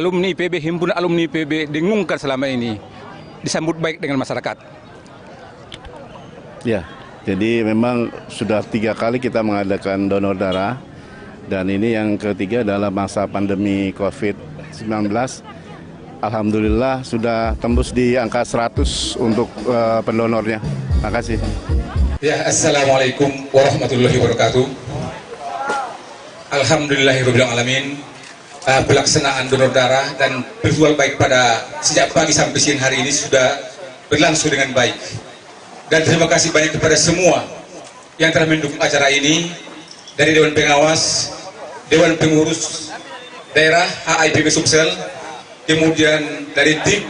Alumni PB, himpunan alumni PB dengungkan selama ini disambut baik dengan masyarakat. Ya, jadi memang sudah 3 kali kita mengadakan donor darah dan ini yang ketiga dalam masa pandemi COVID-19. Alhamdulillah sudah tembus di angka 100 untuk pendonornya. Terima kasih. Ya, Assalamualaikum warahmatullahi wabarakatuh. Alhamdulillahirrahmanirrahim. Pelaksanaan donor darah dan berjual baik pada sejak pagi sampai siang hari ini sudah berlangsung dengan baik. Dan terima kasih banyak kepada semua yang telah mendukung acara ini, dari Dewan Pengawas, Dewan Pengurus Daerah HIPB Sumsel, kemudian dari tim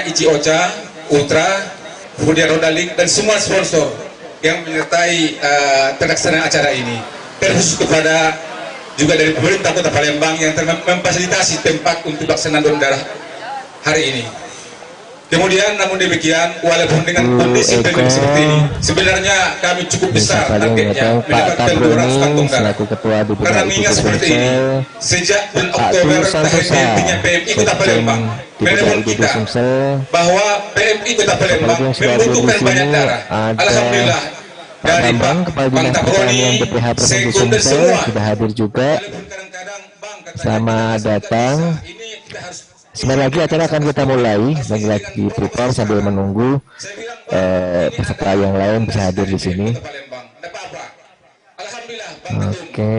ICI Ocha, Ultra, kemudian Rodaling dan semua sponsor yang menyertai pelaksanaan acara ini. Terkhusus kepada juga dari pemerintah Kota Palembang yang telah memfasilitasi tempat untuk pelaksanaan donor darah hari ini. Kemudian namun demikian, walaupun dengan kondisi pandemi seperti ini, sebenarnya kami cukup besar targetnya mendapatkan 200 kantong darah. Karena mengingat seperti ini, sejak bulan Oktober terakhir hentinya PMI Kota Palembang menemukan kita bahwa PMI Kota Palembang membutuhkan banyak darah. Alhamdulillah dari Bang Tabroni, Sekun dan semua sudah hadir juga. Selamat datang. Sebentar lagi acara akan kita mulai, lagi prepare sambil menunggu peserta yang lain bisa hadir di sini. Oke.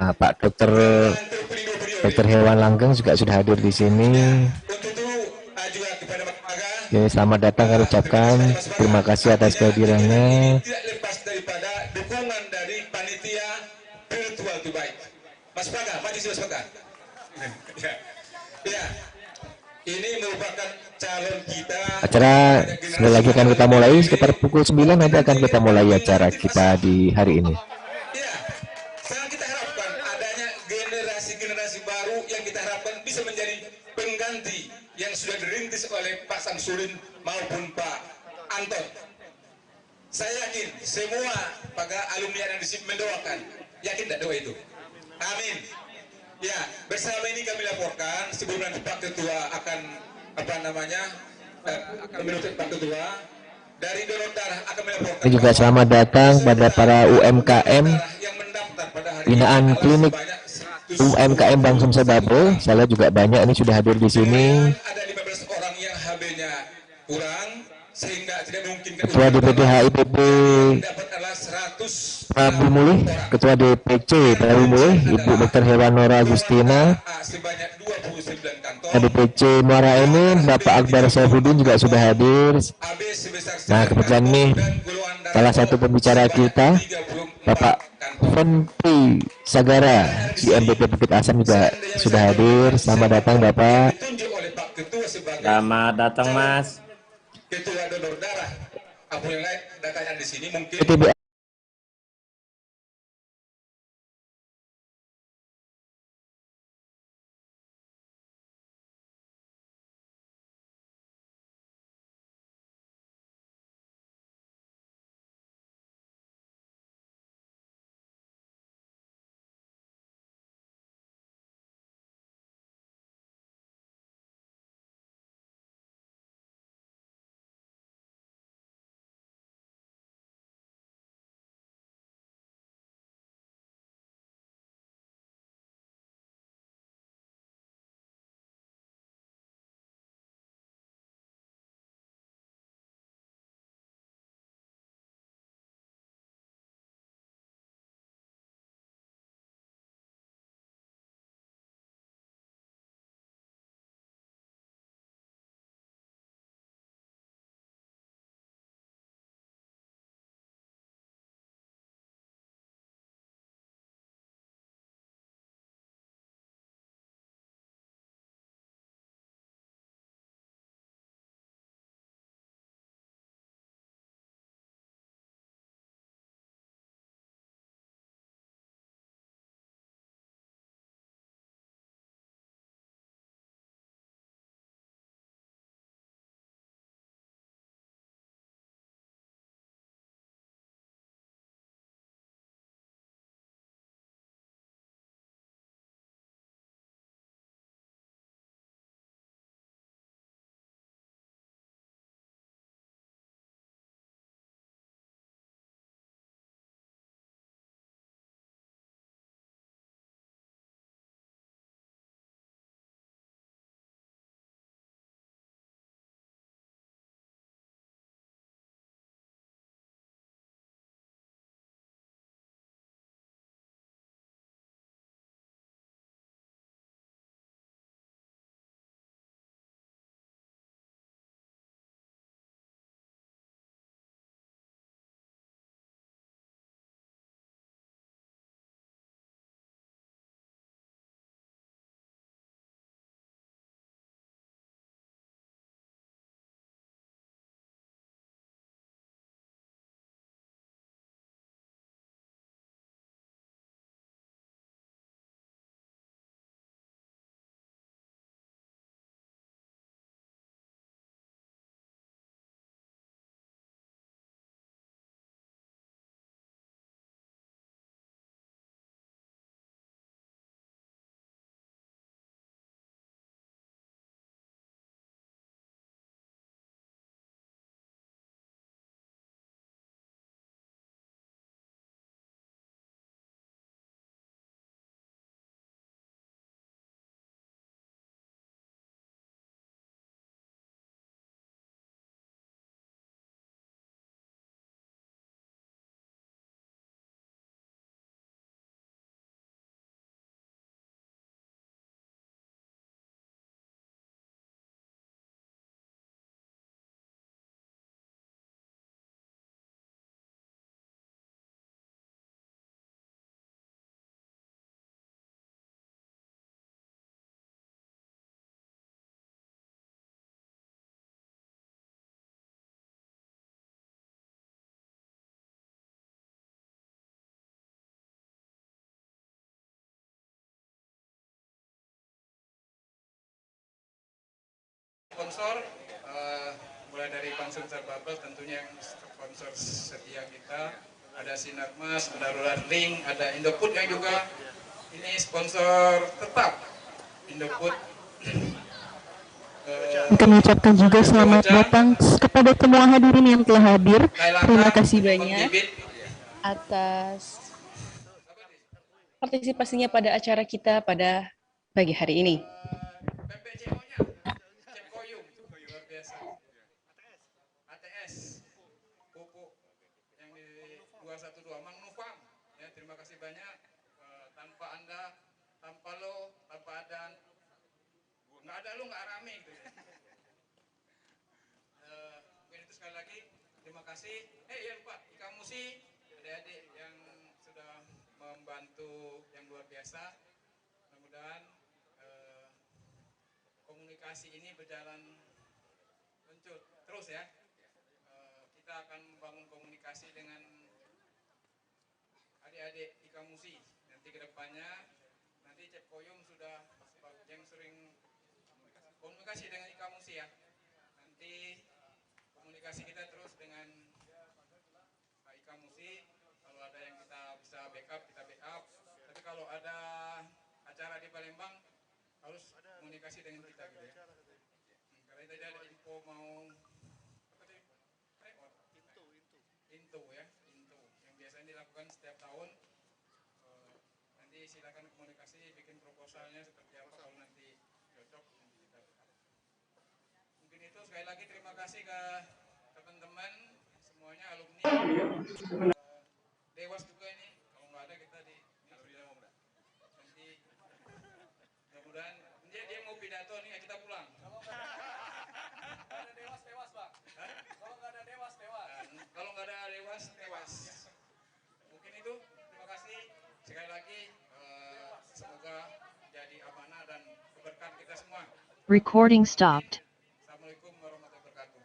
Nah, Pak Dokter Hewan Langgeng juga sudah hadir di sini. Oke, selamat datang kami ucapkan. Terima kasih atas kehadirannya. Dukungan dari panitia virtual itu baik. Mas Praga, maju sih Mas Praga. Ya, ini merupakan calon kita. Acara sekali lagi akan kita mulai sekitar pukul 9, nanti akan kita mulai acara kita di hari ini. Ya, sangat kita harapkan adanya generasi baru yang kita harapkan bisa menjadi pengganti yang sudah dirintis oleh Pak Samsudin maupun Pak Anton. Saya yakin semua para alumni yang di sini mendoakan. Yakin tidak doa itu? Amin. Ya, bersama ini kami laporkan sebelum nanti Pak Ketua akan akan menuntut Pak Ketua dari donor darah akan melaporkan. Ini juga selamat datang pada para UMKM binaan klinik UMKM Bank Sumsel Babel. Saya juga banyak ini sudah hadir di sini. Ada 15 orang yang HB-nya kurang sehingga tidak mungkin Ketua DPD HIPP Prabu Mulih, Ketua DPC Prabu Mulih, Ibu Dr. Hewan Nora Agustina, DPC Muara Enim, Bapak Akbar Saifuddin juga sudah hadir. Nah, kebetulan ini salah satu pembicara kita, Bapak Fentri Sagara, GMBT Bukit Asam juga sudah hadir. Selamat datang Bapak. Selamat datang Mas. Ketua donor darah, apa yang lain datanya di sini mungkin. sponsor, mulai dari konsumsi bubble tentunya yang sponsor setia kita, ada Sinarmas, ada Rolling, ada Indofood yang juga ini sponsor tetap Indofood. Kami ucapkan juga selamat datang kepada semua hadirin yang telah hadir. Terima kasih banyak atas partisipasinya pada acara kita pada pagi hari ini. ATS, Pupuk yang di 212, Mang Nufang, ya, terima kasih banyak. Tanpa Anda, tanpa lo, tanpa Adan, nggak ada lo nggak rame gitu. Mungkin itu sekali lagi, terima kasih. Ya lupa, Ika Musi, adik-adik yang sudah membantu yang luar biasa. Mudah-mudahan komunikasi ini berjalan lanjut terus ya. Kita akan membangun komunikasi dengan adik-adik Ika Musi. Nanti ke depannya, nanti Cep Koyum sudah yang sering komunikasi dengan Ika Musi ya. Nanti komunikasi kita terus dengan Pak Ika Musi. Kalau ada yang kita bisa backup, kita backup. Tapi kalau ada acara di Palembang, harus komunikasi dengan kita gitu ya. Karena tadi ada info mau Intu ya, Intu yang biasanya dilakukan setiap tahun. Nanti silakan komunikasi, bikin proposalnya seperti apa kalau nanti cocok. Mungkin itu sekali lagi terima kasih ke teman-teman semuanya alumni. Dewas juga ini, kalau nggak ada kita di nanti mudah-mudahan dia mau pidato nih, kita pulang. Ada Dewas tewas Pak. Kalau nggak ada Dewas tewas. Kalau nggak ada Dewas tewas. Mungkin itu. Terima kasih sekali lagi. Semoga jadi amanah dan keberkahan kita semua. Recording stopped. Assalamualaikum warahmatullahi wabarakatuh.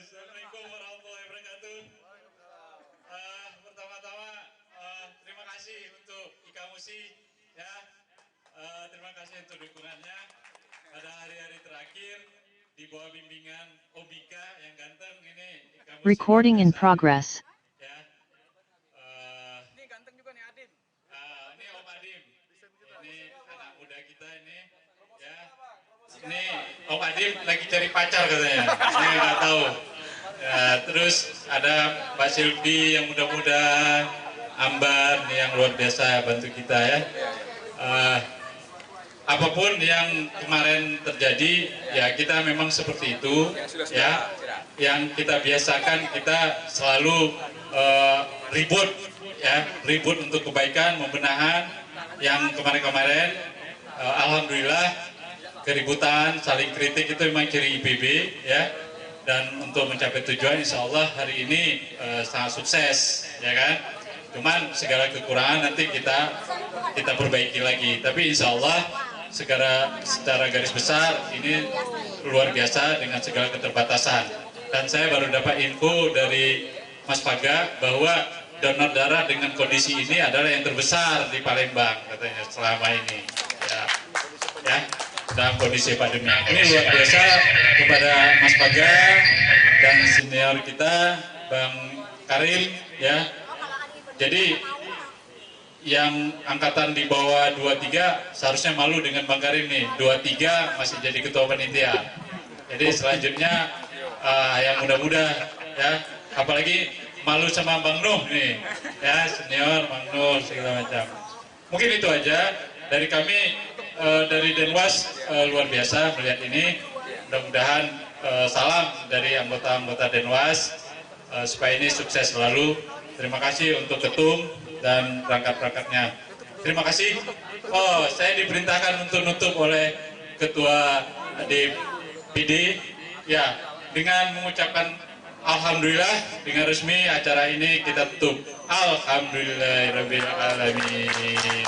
Assalamualaikum warahmatullahi wabarakatuh. Pertama-tama terima kasih untuk Ika Musi ya. Terima kasih untuk dukungannya pada hari-hari terakhir di bawah bimbingan Obika yang ganteng ini. Ika Musi Recording in progress. Ya. Ini ganteng juga nih Adim. Ini Om Adim. Ini anak muda kita ini ya. Ini Om Adim lagi cari pacar katanya. Saya nggak tahu. Ya, terus ada Pak Silvi yang muda-muda, Ambar yang luar biasa bantu kita ya. Apapun yang kemarin terjadi ya kita memang seperti itu ya. Yang kita biasakan kita selalu ribut ya, ribut untuk kebaikan, pembenahan. Yang kemarin-kemarin alhamdulillah keributan, saling kritik itu memang ciri IPB ya. Dan untuk mencapai tujuan insya Allah hari ini sangat sukses ya kan. Cuman segala kekurangan nanti kita perbaiki lagi. Tapi insya Allah secara garis besar ini luar biasa dengan segala keterbatasan. Dan saya baru dapat info dari Mas Paga bahwa donor darah dengan kondisi ini adalah yang terbesar di Palembang katanya selama ini ya dalam kondisi pandemi. Ini luar biasa kepada Mas Paga dan senior kita Bang Karim ya. Jadi yang angkatan di bawah 23 seharusnya malu dengan Bang Karim nih. 23 masih jadi ketua panitia. Jadi selanjutnya yang muda-muda ya, apalagi malu sama Bang Nuh nih ya, senior Bang Nuh segala macam. Mungkin itu aja dari kami dari Denwas, luar biasa melihat ini. Mudah-mudahan salam dari anggota-anggota Denwas supaya ini sukses selalu. Terima kasih untuk ketum dan perangkat-perangkatnya. Terima kasih. Oh, saya diperintahkan untuk nutup oleh Ketua DPD ya, dengan mengucapkan alhamdulillah, dengan resmi acara ini kita tutup. Alhamdulillahirabbil alamin.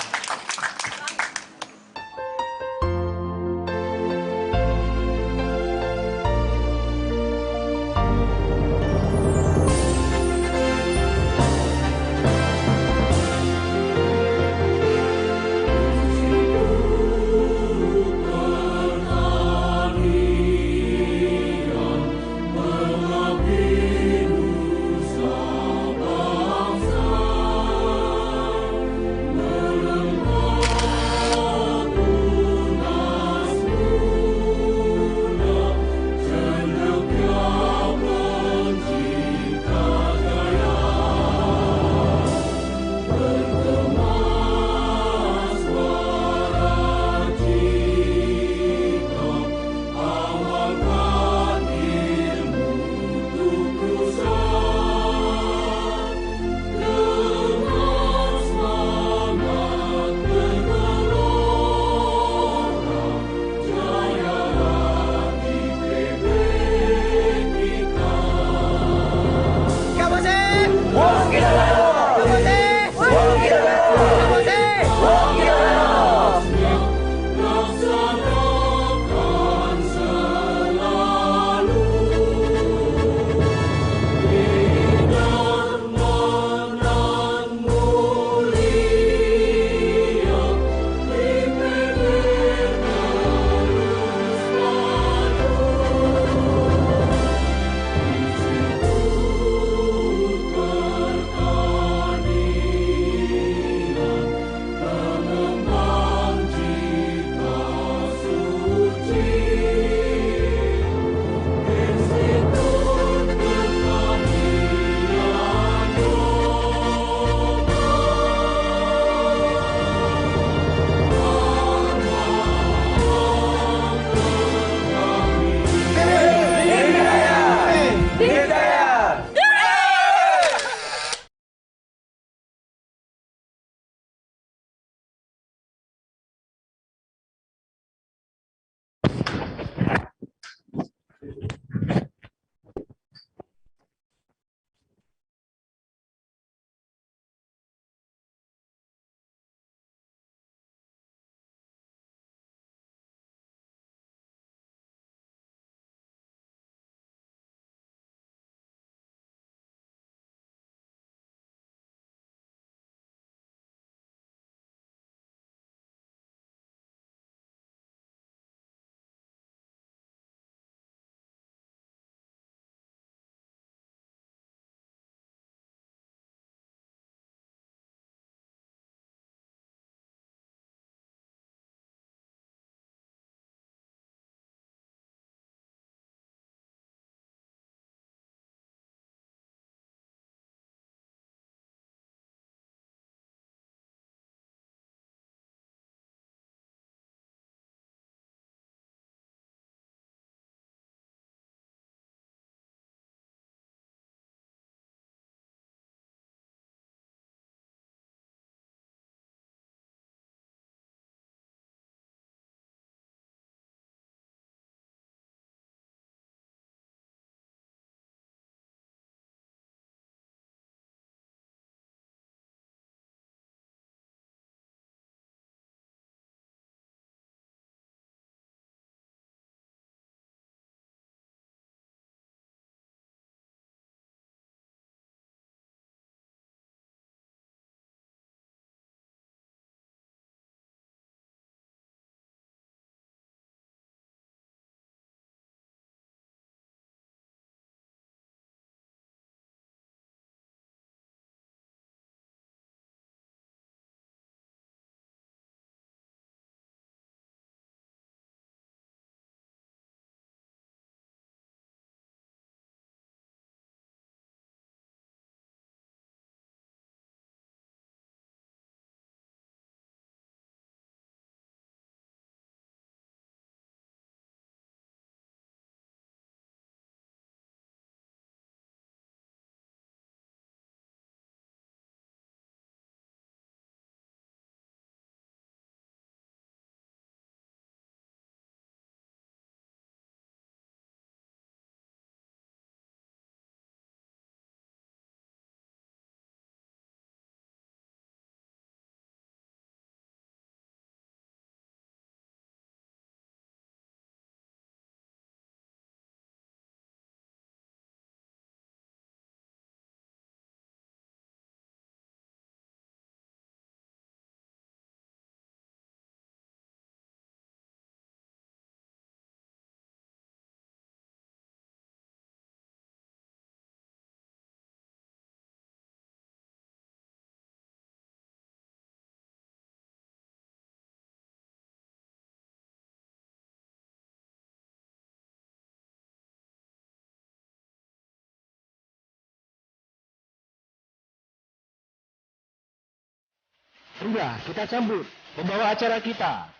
Sudah kita sambut pembawa acara kita,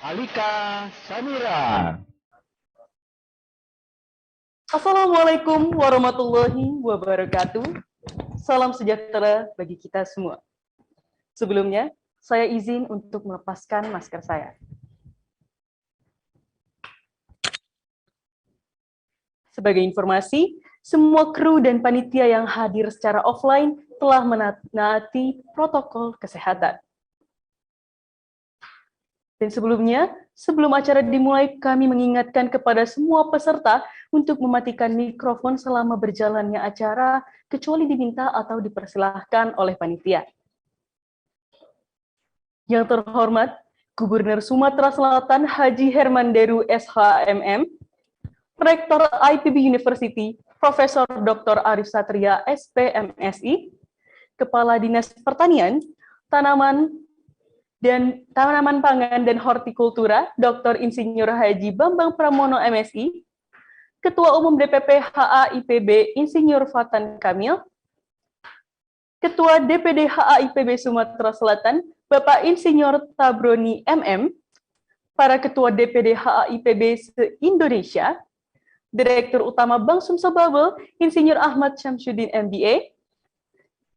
Alika Samira. Assalamualaikum warahmatullahi wabarakatuh. Salam sejahtera bagi kita semua. Sebelumnya, saya izin untuk melepaskan masker saya. Sebagai informasi, semua kru dan panitia yang hadir secara offline telah menaati protokol kesehatan. Dan sebelumnya, sebelum acara dimulai, kami mengingatkan kepada semua peserta untuk mematikan mikrofon selama berjalannya acara, kecuali diminta atau dipersilahkan oleh panitia. Yang terhormat, Gubernur Sumatera Selatan Haji Herman Deru SHMM, Rektor IPB University, Profesor Dr. Arif Satria SPMSI, Kepala Dinas Pertanian, Tanaman Pangan dan Hortikultura, Dr. Insinyur Haji Bambang Pramono MSI, Ketua Umum DPP HAIPB Insinyur Fatan Kamil, Ketua DPD HAIPB Sumatera Selatan, Bapak Insinyur Tabroni MM, para Ketua DPD HAIPB se-Indonesia, Direktur Utama Bank Sumsel Bubble, Insinyur Ahmad Syamsuddin MBA,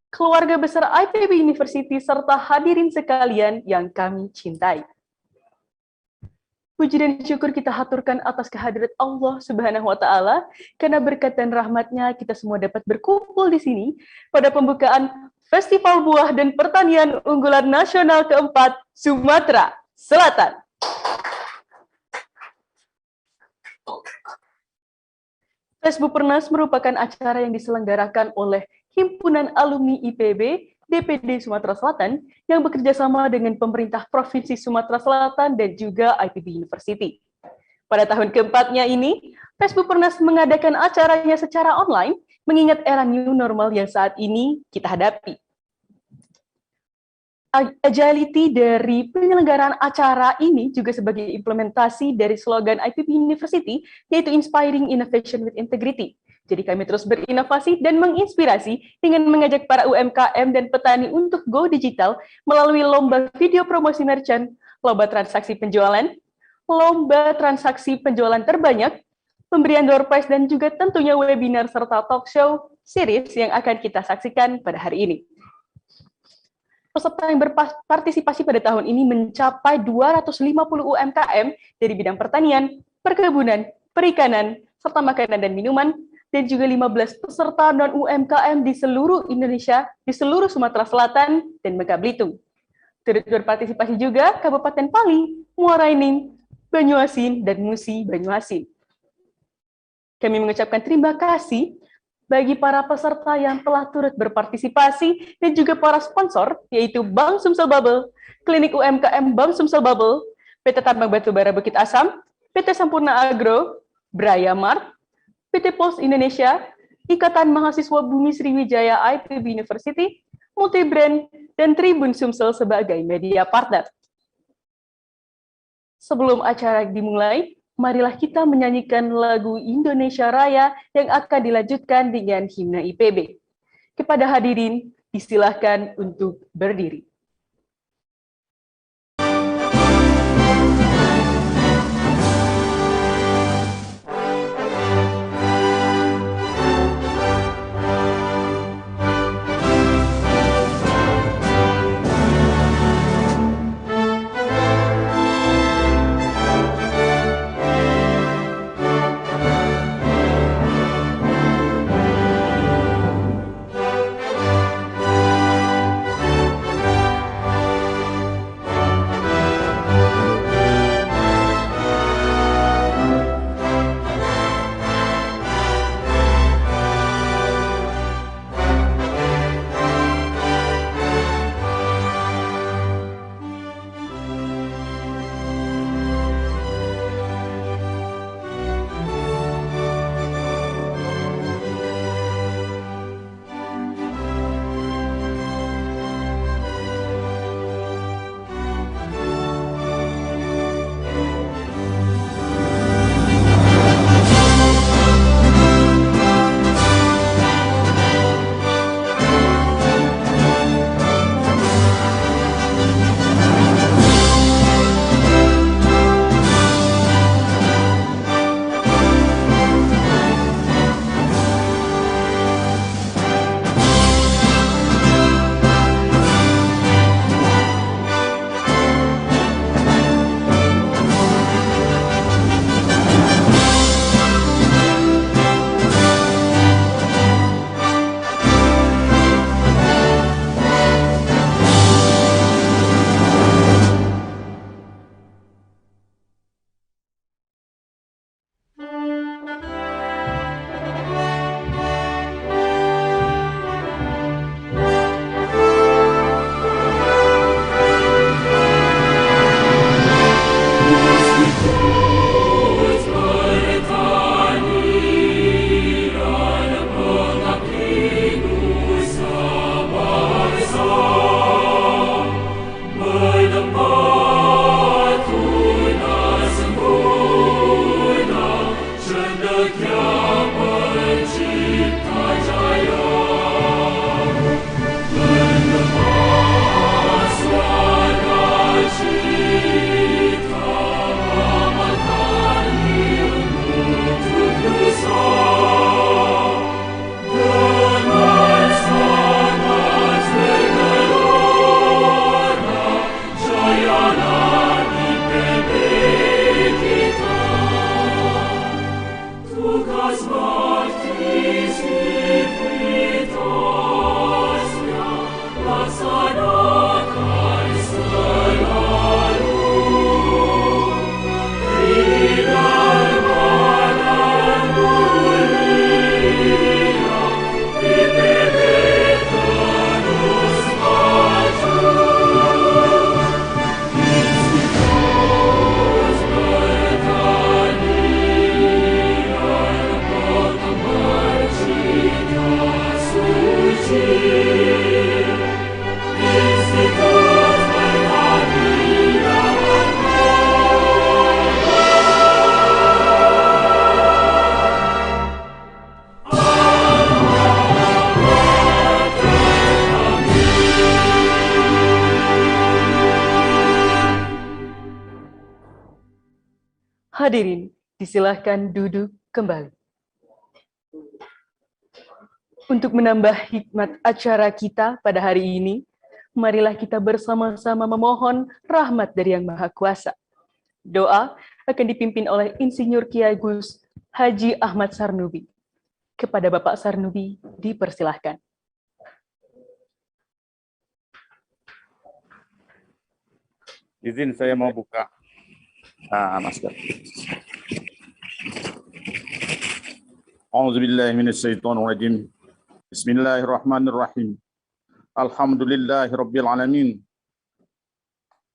keluarga besar IPB University, serta hadirin sekalian yang kami cintai. Puji dan syukur kita haturkan atas kehadirat Allah Subhanahu wa Ta'ala, karena berkat dan rahmatnya kita semua dapat berkumpul di sini pada pembukaan Festival Buah dan Pertanian Unggulan Nasional keempat Sumatera Selatan. Fesbupernas merupakan acara yang diselenggarakan oleh Himpunan Alumni IPB DPD Sumatera Selatan yang bekerja sama dengan pemerintah Provinsi Sumatera Selatan dan juga IPB University. Pada tahun keempatnya ini, Fesbupernas mengadakan acaranya secara online mengingat era new normal yang saat ini kita hadapi. Agility dari penyelenggaraan acara ini juga sebagai implementasi dari slogan IPB University, yaitu Inspiring Innovation with Integrity. Jadi kami terus berinovasi dan menginspirasi dengan mengajak para UMKM dan petani untuk go digital melalui lomba video promosi merchant, lomba transaksi penjualan, lomba transaksi penjualan terbanyak, pemberian door prize, dan juga tentunya webinar serta talk show series yang akan kita saksikan pada hari ini. Peserta yang berpartisipasi pada tahun ini mencapai 250 UMKM dari bidang pertanian, perkebunan, perikanan, serta makanan dan minuman, dan juga 15 peserta non-UMKM di seluruh Indonesia, di seluruh Sumatera Selatan, dan Bangka Belitung. Turut berpartisipasi juga Kabupaten Pali, Muara Enim, Banyuasin, dan Musi Banyuasin. Kami mengucapkan terima kasih bagi para peserta yang telah turut berpartisipasi dan juga para sponsor, yaitu Bank Sumsel Bubble, Klinik UMKM Bank Sumsel Bubble, PT Tambang Batubara Bukit Asam, PT Sampurna Agro, Braya Mart, PT Pos Indonesia, Ikatan Mahasiswa Bumi Sriwijaya IPB University, Multibrand, dan Tribun Sumsel sebagai media partner. Sebelum acara dimulai, marilah kita menyanyikan lagu Indonesia Raya yang akan dilanjutkan dengan himne IPB. Kepada hadirin, disilahkan untuk berdiri. Hadirin, disilahkan duduk kembali. Untuk menambah hikmat acara kita pada hari ini, marilah kita bersama-sama memohon rahmat dari Yang Maha Kuasa. Doa akan dipimpin oleh Insinyur Kiai Gus Haji Ahmad Sarnubi. Kepada Bapak Sarnubi, dipersilahkan. Izin saya mau buka masker. A'udzubillahi minasyaitonirrajim. Bismillahirrahmanirrahim. Alhamdulillahirabbil alamin.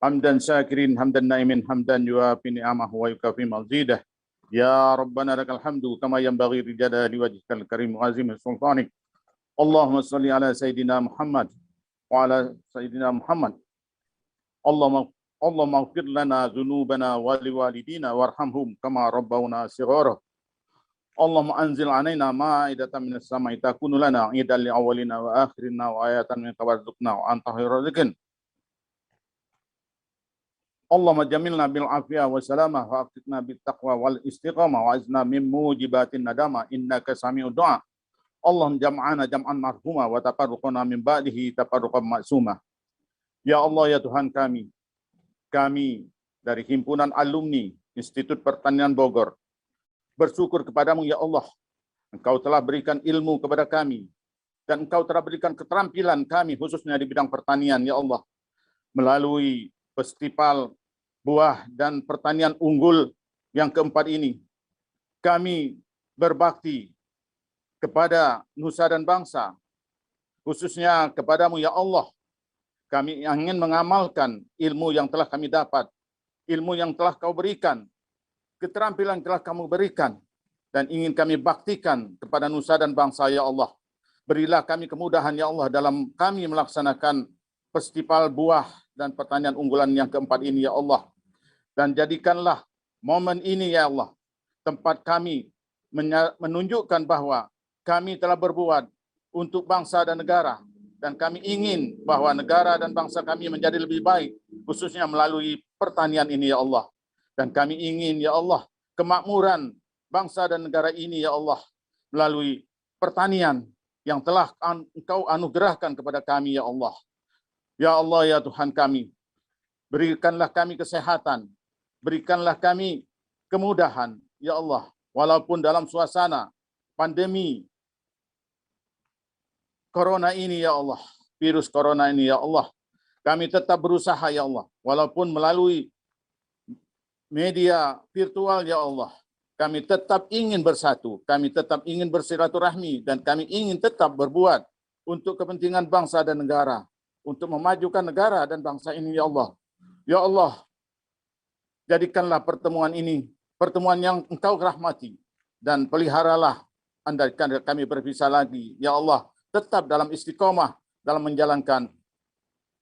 Hamdan syakirin, hamdan naimin, hamdan yuafi ni'amahu wa yukafi mazidah. Ya Rabbana lakal hamdu kama yanbaghi li jalali wajhikal karim wa azimi sultanik. Allahumma shalli ala Sayyidina Muhammad wa ala Sayyidina Muhammad. Allahumma ighfir lana dzunubana wa liwalidina warhamhum kama rabbawna shighara. Allahumma anzil alaina ma'idatan minas sama'i takunu lana 'idan li awwalina wa akhirina wa ayatan minka warzuqna wa anta khairur raziqin. Allahumma jamilna bil afiyah wa salamah wa aqitna bit taqwa wal istiqamah wa azna min mujibatin nadama innaka sami'ud du'a. Allahumma jam'ana jam'an marhuma wa tafarruqna min ba'dihi tafarruqan ma'sumah. Ya Allah ya Tuhan kami dari Himpunan Alumni Institut Pertanian Bogor bersyukur kepadamu ya Allah. Engkau telah berikan ilmu kepada kami dan Engkau telah berikan keterampilan kami khususnya di bidang pertanian ya Allah. Melalui festival buah dan pertanian unggul yang keempat ini, kami berbakti kepada nusa dan bangsa, khususnya kepadamu ya Allah. Kami ingin mengamalkan ilmu yang telah kami dapat, ilmu yang telah kau berikan, keterampilan yang telah kamu berikan, dan ingin kami baktikan kepada nusa dan bangsa ya Allah. Berilah kami kemudahan ya Allah dalam kami melaksanakan festival buah dan pertanian unggulan yang keempat ini ya Allah. Dan jadikanlah momen ini ya Allah, tempat kami menunjukkan bahwa kami telah berbuat untuk bangsa dan negara. Dan kami ingin bahwa negara dan bangsa kami menjadi lebih baik, khususnya melalui pertanian ini ya Allah. Dan kami ingin ya Allah, kemakmuran bangsa dan negara ini ya Allah, melalui pertanian yang telah Engkau anugerahkan kepada kami ya Allah. Ya Allah ya Tuhan kami, berikanlah kami kesehatan, berikanlah kami kemudahan ya Allah, walaupun dalam suasana pandemi Corona ini ya Allah, virus Corona ini ya Allah, kami tetap berusaha ya Allah, walaupun melalui media virtual ya Allah, kami tetap ingin bersatu, kami tetap ingin bersilaturahmi, dan kami ingin tetap berbuat untuk kepentingan bangsa dan negara, untuk memajukan negara dan bangsa ini ya Allah. Ya Allah, jadikanlah pertemuan ini pertemuan yang Engkau rahmati, dan peliharalah andaikan kami berpisah lagi ya Allah, tetap dalam istiqomah dalam menjalankan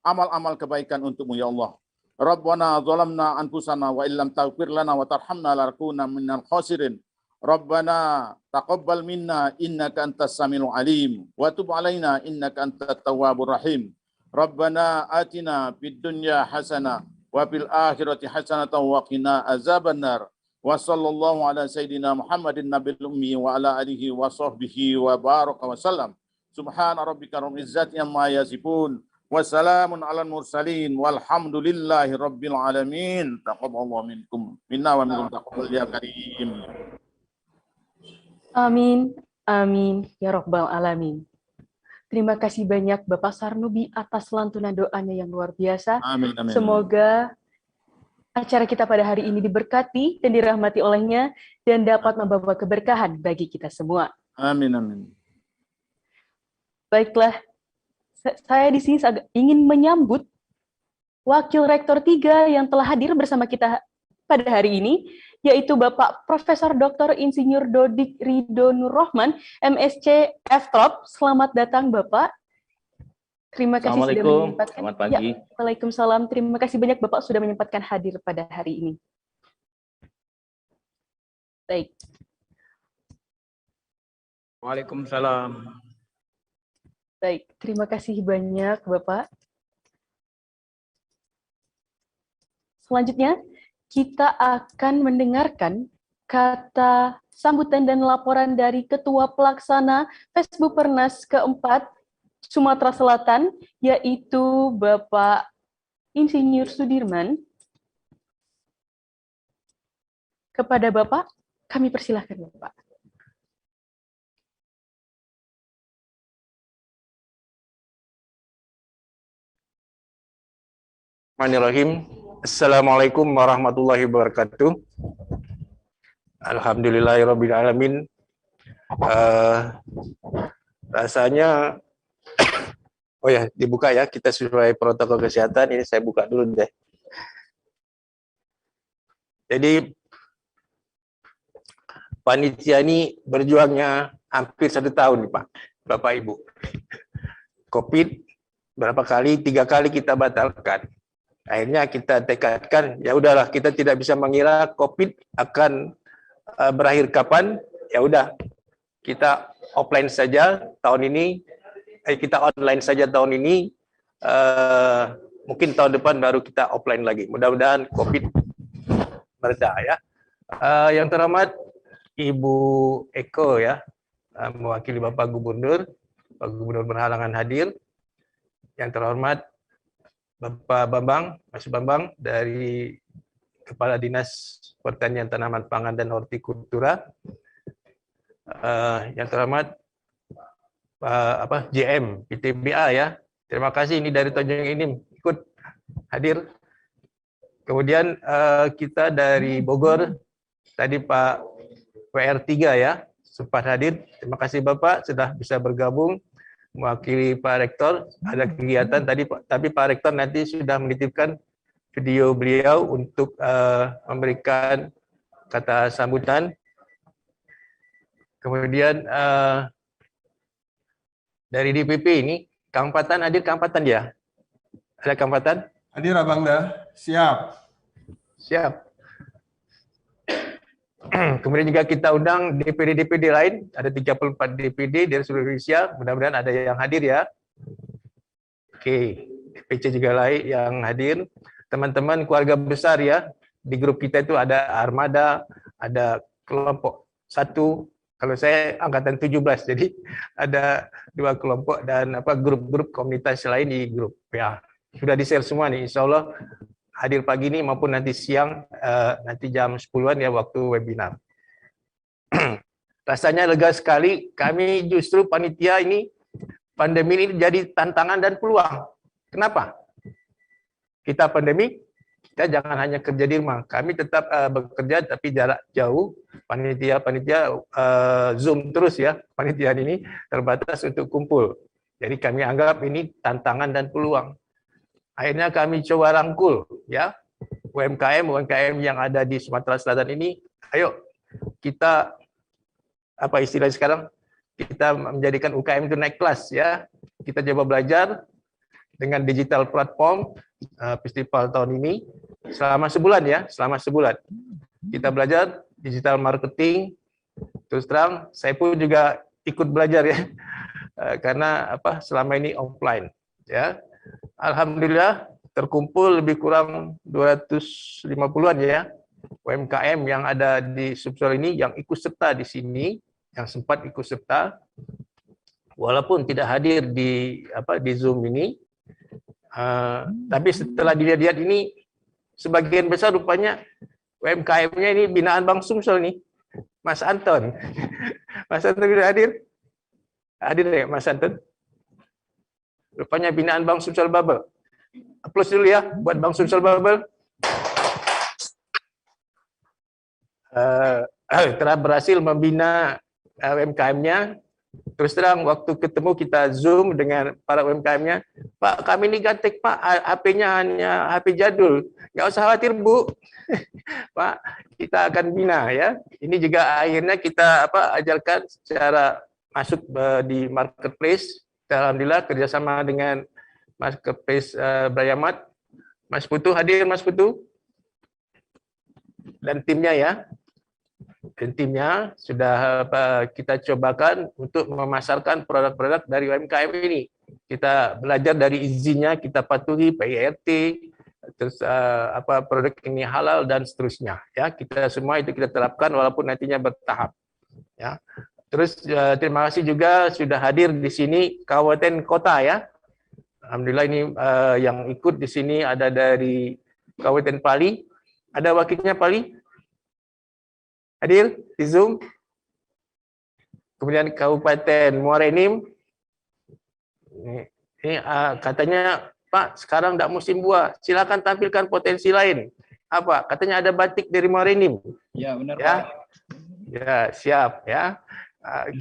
amal-amal kebaikan untuk-Mu ya Allah. Rabbana zalamna anfusana wa illam taghfir lana wa tarhamna lanakunanna minal khasirin. Rabbana taqabbal minna innaka antas samiul alim wa tub alaina innaka antat tawwabur rahim. Rabbana atina fid dunya hasanah wa fil akhirati hasanatan wa qina azabannar. Wa sallallahu ala sayyidina Muhammadin nabiyil ummi wa ala alihi wa sahbihi wa baraka wa sallam. Subhana rabbika rabbil izzati amma yasifun wa salamun alal mursalin walhamdulillahi rabbil alamin. Taqabbalallahu minkum minna wa minkum taqabbal ya karim. Amin, amin ya rabbal alamin. Terima kasih banyak Bapak Sarnubi atas lantunan doanya yang luar biasa. Amin, amin. Semoga acara kita pada hari ini diberkati dan dirahmati olehnya dan dapat membawa keberkahan bagi kita semua. Amin, amin. Baiklah, saya di sini ingin menyambut Wakil Rektor 3 yang telah hadir bersama kita pada hari ini, yaitu Bapak Profesor Dr. Insinyur Dodik Ridho Nur Rahman, MSc FTrop. Selamat datang Bapak. Terima kasih sudah menyempatkan. Selamat pagi. Ya, Waalaikumsalam. Terima kasih banyak Bapak sudah menyempatkan hadir pada hari ini. Baik. Waalaikumsalam. Baik, terima kasih banyak Bapak. Selanjutnya, kita akan mendengarkan kata sambutan dan laporan dari Ketua Pelaksana Fesbupernas keempat Sumatera Selatan, yaitu Bapak Insinyur Sudirman. Kepada Bapak, kami persilahkan Bapak. Bismillahirrahmanirrahim. Assalamualaikum warahmatullahi wabarakatuh. Alhamdulillahirrabbilalamin. Rasanya, oh ya, dibuka ya, kita sesuai protokol kesehatan. Ini saya buka dulu deh. Jadi, panitia ini berjuangnya hampir 1 tahun nih Pak, Bapak Ibu. COVID berapa kali, 3 kali kita batalkan. Akhirnya kita tekadkan, ya udahlah, kita tidak bisa mengira COVID akan berakhir kapan. Ya udah, kita offline saja tahun ini, kita online saja tahun ini. Mungkin tahun depan baru kita offline lagi. Mudah-mudahan COVID mereda ya. Yang terhormat Ibu Eko ya, mewakili Bapak Gubernur berhalangan hadir. Yang terhormat Bapak Bambang, Mas Bambang dari Kepala Dinas Pertanian Tanaman Pangan dan Hortikultura. Yang terhormat JM PTBA ya. Terima kasih ini dari Tanjung Inim ikut hadir. Kemudian kita dari Bogor tadi Pak PR3 ya sempat hadir. Terima kasih Bapak sudah bisa bergabung mewakili Pak Rektor. Ada kegiatan tadi, tapi Pak Rektor nanti sudah menitipkan video beliau untuk memberikan kata sambutan. Kemudian dari DPP ini, Kang Patan hadir, Kang Patan ya? Ada Kang Patan? Hadir Abangda, siap. Siap. Kemudian juga kita undang DPD-DPD lain, ada 34 DPD dari seluruh Indonesia, mudah-mudahan ada yang hadir ya. Oke, DPC juga lain yang hadir. Teman-teman keluarga besar ya, di grup kita itu ada Armada, ada kelompok 1, kalau saya angkatan 17, jadi ada 2 kelompok dan grup-grup komunitas lain di grup ya. Sudah di-share semua nih, insya Allah hadir pagi ini maupun nanti siang, nanti jam 10-an ya waktu webinar. Rasanya lega sekali, kami justru panitia ini, pandemi ini jadi tantangan dan peluang. Kenapa? Kita pandemi, kita jangan hanya kerja di rumah, kami tetap bekerja tapi jarak jauh, panitia Zoom terus ya, panitia ini terbatas untuk kumpul. Jadi kami anggap ini tantangan dan peluang. Akhirnya kami coba rangkul ya UMKM yang ada di Sumatera Selatan ini. Ayo kita apa istilahnya sekarang, kita menjadikan UKM itu naik kelas ya. Kita coba belajar dengan digital platform festival tahun ini selama sebulan ya, selama sebulan. Kita belajar digital marketing. Terus terang saya pun juga ikut belajar ya. Karena selama ini offline ya. Alhamdulillah terkumpul lebih kurang 250-an ya UMKM yang ada di Sumsel ini yang ikut serta di sini, yang sempat ikut serta walaupun tidak hadir di Zoom ini. Tapi setelah dilihat ini sebagian besar rupanya UMKM-nya ini binaan Bang Sumsel nih. Mas Anton. Mas Anton sudah hadir? Hadir ya Mas Anton? Rupanya binaan Bang Sumsel Bubble. Aplaus dulu ya buat Bang Sumsel Bubble. Telah berhasil membina UMKM-nya. Terus terang waktu ketemu kita Zoom dengan para UMKM-nya, Pak kami ini gaptek Pak, HP-nya hanya HP jadul. Nggak usah khawatir Bu. Pak kita akan bina ya. Ini juga akhirnya kita ajarkan secara masuk di marketplace. Alhamdulillah kerjasama dengan Marketplace Brayamat. Mas Putu hadir, Mas Putu. Dan timnya ya. Dan timnya sudah kita cobakan untuk memasarkan produk-produk dari UMKM ini. Kita belajar dari izinnya, kita patuhi PIRT, terus produk ini halal dan seterusnya. Ya, kita semua itu kita terapkan walaupun nantinya bertahap. Ya. Terus terima kasih juga sudah hadir di sini kabupaten kota ya. Alhamdulillah ini yang ikut di sini ada dari Kabupaten Pali. Ada wakilnya Pali? Hadir di Zoom. Kemudian Kabupaten Muara Enim. Ini katanya Pak, sekarang tidak musim buah. Silakan tampilkan potensi lain. Apa? Katanya ada batik dari Muara Enim. Ya, benar ya? Pak. Ya, siap ya.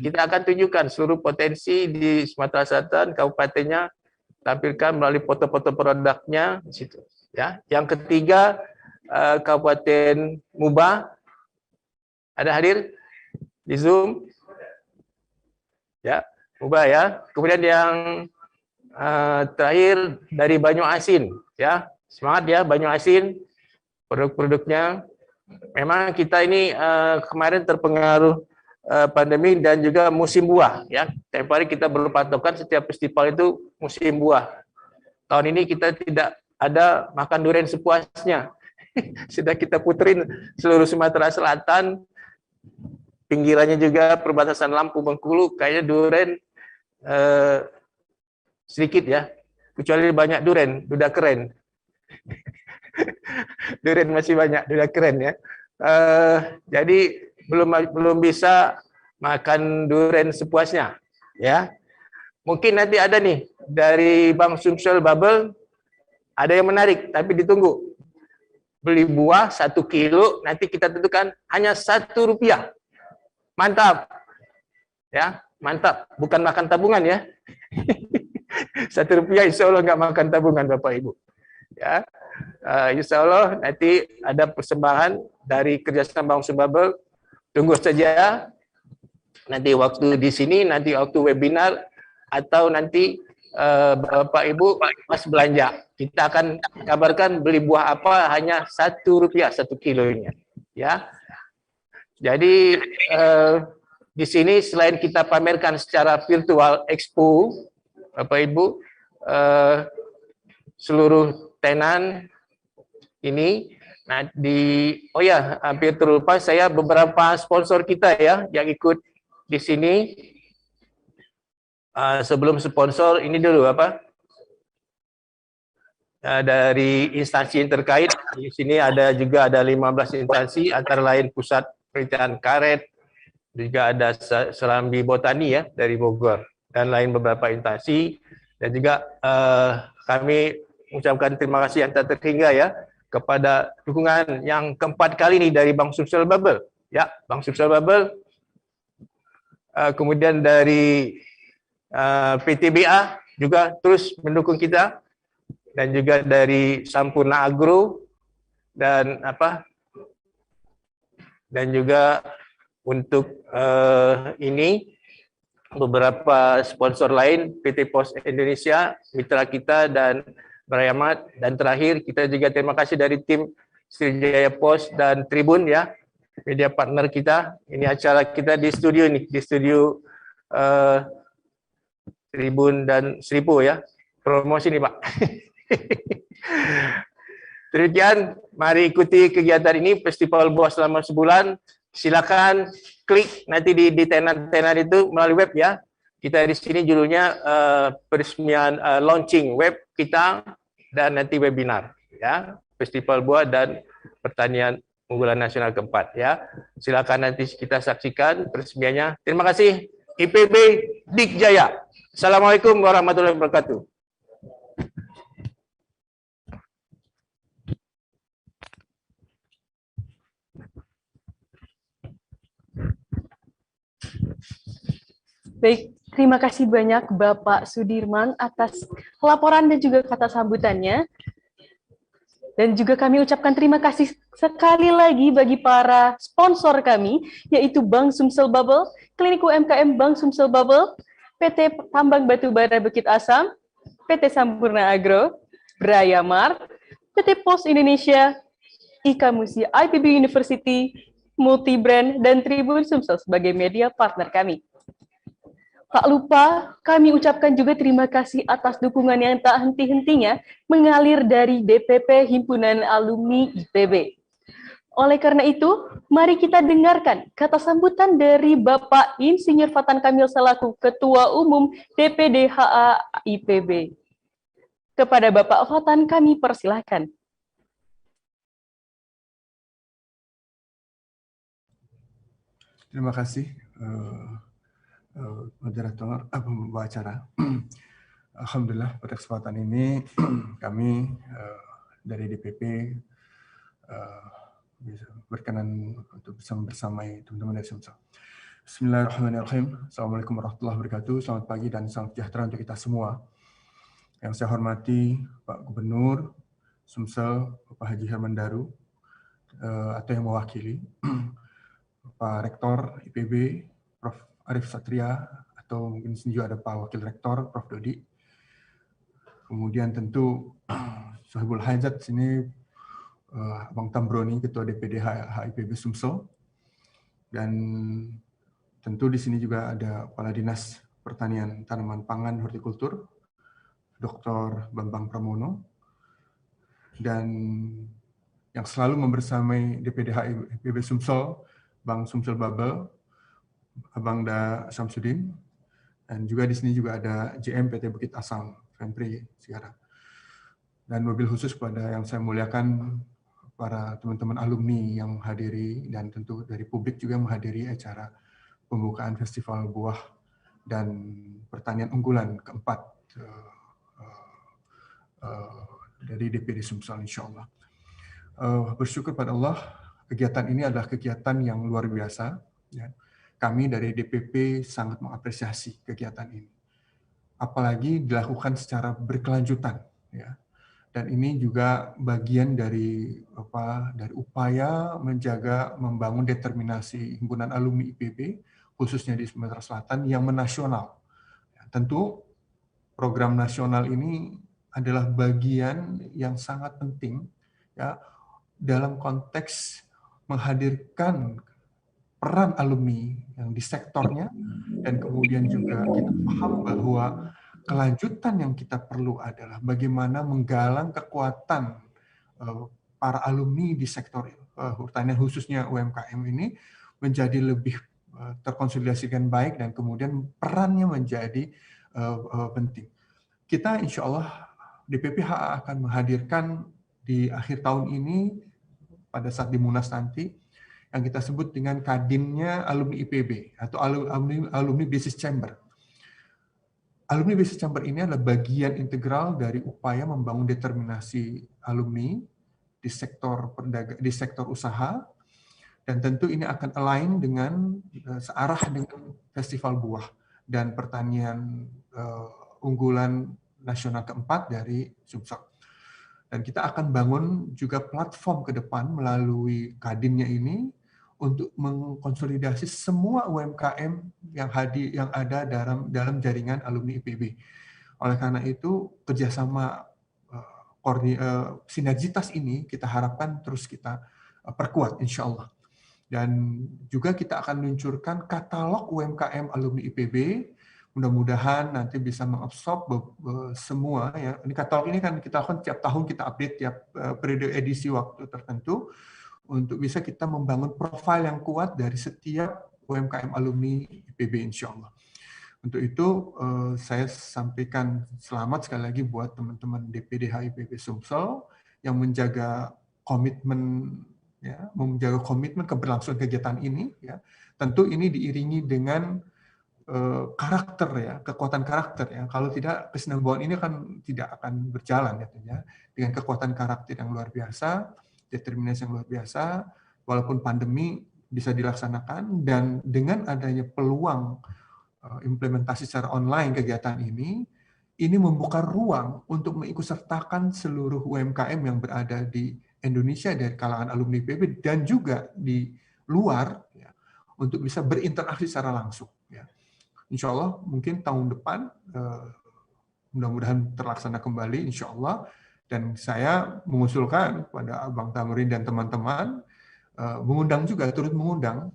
Kita akan tunjukkan seluruh potensi di Sumatera Selatan, kabupatennya, tampilkan melalui foto-foto produknya di situ. Ya. Yang ketiga, Kabupaten Muba. Ada hadir di Zoom? Ya, Muba ya. Kemudian yang terakhir dari Banyu Asin, ya semangat ya Banyu Asin, produk-produknya. Memang kita ini kemarin terpengaruh pandemi dan juga musim buah, ya. Tiap hari kita berpatokan setiap festival itu musim buah. Tahun ini kita tidak ada makan durian sepuasnya. Sudah kita puterin seluruh Sumatera Selatan, pinggirannya juga perbatasan Lampung Bengkulu, kayaknya durian sedikit ya, kecuali banyak durian, udah keren. Durian masih banyak, udah keren ya. Jadi belum bisa makan durian sepuasnya, ya. Mungkin nanti ada nih dari Bang Sumsel Bubble, ada yang menarik, tapi ditunggu. Beli buah 1 kilo, nanti kita tentukan hanya Rp1. Mantap, ya, mantap. Bukan makan tabungan ya. Rp1 insya Allah nggak makan tabungan Bapak Ibu. Ya, insya Allah nanti ada persembahan dari kerjasama Bang Sumsel. Tunggu saja. Nanti waktu di sini, nanti waktu webinar atau nanti Bapak Ibu pas belanja, kita akan kabarkan beli buah apa hanya Rp1 1 kilonya. Ya. Jadi di sini selain kita pamerkan secara virtual expo, Bapak Ibu, seluruh tenan ini, nah oh ya, hampir terlupa saya beberapa sponsor kita ya yang ikut di sini. Sebelum sponsor ini dulu apa? Dari instansi yang terkait di sini juga ada 15 instansi, antara lain Pusat Penelitian Karet, juga ada Serambi Botani ya dari Bogor, dan lain beberapa instansi. Dan juga kami mengucapkan terima kasih yang tak terhingga ya kepada dukungan yang keempat kali ini dari Bang Sumsel Bubble. Ya, Bang Sumsel Bubble. Kemudian dari PTBA juga terus mendukung kita, dan juga dari Sampurna Agro, dan dan juga untuk ini beberapa sponsor lain, PT Pos Indonesia, mitra kita, dan Berayamat. Dan terakhir kita juga terima kasih dari tim Sriwijaya Pos dan Tribun ya, media partner kita. Ini acara kita di studio ini, di studio Tribun dan Seribu ya. Promosi nih Pak. Demikian, mari ikuti kegiatan ini, Festival Buah selama sebulan. Silakan klik nanti di tenan-tenan itu melalui web ya. Kita di sini judulnya peresmian launching web kita dan nanti webinar ya, Festival Buah dan Pertanian Unggulan Nasional keempat ya. Silakan nanti kita saksikan peresmiannya. Terima kasih IPB Dikjaya. Assalamualaikum warahmatullahi wabarakatuh. Baik, terima kasih banyak Bapak Sudirman atas laporan dan juga kata sambutannya. Dan juga kami ucapkan terima kasih sekali lagi bagi para sponsor kami, yaitu Bank Sumsel Bubble, Klinik UMKM Bank Sumsel Bubble, PT Tambang Batubara Bukit Asam, PT Sampurna Agro, Berayamat, PT Pos Indonesia, IKA Musi IPB University, Multibrand, dan Tribun Sumsel sebagai media partner kami. Tak lupa, kami ucapkan juga terima kasih atas dukungan yang tak henti-hentinya mengalir dari DPP Himpunan Alumni IPB. Oleh karena itu, mari kita dengarkan kata sambutan dari Bapak Insinyur Fatan Kamil selaku Ketua Umum DPD HA IPB. Kepada Bapak Fatan kami persilahkan. Terima kasih. Moderator, pembawa acara. Alhamdulillah pada kesempatan ini kami dari DPP berkenan untuk bersamai teman-teman dari Sumsel. Bismillahirrahmanirrahim. Assalamualaikum warahmatullahi wabarakatuh. Selamat pagi dan salam sejahtera untuk kita semua. Yang saya hormati Pak Gubernur Sumsel, Bapak Haji Herman Daru, atau yang mewakili, Pak Rektor IPB, Prof. Arif Satria, atau mungkin juga ada Pak Wakil Rektor, Prof. Dodi. Kemudian tentu Sohibul Hajat sini, Bang Tambroni, Ketua DPD HIPB Sumsel. Dan tentu di sini juga ada Kepala Dinas Pertanian, Tanaman Pangan, Hortikultur, Dr. Bambang Pramono. Dan yang selalu membersamai DPD HIPB Sumsel, Bang Sumsel Babel, Abang Da Samsudin, dan juga di sini juga ada JM PT Bukit Asam, Fempri sekarang. Dan mobil khusus kepada yang saya muliakan para teman-teman alumni yang hadiri dan tentu dari publik juga menghadiri acara pembukaan Festival Buah dan Pertanian Unggulan keempat dari DPD Sumsel insya Allah. Bersyukur pada Allah, kegiatan ini adalah kegiatan yang luar biasa. Ya. Kami dari DPP sangat mengapresiasi kegiatan ini. Apalagi dilakukan secara berkelanjutan. Ya. Dan ini juga bagian dari upaya menjaga, membangun determinasi himpunan alumni IPB, khususnya di Sumatera Selatan, yang menasional. Ya, tentu program nasional ini adalah bagian yang sangat penting ya, dalam konteks menghadirkan peran alumni yang di sektornya, dan kemudian juga kita paham bahwa kelanjutan yang kita perlu adalah bagaimana menggalang kekuatan para alumni di sektor pertanian khususnya UMKM ini menjadi lebih terkonsolidasikan baik dan kemudian perannya menjadi penting. Kita insya Allah DPP HA akan menghadirkan di akhir tahun ini pada saat di Munas nanti yang kita sebut dengan kadinnya alumni IPB atau alumni Business Chamber. Alumni Business Chamber ini adalah bagian integral dari upaya membangun determinasi alumni di sektor usaha, dan tentu ini akan align dengan searah dengan Festival Buah dan Pertanian Unggulan Nasional keempat dari Sumsel. Dan kita akan bangun juga platform ke depan melalui kadinnya ini untuk mengkonsolidasi semua UMKM yang ada dalam jaringan alumni IPB. Oleh karena itu, kerjasama sinergitas ini kita harapkan terus kita perkuat, insya Allah. Dan juga kita akan luncurkan katalog UMKM alumni IPB. Mudah-mudahan nanti bisa mengabsorb semua. Ya. Ini katalog ini kan kita lakukan tiap tahun, kita update tiap periode edisi waktu tertentu, untuk bisa kita membangun profil yang kuat dari setiap UMKM alumni IPB insya Allah. Untuk itu saya sampaikan selamat sekali lagi buat teman-teman DPD HIPB Sumsel yang menjaga komitmen, ya, menjaga komitmen keberlangsungan kegiatan ini. Ya. Tentu ini diiringi dengan karakter, ya, kekuatan karakter. Ya. Kalau tidak, kesinambungan ini kan tidak akan berjalan, ya, dengan kekuatan karakter yang luar biasa, determinasi yang luar biasa, walaupun pandemi bisa dilaksanakan, dan dengan adanya peluang implementasi secara online kegiatan ini membuka ruang untuk mengikutsertakan seluruh UMKM yang berada di Indonesia dari kalangan alumni IPB dan juga di luar, ya, untuk bisa berinteraksi secara langsung. Ya. Insya Allah mungkin tahun depan mudah-mudahan terlaksana kembali, insya Allah. Dan saya mengusulkan kepada Abang Tamrin dan teman-teman, turut mengundang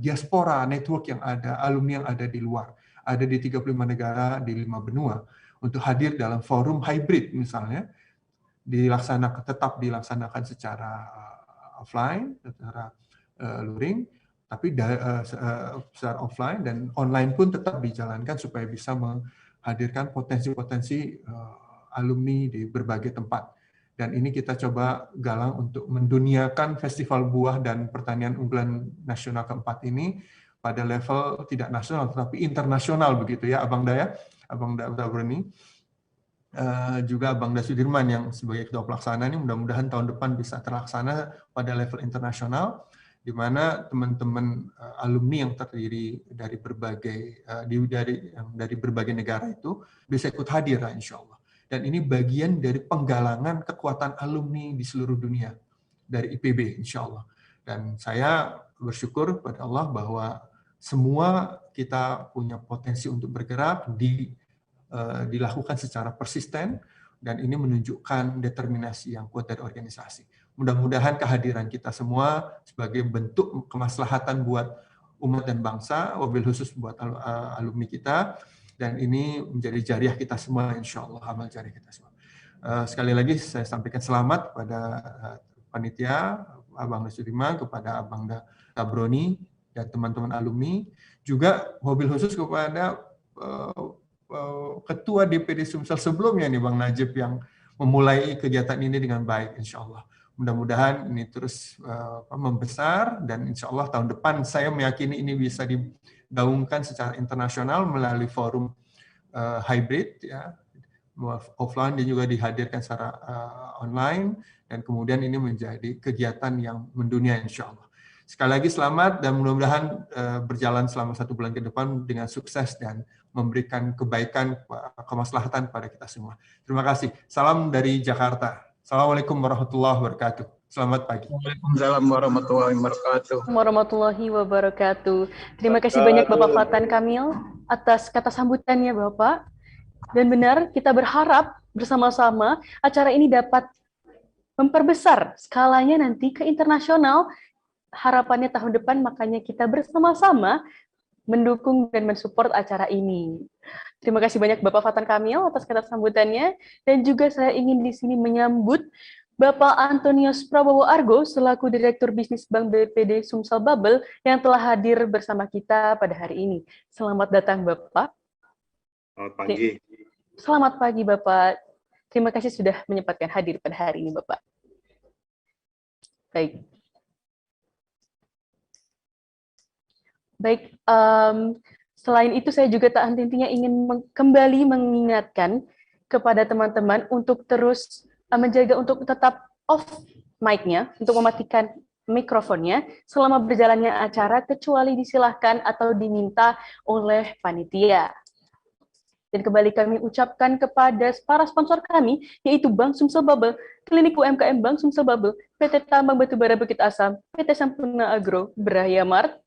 diaspora network yang ada, alumni yang ada di luar. ada di 35 negara di 5 benua untuk hadir dalam forum hybrid misalnya, tetap dilaksanakan secara offline, secara luring, tapi secara offline dan online pun tetap dijalankan supaya bisa menghadirkan potensi-potensi alumni di berbagai tempat. Dan ini kita coba galang untuk menduniakan Festival Buah dan Pertanian Unggulan Nasional keempat ini pada level tidak nasional tetapi internasional begitu ya, Abang Da Broni. Juga Abang Da Sudirman yang sebagai ketua pelaksana ini mudah-mudahan tahun depan bisa terlaksana pada level internasional, di mana teman-teman alumni yang terdiri dari berbagai negara itu bisa ikut hadir, insya Allah. Dan ini bagian dari penggalangan kekuatan alumni di seluruh dunia dari IPB, insya Allah. Dan saya bersyukur pada Allah bahwa semua kita punya potensi untuk bergerak, dilakukan secara persisten, dan ini menunjukkan determinasi yang kuat dari organisasi. Mudah-mudahan kehadiran kita semua sebagai bentuk kemaslahatan buat umat dan bangsa, wabil khusus buat alumni kita, dan ini menjadi jariah kita semua, insya Allah, amal jariah kita semua. Sekali lagi saya sampaikan selamat kepada panitia, Abang Da Sudirman, kepada Abang Da Broni, dan teman-teman alumni, juga wabil khusus kepada Ketua DPD Sumsel sebelumnya nih, Bang Najib, yang memulai kegiatan ini dengan baik, insya Allah. Mudah-mudahan ini terus membesar, dan insya Allah tahun depan saya meyakini ini bisa digaungkan secara internasional melalui forum hybrid, ya, offline dan juga dihadirkan secara online, dan kemudian ini menjadi kegiatan yang mendunia, insya Allah. Sekali lagi selamat, dan mudah-mudahan berjalan selama 1 bulan ke depan dengan sukses dan memberikan kebaikan, kemaslahatan pada kita semua. Terima kasih. Salam dari Jakarta. Assalamualaikum warahmatullahi wabarakatuh. Selamat pagi. Waalaikumsalam warahmatullahi wabarakatuh. Warahmatullahi wabarakatuh. Terima kasih banyak Bapak Fatan Kamil atas kata sambutannya, Bapak. Dan benar, kita berharap bersama-sama acara ini dapat memperbesar skalanya nanti ke internasional. Harapannya tahun depan, makanya kita bersama-sama mendukung dan mensupport acara ini. Terima kasih banyak Bapak Fatan Kamil atas kata sambutannya, dan juga saya ingin di sini menyambut Bapak Antonius Prabowo Argo selaku Direktur Bisnis Bank BPD Sumsel Bubble yang telah hadir bersama kita pada hari ini. Selamat datang Bapak. Selamat pagi. Selamat pagi Bapak. Terima kasih sudah menyempatkan hadir pada hari ini Bapak. Baik. Baik, selain itu saya juga tak henti-hentinya ingin kembali mengingatkan kepada teman-teman untuk terus menjaga untuk tetap off mic-nya, untuk mematikan mikrofonnya selama berjalannya acara, kecuali disilahkan atau diminta oleh panitia. Dan kembali kami ucapkan kepada para sponsor kami, yaitu Bank Sumsel Bubble, Klinik UMKM Bank Sumsel Bubble, PT Tambang Batubara Bukit Asam, PT Sampurna Agro, Brahya Mart,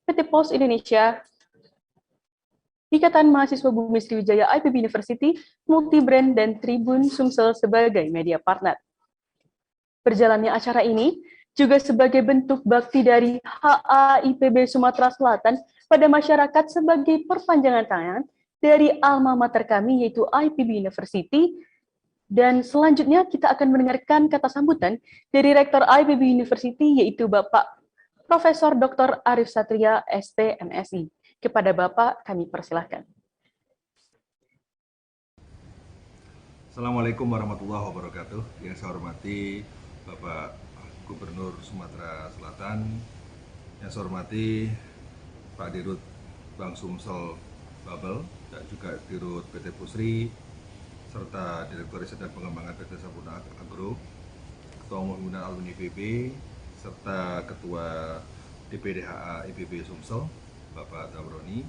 PT Pos Indonesia, Ikatan Mahasiswa Bumi Sriwijaya IPB University, Multibrand, dan Tribun Sumsel sebagai media partner. Berjalannya acara ini juga sebagai bentuk bakti dari HAIPB Sumatera Selatan pada masyarakat sebagai perpanjangan tangan dari alma mater kami, yaitu IPB University. Dan selanjutnya kita akan mendengarkan kata sambutan dari Rektor IPB University, yaitu Bapak Profesor Dr. Arif Satria, ST, MSI. Kepada Bapak, kami persilahkan. Assalamualaikum warahmatullahi wabarakatuh. Yang saya hormati Bapak Gubernur Sumatera Selatan, yang saya hormati Pak Dirut Bank Sumsel Bubble, dan juga Dirut PT Pusri, serta Direktur Riset dan Pengembangan PT Sampurna Agro, Ketua Umum Himpunan Alumni IPB, serta Ketua DPD HA IPB Sumsel, Bapak Da Broni,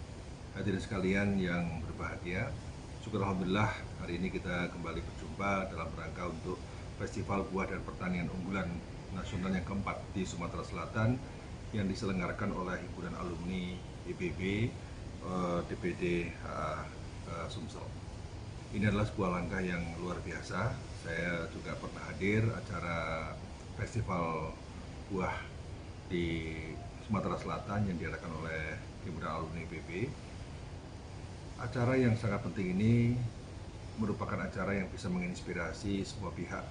hadirin sekalian yang berbahagia. Syukur alhamdulillah hari ini kita kembali berjumpa dalam rangka untuk Festival Buah dan Pertanian Unggulan Nasional yang keempat di Sumatera Selatan yang diselenggarakan oleh Himpunan Alumni IPB DPD HA Sumsel. Ini adalah sebuah langkah yang luar biasa. Saya juga pernah hadir acara Festival Buah di Sumatera Selatan yang diadakan oleh Himpunan Alumni IPB. Acara yang sangat penting ini merupakan acara yang bisa menginspirasi semua pihak,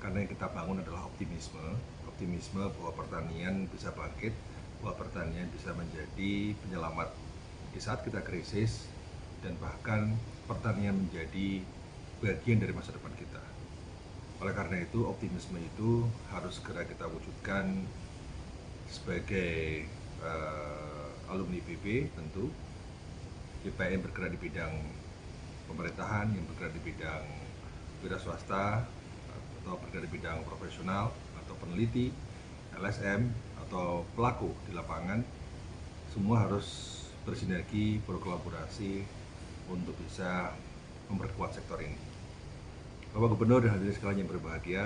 karena yang kita bangun adalah optimisme bahwa pertanian bisa bangkit, bahwa pertanian bisa menjadi penyelamat di saat kita krisis, dan bahkan pertanian menjadi bagian dari masa depan kita. Oleh karena itu, optimisme itu harus segera kita wujudkan sebagai alumni IPB. Tentu IPN bergerak di bidang pemerintahan, yang bergerak di bidang wira swasta, atau bergerak di bidang profesional, atau peneliti, LSM, atau pelaku di lapangan, semua harus bersinergi, berkolaborasi untuk bisa memperkuat sektor ini. Bapak Gubernur dan hadirin sekalian yang berbahagia,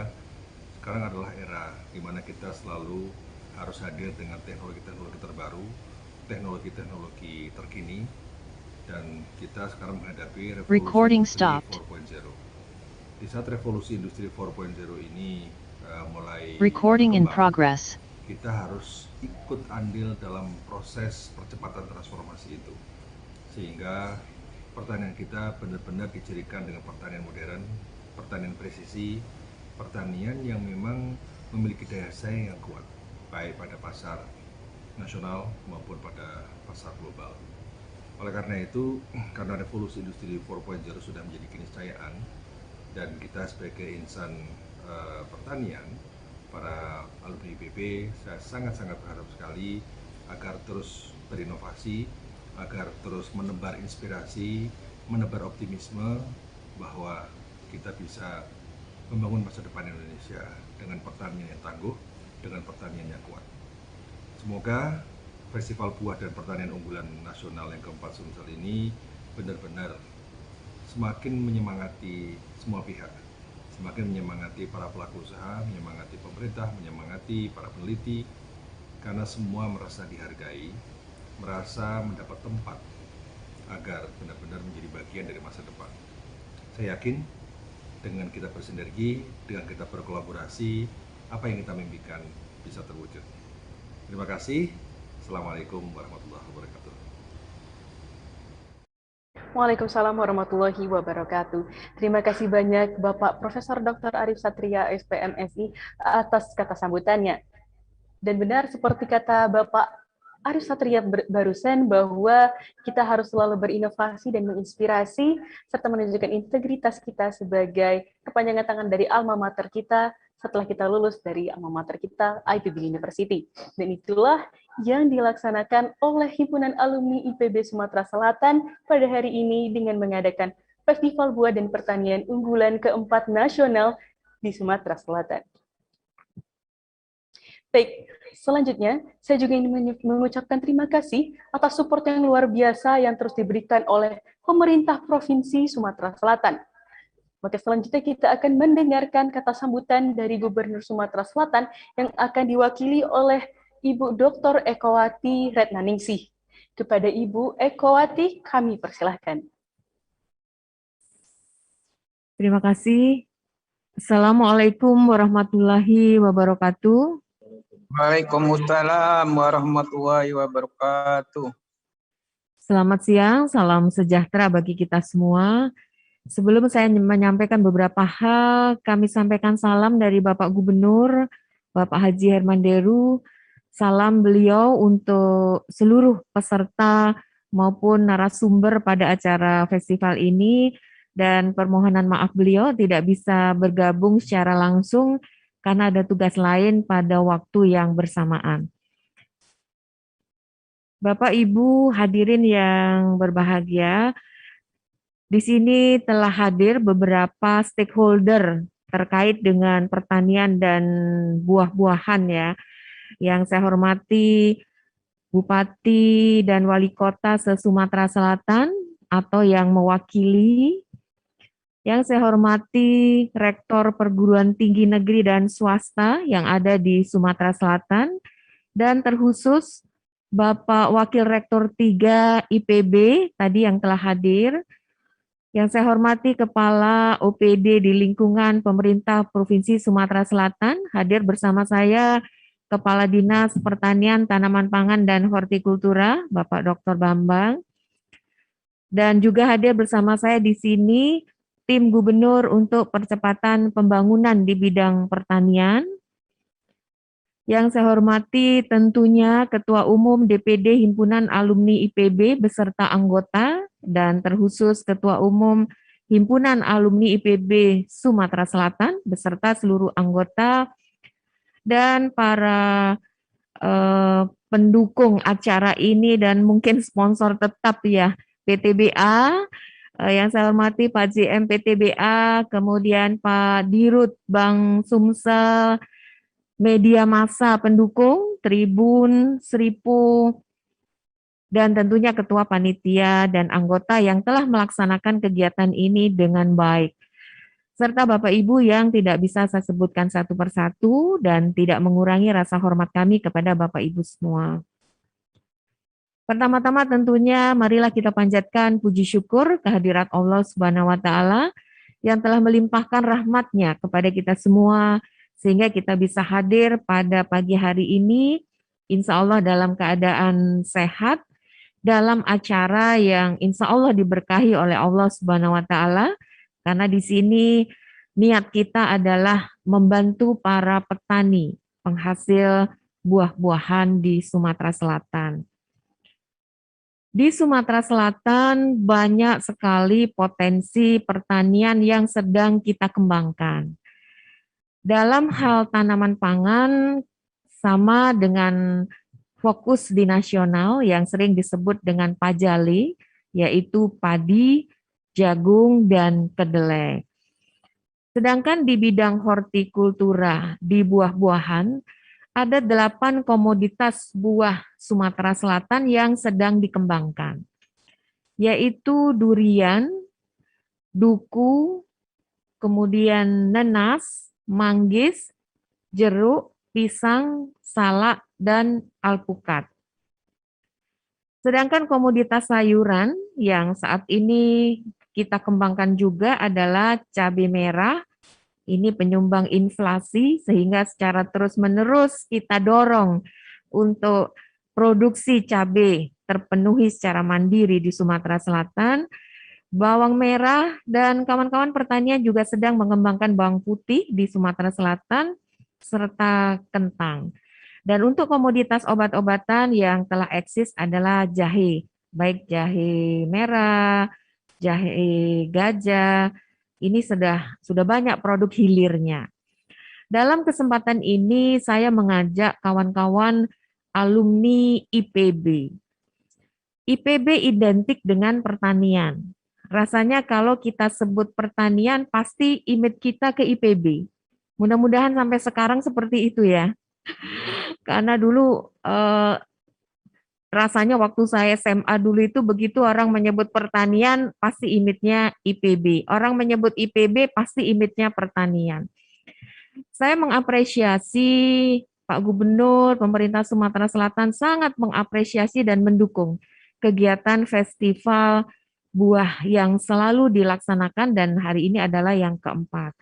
sekarang adalah era di mana kita selalu harus hadir dengan teknologi-teknologi terbaru, teknologi-teknologi terkini, dan kita sekarang menghadapi revolusi industri 4.0. Di saat revolusi industri 4.0 ini mulai berkembang, kita harus ikut andil dalam proses percepatan transformasi itu, sehingga pertanian kita benar-benar dicirikan dengan pertanian modern, pertanian presisi, pertanian yang memang memiliki daya saing yang kuat, baik pada pasar nasional maupun pada pasar global. Oleh karena itu, karena revolusi industri 4.0 sudah menjadi keniscayaan, dan kita sebagai insan pertanian, para alumni IPB, saya sangat-sangat berharap sekali agar terus berinovasi, agar terus menebar inspirasi, menebar optimisme bahwa kita bisa membangun masa depan Indonesia dengan pertanian yang tangguh, dengan pertanian yang kuat. Semoga Festival Buah dan Pertanian Unggulan Nasional yang keempat Sumsel ini benar-benar semakin menyemangati semua pihak, semakin menyemangati para pelaku usaha, menyemangati pemerintah, menyemangati para peneliti, karena semua merasa dihargai, merasa mendapat tempat agar benar-benar menjadi bagian dari masa depan. Saya yakin dengan kita bersinergi, dengan kita berkolaborasi, apa yang kita mimpikan bisa terwujud. Terima kasih. Assalamualaikum warahmatullahi wabarakatuh. Waalaikumsalam warahmatullahi wabarakatuh. Terima kasih banyak Bapak Profesor Dr. Arif Satria, SPMSI, atas kata sambutannya. Dan benar seperti kata Bapak Arif Satria barusan, bahwa kita harus selalu berinovasi dan menginspirasi, serta menunjukkan integritas kita sebagai perpanjangan tangan dari alma mater kita setelah kita lulus dari alma mater kita, IPB University. Dan itulah yang dilaksanakan oleh Himpunan Alumni IPB Sumatera Selatan pada hari ini dengan mengadakan Festival Buah dan Pertanian Unggulan keempat Nasional di Sumatera Selatan. Baik, selanjutnya saya juga ingin mengucapkan terima kasih atas support yang luar biasa yang terus diberikan oleh pemerintah Provinsi Sumatera Selatan. Maka selanjutnya kita akan mendengarkan kata sambutan dari Gubernur Sumatera Selatan yang akan diwakili oleh Ibu Dr. Ekowati Retnaningsih. Kepada Ibu Ekowati, kami persilahkan. Terima kasih. Assalamualaikum warahmatullahi wabarakatuh. Waalaikumsalam warahmatullahi wabarakatuh. Selamat siang, salam sejahtera bagi kita semua. Sebelum saya menyampaikan beberapa hal, kami sampaikan salam dari Bapak Gubernur, Bapak Haji Herman Deru. Salam beliau untuk seluruh peserta maupun narasumber pada acara festival ini, dan permohonan maaf beliau tidak bisa bergabung secara langsung karena ada tugas lain pada waktu yang bersamaan. Bapak, Ibu, hadirin yang berbahagia, di sini telah hadir beberapa stakeholder terkait dengan pertanian dan buah-buahan ya. Yang saya hormati Bupati dan Wali Kota se-Sumatera Selatan atau yang mewakili. Yang saya hormati Rektor Perguruan Tinggi Negeri dan Swasta yang ada di Sumatera Selatan, dan terkhusus Bapak Wakil Rektor 3 IPB tadi yang telah hadir. Yang saya hormati Kepala OPD di lingkungan pemerintah Provinsi Sumatera Selatan, hadir bersama saya Kepala Dinas Pertanian, Tanaman Pangan, dan Hortikultura, Bapak Dr. Bambang. Dan juga hadir bersama saya di sini tim gubernur untuk percepatan pembangunan di bidang pertanian. Yang saya hormati tentunya Ketua Umum DPD Himpunan Alumni IPB beserta anggota dan terkhusus Ketua Umum Himpunan Alumni IPB Sumatera Selatan beserta seluruh anggota dan para pendukung acara ini dan mungkin sponsor tetap ya PTBA, yang saya hormati Pak JM PTBA, kemudian Pak Dirut Bang Sumsel, media massa pendukung, Tribun, Seripu, dan tentunya Ketua Panitia dan anggota yang telah melaksanakan kegiatan ini dengan baik. Serta Bapak Ibu yang tidak bisa saya sebutkan satu persatu dan tidak mengurangi rasa hormat kami kepada Bapak Ibu semua. Pertama-tama tentunya marilah kita panjatkan puji syukur kehadirat Allah Subhanahu wa taala yang telah melimpahkan rahmat-Nya kepada kita semua sehingga kita bisa hadir pada pagi hari ini insya Allah dalam keadaan sehat dalam acara yang insya Allah diberkahi oleh Allah Subhanahu wa taala. Karena di sini niat kita adalah membantu para petani penghasil buah-buahan di Sumatera Selatan. Di Sumatera Selatan banyak sekali potensi pertanian yang sedang kita kembangkan. Dalam hal tanaman pangan sama dengan fokus di nasional yang sering disebut dengan pajali, yaitu padi, jagung, dan kedelai. Sedangkan di bidang hortikultura, di buah-buahan, ada 8 komoditas buah Sumatera Selatan yang sedang dikembangkan, yaitu durian, duku, kemudian nenas, manggis, jeruk, pisang, salak, dan alpukat. Sedangkan komoditas sayuran yang saat ini kita kembangkan juga adalah cabai merah. Ini penyumbang inflasi sehingga secara terus-menerus kita dorong untuk produksi cabai terpenuhi secara mandiri di Sumatera Selatan. Bawang merah dan kawan-kawan pertanian juga sedang mengembangkan bawang putih di Sumatera Selatan serta kentang. Dan untuk komoditas obat-obatan yang telah eksis adalah jahe, baik jahe merah, jahe gajah, ini sudah banyak produk hilirnya. Dalam kesempatan ini saya mengajak kawan-kawan alumni IPB. IPB identik dengan pertanian. Rasanya kalau kita sebut pertanian pasti image kita ke IPB. Mudah-mudahan sampai sekarang seperti itu ya. Karena dulu rasanya waktu saya SMA dulu itu begitu orang menyebut pertanian pasti image-nya IPB. Orang menyebut IPB pasti image-nya pertanian. Saya mengapresiasi Pak Gubernur, pemerintah Sumatera Selatan sangat mengapresiasi dan mendukung kegiatan festival buah yang selalu dilaksanakan dan hari ini adalah yang keempat.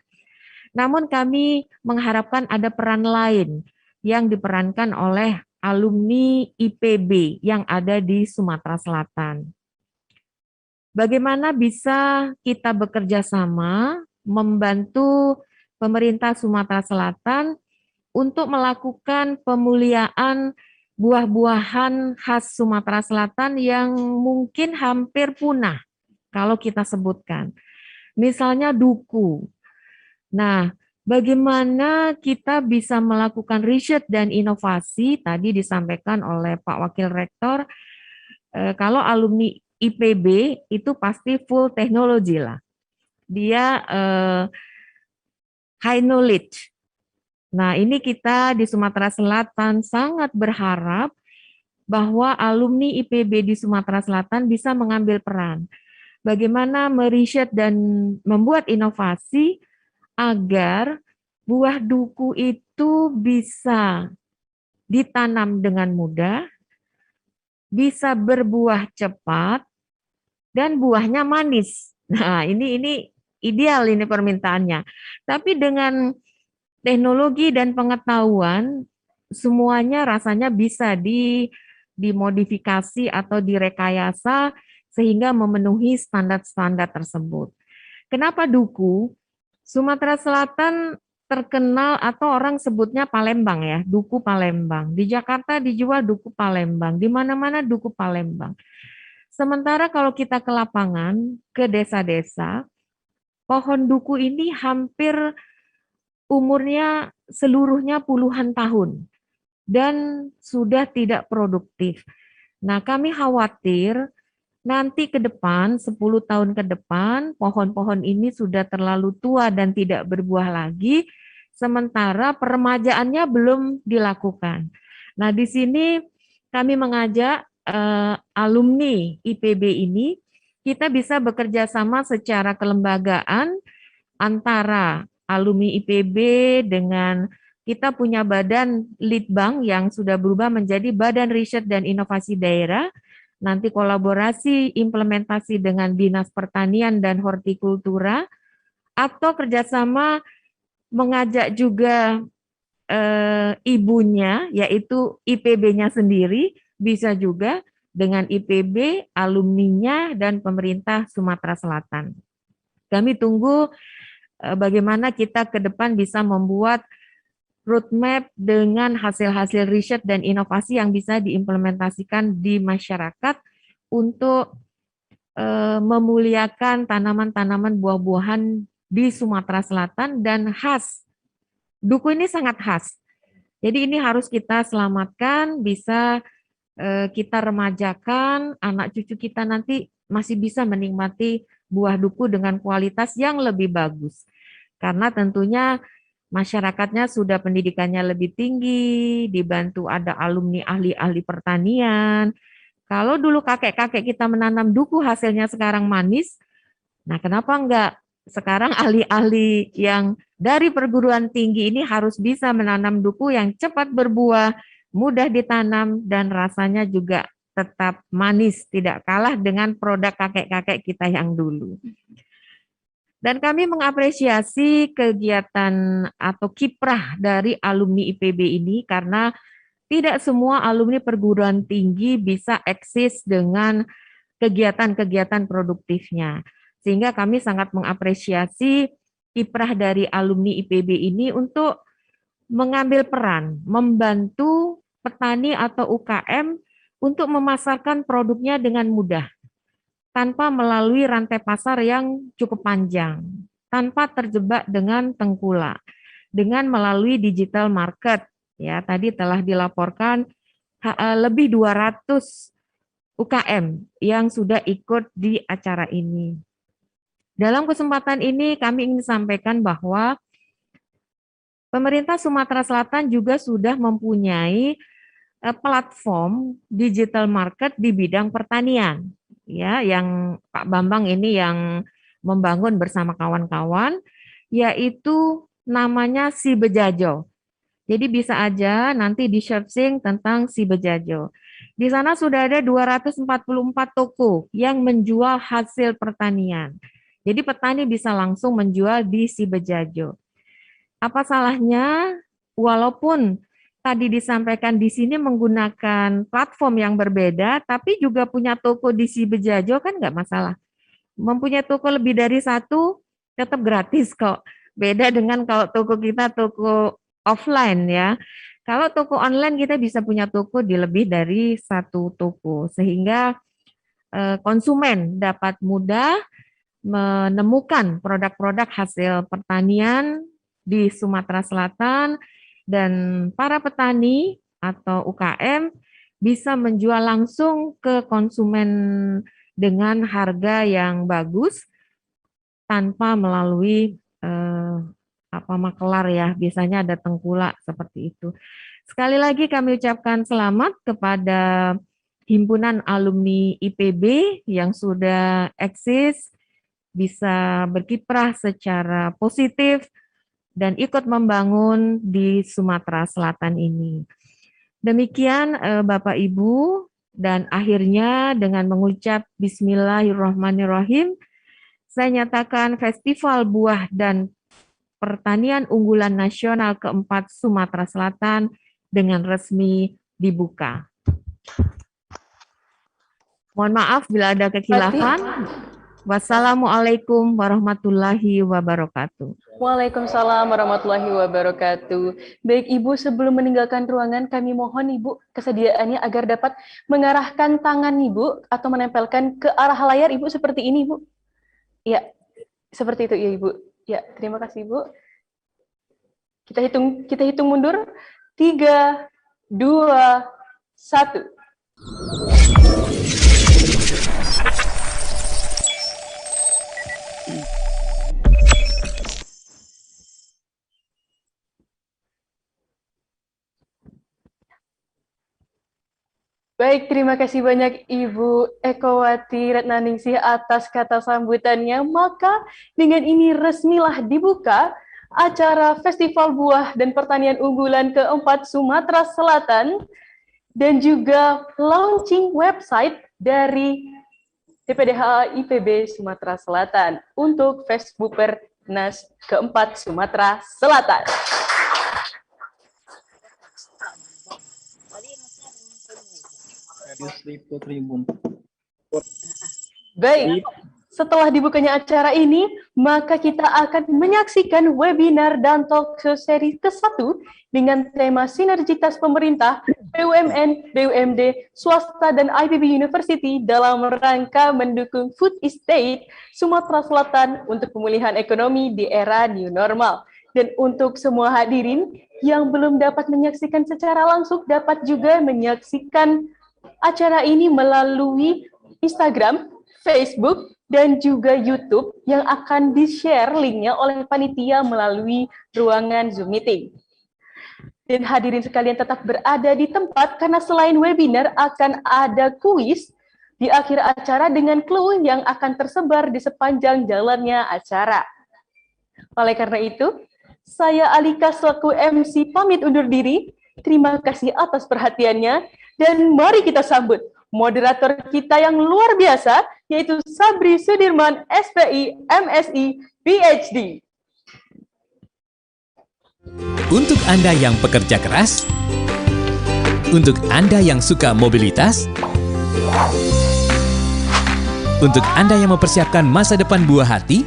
Namun kami mengharapkan ada peran lain yang diperankan oleh alumni IPB yang ada di Sumatera Selatan. Bagaimana bisa kita bekerja sama membantu pemerintah Sumatera Selatan untuk melakukan pemuliaan buah-buahan khas Sumatera Selatan yang mungkin hampir punah kalau kita sebutkan. Misalnya duku. Nah, bagaimana kita bisa melakukan riset dan inovasi, tadi disampaikan oleh Pak Wakil Rektor, kalau alumni IPB itu pasti full teknologi lah. Dia high knowledge. Nah, ini kita di Sumatera Selatan sangat berharap bahwa alumni IPB di Sumatera Selatan bisa mengambil peran. Bagaimana meriset dan membuat inovasi agar buah duku itu bisa ditanam dengan mudah, bisa berbuah cepat, dan buahnya manis. Nah, ini ideal ini permintaannya. Tapi dengan teknologi dan pengetahuan, semuanya rasanya bisa dimodifikasi atau direkayasa sehingga memenuhi standar-standar tersebut. Kenapa Duku? Sumatera Selatan terkenal atau orang sebutnya Palembang ya, Duku Palembang. Di Jakarta dijual Duku Palembang, di mana-mana Duku Palembang. Sementara kalau kita ke lapangan, ke desa-desa, pohon duku ini hampir umurnya seluruhnya puluhan tahun dan sudah tidak produktif. Nah, kami khawatir nanti ke depan, 10 tahun ke depan, pohon-pohon ini sudah terlalu tua dan tidak berbuah lagi, sementara peremajaannya belum dilakukan. Nah, di sini kami mengajak alumni IPB ini, kita bisa bekerja sama secara kelembagaan antara alumni IPB dengan kita punya badan Litbang yang sudah berubah menjadi Badan Riset dan Inovasi Daerah, nanti kolaborasi implementasi dengan Dinas Pertanian dan Hortikultura, atau kerjasama mengajak juga ibunya, yaitu IPB-nya sendiri, bisa juga dengan IPB, alumninya, dan pemerintah Sumatera Selatan. Kami tunggu bagaimana kita ke depan bisa membuat roadmap dengan hasil-hasil riset dan inovasi yang bisa diimplementasikan di masyarakat untuk memuliakan tanaman-tanaman buah-buahan di Sumatera Selatan dan khas. Duku ini sangat khas. Jadi ini harus kita selamatkan, bisa kita remajakan, anak cucu kita nanti masih bisa menikmati buah duku dengan kualitas yang lebih bagus. Karena tentunya masyarakatnya sudah pendidikannya lebih tinggi, dibantu ada alumni ahli-ahli pertanian. Kalau dulu kakek-kakek kita menanam duku hasilnya sekarang manis, nah kenapa enggak? Sekarang ahli-ahli yang dari perguruan tinggi ini harus bisa menanam duku yang cepat berbuah, mudah ditanam, dan rasanya juga tetap manis, tidak kalah dengan produk kakek-kakek kita yang dulu. Dan kami mengapresiasi kegiatan atau kiprah dari alumni IPB ini karena tidak semua alumni perguruan tinggi bisa eksis dengan kegiatan-kegiatan produktifnya. Sehingga kami sangat mengapresiasi kiprah dari alumni IPB ini untuk mengambil peran, membantu petani atau UKM untuk memasarkan produknya dengan mudah, tanpa melalui rantai pasar yang cukup panjang, tanpa terjebak dengan tengkulak, dengan melalui digital market. Ya, tadi telah dilaporkan lebih 200 UKM yang sudah ikut di acara ini. Dalam kesempatan ini kami ingin sampaikan bahwa pemerintah Sumatera Selatan juga sudah mempunyai platform digital market di bidang pertanian. Ya, yang Pak Bambang ini yang membangun bersama kawan-kawan, yaitu namanya Si Bejajo. Jadi bisa aja nanti di searching tentang Si Bejajo. Di sana sudah ada 244 toko yang menjual hasil pertanian. Jadi petani bisa langsung menjual di Si Bejajo. Apa salahnya walaupun tadi disampaikan di sini menggunakan platform yang berbeda, tapi juga punya toko di Si Bejajo kan nggak masalah. Mempunyai toko lebih dari satu, tetap gratis kok. Beda dengan kalau toko kita toko offline ya. Kalau toko online kita bisa punya toko di lebih dari satu toko, sehingga konsumen dapat mudah menemukan produk-produk hasil pertanian di Sumatera Selatan, dan para petani atau UKM bisa menjual langsung ke konsumen dengan harga yang bagus tanpa melalui makelar ya, biasanya ada tengkulak seperti itu. Sekali lagi kami ucapkan selamat kepada himpunan alumni IPB yang sudah eksis, bisa berkiprah secara positif dan ikut membangun di Sumatera Selatan ini. Demikian Bapak Ibu, dan akhirnya dengan mengucap Bismillahirrahmanirrahim, saya nyatakan Festival Buah dan Pertanian Unggulan Nasional keempat Sumatera Selatan dengan resmi dibuka. Mohon maaf bila ada kekhilafan. Wassalamualaikum warahmatullahi wabarakatuh. Waalaikumsalam warahmatullahi wabarakatuh. Baik Ibu, sebelum meninggalkan ruangan, kami mohon Ibu kesediaannya agar dapat mengarahkan tangan Ibu atau menempelkan ke arah layar Ibu seperti ini Ibu. Ya, seperti itu ya Ibu. Ya, terima kasih Ibu. Kita hitung mundur. 3, 2, 1. Baik, terima kasih banyak Ibu Ekowati Retnaningsih atas kata sambutannya. Maka dengan ini resmilah dibuka acara Festival Buah dan Pertanian Unggulan keempat Sumatera Selatan dan juga launching website dari DPDH IPB Sumatera Selatan untuk Fesbupernas keempat Sumatera Selatan. Baik, setelah dibukanya acara ini, maka kita akan menyaksikan webinar dan talk show seri ke-1 dengan tema sinergitas pemerintah, BUMN, BUMD, swasta, dan IPB University dalam rangka mendukung food estate Sumatera Selatan untuk pemulihan ekonomi di era new normal. Dan untuk semua hadirin yang belum dapat menyaksikan secara langsung, dapat juga menyaksikan acara ini melalui Instagram, Facebook, dan juga YouTube yang akan di-share linknya oleh panitia melalui ruangan Zoom meeting. Dan hadirin sekalian tetap berada di tempat karena selain webinar akan ada kuis di akhir acara dengan clue yang akan tersebar di sepanjang jalannya acara. Oleh karena itu, saya Alika selaku MC pamit undur diri. Terima kasih atas perhatiannya dan mari kita sambut moderator kita yang luar biasa, yaitu Sabri Sudirman, SPI, MSI, PhD. Untuk Anda yang pekerja keras, untuk Anda yang suka mobilitas, untuk Anda yang mempersiapkan masa depan buah hati,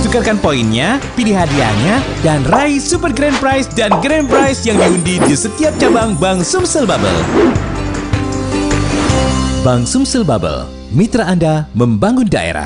tukarkan poinnya, pilih hadiahnya, dan raih Super Grand Prize dan Grand Prize yang diundi di setiap cabang Bank Sumsel Bubble. Bank Sumsel Bubble, mitra Anda membangun daerah.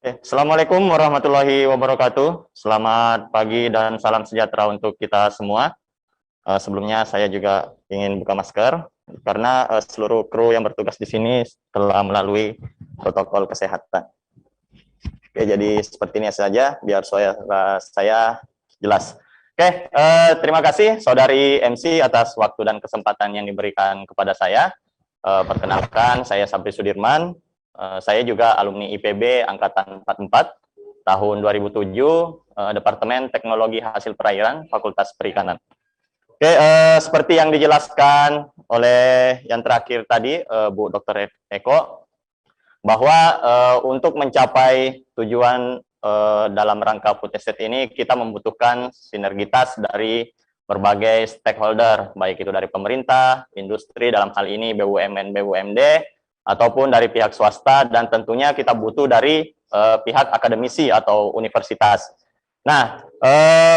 Assalamualaikum warahmatullahi wabarakatuh. Selamat pagi dan salam sejahtera untuk kita semua. Sebelumnya saya juga ingin buka masker karena seluruh kru yang bertugas di sini telah melalui protokol kesehatan. Oke, jadi seperti ini saja biar saya jelas. Oke, terima kasih Saudari MC atas waktu dan kesempatan yang diberikan kepada saya. Perkenalkan, saya Sabri Sudirman. Saya juga alumni IPB Angkatan 44 tahun 2007, Departemen Teknologi Hasil Perairan, Fakultas Perikanan. Oke, seperti yang dijelaskan oleh yang terakhir tadi, Bu Dr. Eko, bahwa untuk mencapai tujuan dalam rangka food estate ini, kita membutuhkan sinergitas dari berbagai stakeholder, baik itu dari pemerintah, industri, dalam hal ini BUMN, BUMD, ataupun dari pihak swasta, dan tentunya kita butuh dari pihak akademisi atau universitas. Nah,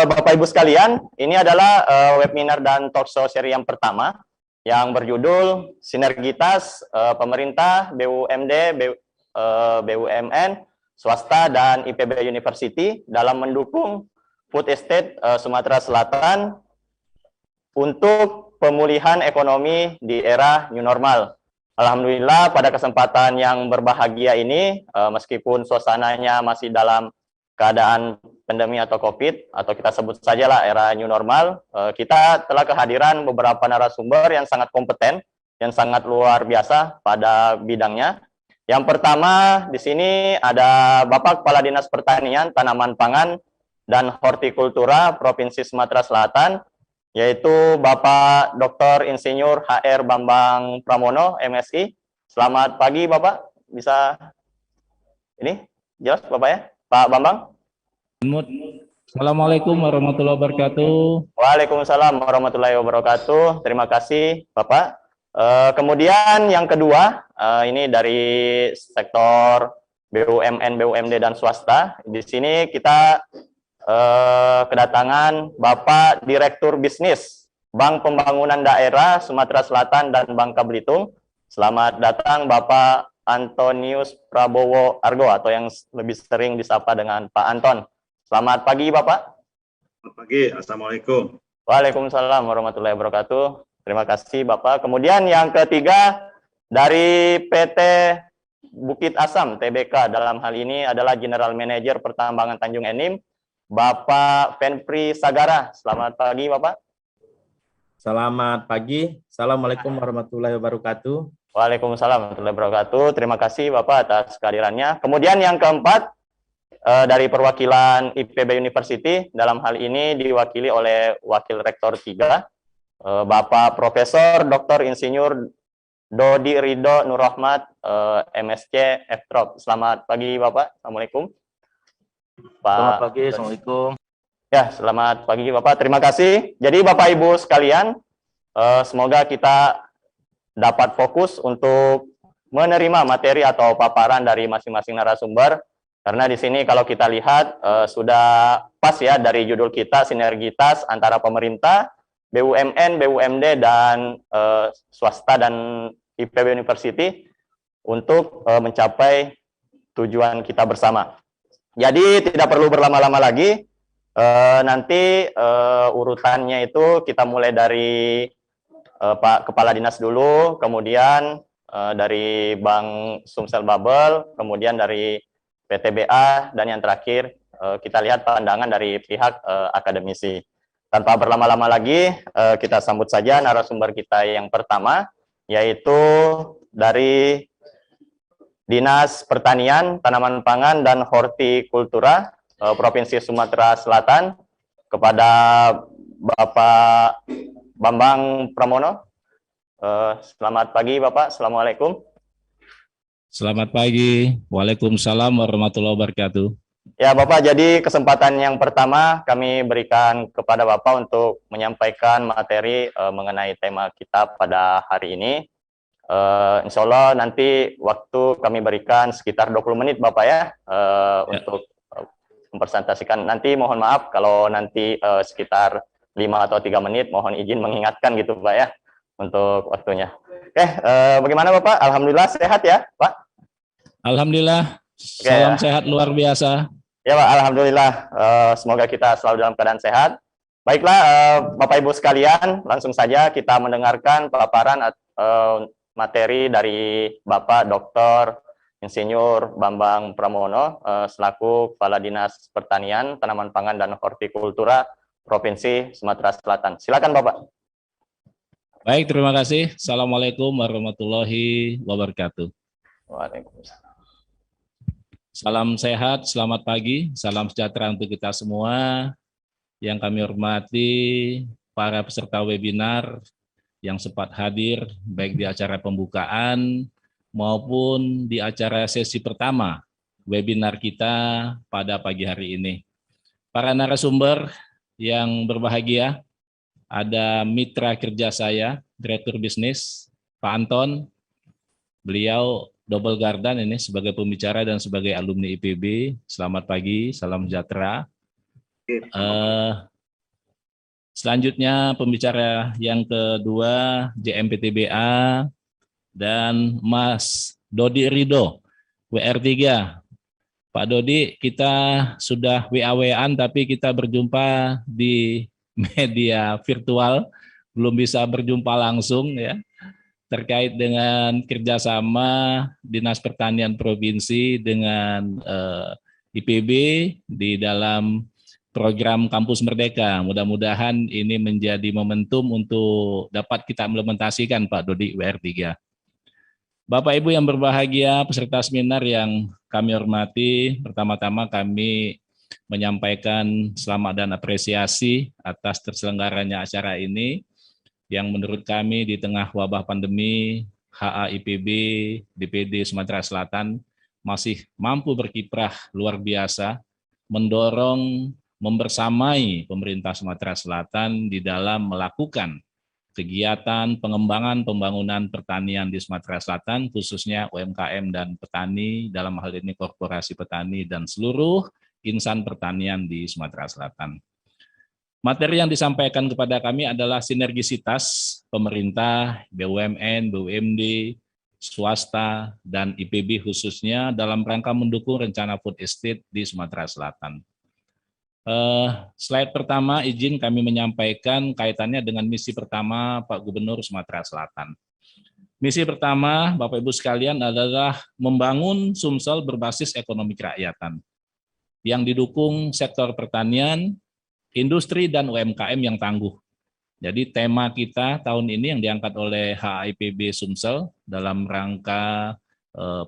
Bapak Ibu sekalian, ini adalah webinar dan talk show seri yang pertama yang berjudul Sinergitas Pemerintah, BUMD, BUMN, Swasta, dan IPB University dalam mendukung Food Estate Sumatera Selatan untuk pemulihan ekonomi di era new normal. Alhamdulillah pada kesempatan yang berbahagia ini, meskipun suasananya masih dalam keadaan pandemi atau COVID, atau kita sebut sajalah era new normal, kita telah kehadiran beberapa narasumber yang sangat kompeten, yang sangat luar biasa pada bidangnya. Yang pertama di sini ada Bapak Kepala Dinas Pertanian, Tanaman Pangan, dan Hortikultura Provinsi Sumatera Selatan, yaitu Bapak Dr. Insinyur HR Bambang Pramono, MSI. Selamat pagi Bapak, bisa ini jelas Bapak ya, Pak Bambang? Assalamualaikum warahmatullahi wabarakatuh. Waalaikumsalam warahmatullahi wabarakatuh. Terima kasih Bapak. Kemudian yang kedua, ini dari sektor BUMN, BUMD dan swasta. Di sini kita kedatangan Bapak Direktur Bisnis Bank Pembangunan Daerah Sumatera Selatan dan Bangka Belitung. Selamat datang Bapak Antonius Prabowo Argo, atau yang lebih sering disapa dengan Pak Anton. Selamat pagi Bapak. Selamat pagi, Assalamualaikum. Waalaikumsalam warahmatullahi wabarakatuh. Terima kasih Bapak. Kemudian yang ketiga dari PT Bukit Asam TBK, dalam hal ini adalah General Manager Pertambangan Tanjung Enim, Bapak Fenpri Sagara. Selamat pagi Bapak. Selamat pagi. Assalamualaikum warahmatullahi wabarakatuh. Waalaikumsalam warahmatullahi wabarakatuh. Terima kasih Bapak atas kehadirannya. Kemudian yang keempat dari perwakilan IPB University, dalam hal ini diwakili oleh Wakil Rektor 3, Bapak Profesor Dr. Insinyur Dodi Ridho Nurrahmat, MSc FTROP. Selamat pagi Bapak. Assalamualaikum. Selamat pagi. Assalamualaikum. Ya, selamat pagi Bapak. Terima kasih. Jadi Bapak Ibu sekalian, semoga kita dapat fokus untuk menerima materi atau paparan dari masing-masing narasumber. Karena di sini kalau kita lihat sudah pas ya dari judul kita, sinergitas antara pemerintah, BUMN, BUMD, dan swasta dan IPB University untuk mencapai tujuan kita bersama. Jadi tidak perlu berlama-lama lagi, nanti urutannya itu kita mulai dari Pak Kepala Dinas dulu, kemudian dari Bank Sumsel Bubble, kemudian dari PTBA, dan yang terakhir kita lihat pandangan dari pihak akademisi. Tanpa berlama-lama lagi, kita sambut saja narasumber kita yang pertama, yaitu dari Dinas Pertanian, Tanaman Pangan, dan Hortikultura Provinsi Sumatera Selatan, kepada Bapak Bambang Pramono. Selamat pagi Bapak, Assalamualaikum. Selamat pagi. Waalaikumsalam warahmatullahi wabarakatuh. Ya Bapak, jadi kesempatan yang pertama kami berikan kepada Bapak untuk menyampaikan materi mengenai tema kita pada hari ini. Insya Allah nanti waktu kami berikan sekitar 20 menit Bapak ya, untuk mempresentasikan. Nanti mohon maaf kalau nanti sekitar 5 atau 3 menit, mohon izin mengingatkan gitu Pak ya, untuk waktunya. Oke, bagaimana Bapak? Alhamdulillah sehat ya Pak? Alhamdulillah, salam sehat luar biasa. Ya Pak, Alhamdulillah, semoga kita selalu dalam keadaan sehat. Baiklah Bapak Ibu sekalian, langsung saja kita mendengarkan paparan materi dari Bapak Dr. Insinyur Bambang Pramono, selaku Kepala Dinas Pertanian, Tanaman Pangan, dan Hortikultura Provinsi Sumatera Selatan. Silakan Bapak. Baik, terima kasih. Assalamualaikum warahmatullahi wabarakatuh. Waalaikumsalam. Salam sehat, selamat pagi, salam sejahtera untuk kita semua. Yang kami hormati para peserta webinar yang sempat hadir, baik di acara pembukaan maupun di acara sesi pertama webinar kita pada pagi hari ini. Para narasumber yang berbahagia, ada mitra kerja saya, Direktur Bisnis, Pak Anton. Beliau double gardan ini sebagai pembicara dan sebagai alumni IPB. Selamat pagi, salam sejahtera. Selanjutnya pembicara yang kedua, JMPTBA, dan Mas Dodi Ridho, WR3, Pak Dodi, kita sudah WA-WA-an tapi kita berjumpa di media virtual, belum bisa berjumpa langsung ya, terkait dengan kerjasama Dinas Pertanian Provinsi dengan IPB di dalam program Kampus Merdeka. Mudah-mudahan ini menjadi momentum untuk dapat kita implementasikan, Pak Dodi, WR3. Bapak Ibu yang berbahagia, peserta seminar yang kami hormati, pertama-tama kami menyampaikan selamat dan apresiasi atas terselenggaranya acara ini, yang menurut kami di tengah wabah pandemi, HAIPB, DPD Sumatera Selatan masih mampu berkiprah luar biasa, mendorong, membersamai pemerintah Sumatera Selatan di dalam melakukan kegiatan pengembangan pembangunan pertanian di Sumatera Selatan, khususnya UMKM dan petani, dalam hal ini korporasi petani dan seluruh insan pertanian di Sumatera Selatan. Materi yang disampaikan kepada kami adalah sinergisitas pemerintah, BUMN, BUMD, swasta, dan IPB khususnya dalam rangka mendukung rencana food estate di Sumatera Selatan. Slide pertama izin kami menyampaikan kaitannya dengan misi pertama Pak Gubernur Sumatera Selatan. Misi pertama Bapak Ibu sekalian adalah membangun Sumsel berbasis ekonomi kerakyatan yang didukung sektor pertanian, industri, dan UMKM yang tangguh. Jadi tema kita tahun ini yang diangkat oleh HAIPB Sumsel dalam rangka